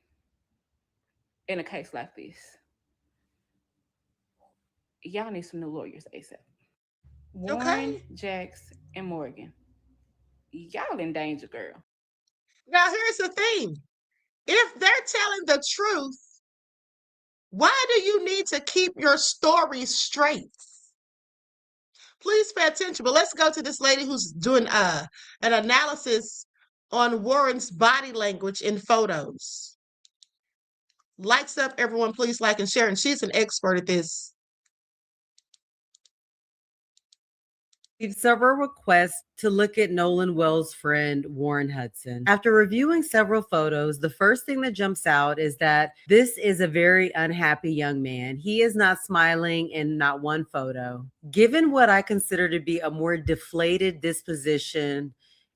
in a case like this. Y'all need some new lawyers ASAP. Warren, Jax, and Morgan. Y'all in danger, girl. Now, here's the thing. If they're telling the truth, why do you need to keep your story straight? Please pay attention. But let's go to this lady who's doing an analysis on Warren's body language in photos. Likes up, everyone, please like and share. And she's an expert at this. Several requests to look at Nolan Wells' friend, Warren Hudson. After reviewing several photos, the first thing that jumps out is that this is a very unhappy young man. He is not smiling in not one photo. Given what I consider to be a more deflated disposition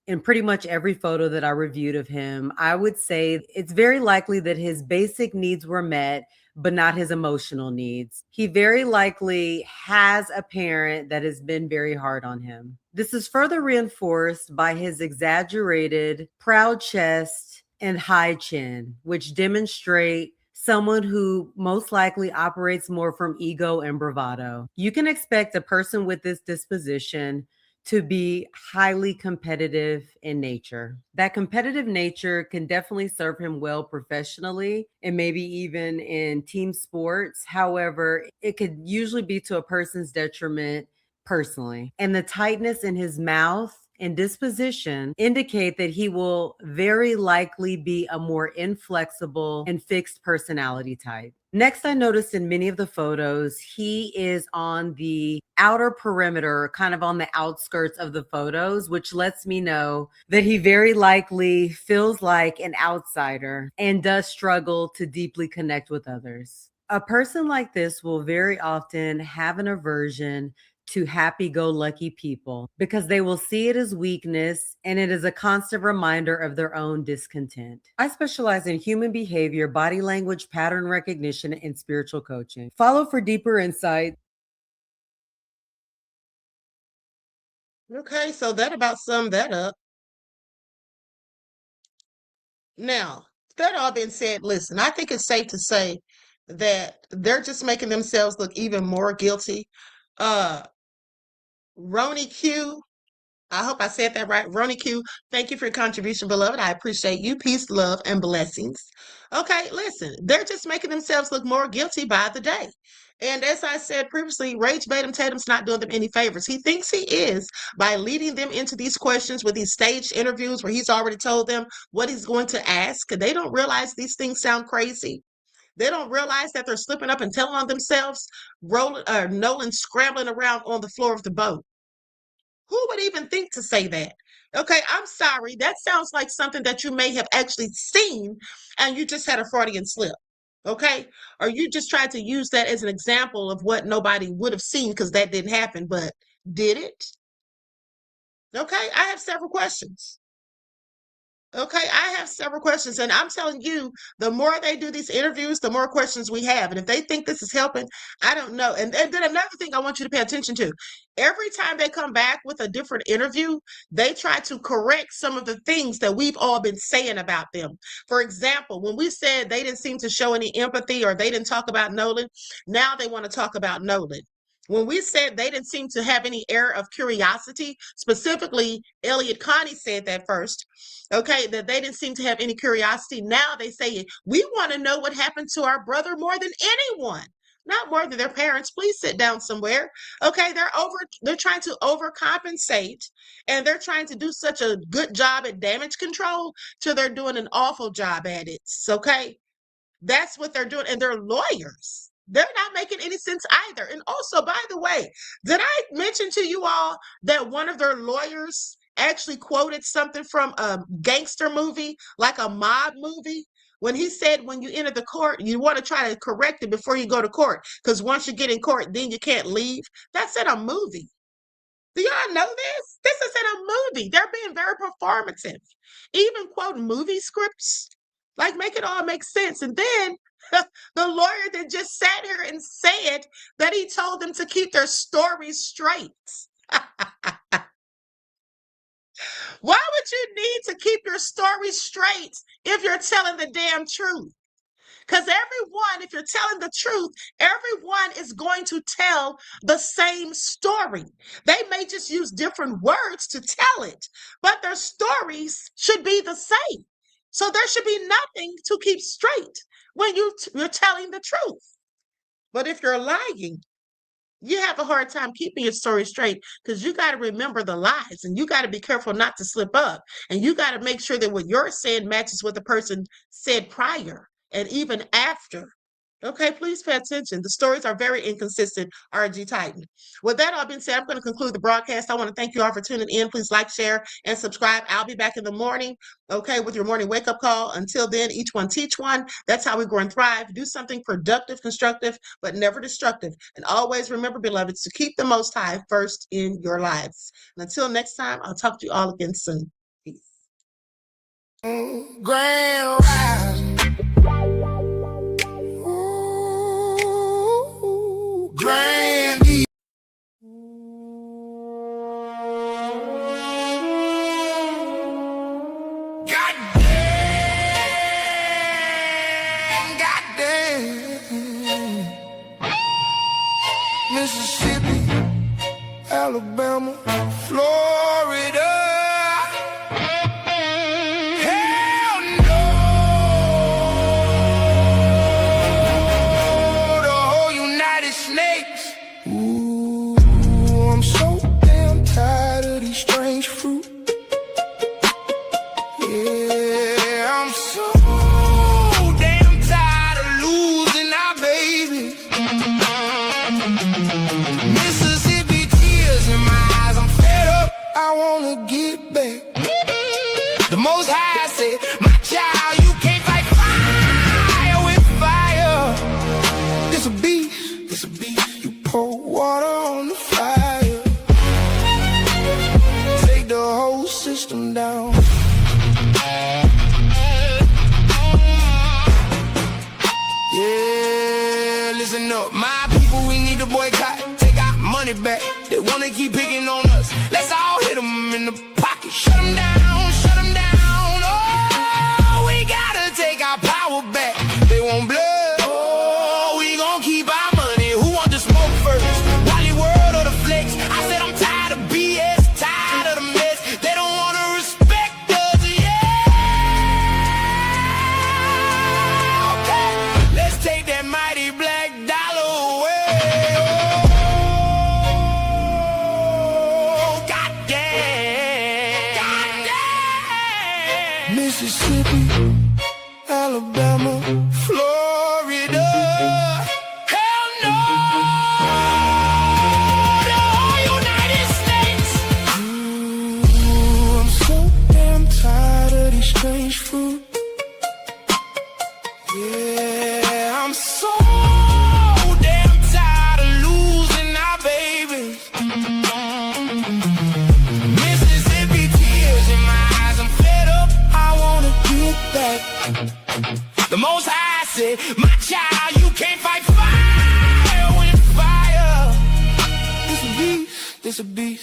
in pretty much every photo that I reviewed of him, I would say it's very likely that his basic needs were met, but not his emotional needs. He very likely has a parent that has been very hard on him. This is further reinforced by his exaggerated, proud chest and high chin, which demonstrate someone who most likely operates more from ego and bravado. You can expect a person with this disposition to be highly competitive in nature. That competitive nature can definitely serve him well professionally and maybe even in team sports. However, it could usually be to a person's detriment personally. And the tightness in his mouth and disposition indicate that he will very likely be a more inflexible and fixed personality type. Next, I noticed in many of the photos, he is on the outer perimeter, kind of on the outskirts of the photos, which lets me know that he very likely feels like an outsider and does struggle to deeply connect with others. A person like this will very often have an aversion to happy-go-lucky people because they will see it as weakness and it is a constant reminder of their own discontent. I specialize in human behavior, body language, pattern recognition, and spiritual coaching. Follow for deeper insight. Okay, so that about summed that up. Now, that all being said, listen, I think it's safe to say that they're just making themselves look even more guilty. Uh, Roni Q, I hope I said that right. Roni Q, thank you for your contribution, beloved. I appreciate you. Peace, love, and blessings. Okay, listen, they're just making themselves look more guilty by the day. And as I said previously, Rage Batum Tatum's not doing them any favors. He thinks he is by leading them into these questions with these staged interviews where he's already told them what he's going to ask. They don't realize these things sound crazy. They don't realize that they're slipping up and telling on themselves, Nolan scrambling around on the floor of the boat. Who would even think to say that? Okay, I'm sorry. That sounds like something that you may have actually seen and you just had a Freudian slip. Okay? Or you just tried to use that as an example of what nobody would have seen because that didn't happen, but did it? Okay, I have several questions. Okay, I have several questions, and I'm telling you, the more they do these interviews, the more questions we have. And if they think this is helping, I don't know. And then another thing I want you to pay attention to, every time they come back with a different interview, they try to correct some of the things that we've all been saying about them. For example, when we said they didn't seem to show any empathy or they didn't talk about Nolan, now they want to talk about Nolan. When we said they didn't seem to have any air of curiosity, specifically, Elliot Connie said that first, okay, that they didn't seem to have any curiosity. Now they say, we want to know what happened to our brother more than anyone, not more than their parents. Please sit down somewhere. Okay, they're trying to overcompensate and they're trying to do such a good job at damage control till they're doing an awful job at it. Okay, that's what they're doing. And they're lawyers. They're not making any sense either. And also, by the way, did I mention to you all that one of their lawyers actually quoted something from a gangster movie, like a mob movie, when he said, when you enter the court, you want to try to correct it before you go to court, because once you get in court, then you can't leave. That's in a movie. Do y'all know this? This is in a movie. They're being very performative, even quoting movie scripts. Like, make it all make sense. And then the lawyer that just sat here and said that he told them to keep their stories straight. Why would you need to keep your story straight if you're telling the damn truth? Because everyone, if you're telling the truth, everyone is going to tell the same story. They may just use different words to tell it, but their stories should be the same. So there should be nothing to keep straight when you're telling the truth. But if you're lying, you have a hard time keeping your story straight because you got to remember the lies and you got to be careful not to slip up. And you got to make sure that what you're saying matches what the person said prior and even after. Okay, please pay attention. The stories are very inconsistent, RG Titan. With that all being said, I'm going to conclude the broadcast. I want to thank you all for tuning in. Please like, share, and subscribe. I'll be back in the morning, okay, with your morning wake-up call. Until then, each one teach one. That's how we grow and thrive. Do something productive, constructive, but never destructive. And always remember, beloveds, to keep the Most High first in your lives. And until next time, I'll talk to you all again soon. Peace. Grand Rising. Grandy. Goddamn. Mississippi, Alabama, Florida. The Most High said, my child, you can't fight fire with fire. This a beast, you pour water on the fire. Take the whole system down. Yeah, listen up, my people, we need to boycott. Take our money back, they wanna keep picking on us. Let's all Mississippi, Alabama, Florida. Hell no! The whole United States. Ooh, I'm so damn tired of these strange fruit. Yeah, I'm so damn tired of losing our babies. Mississippi tears in my eyes, I'm fed up, I wanna get back. The Most High said, my child, you can't fight fire with fire. This a beast, this a beast.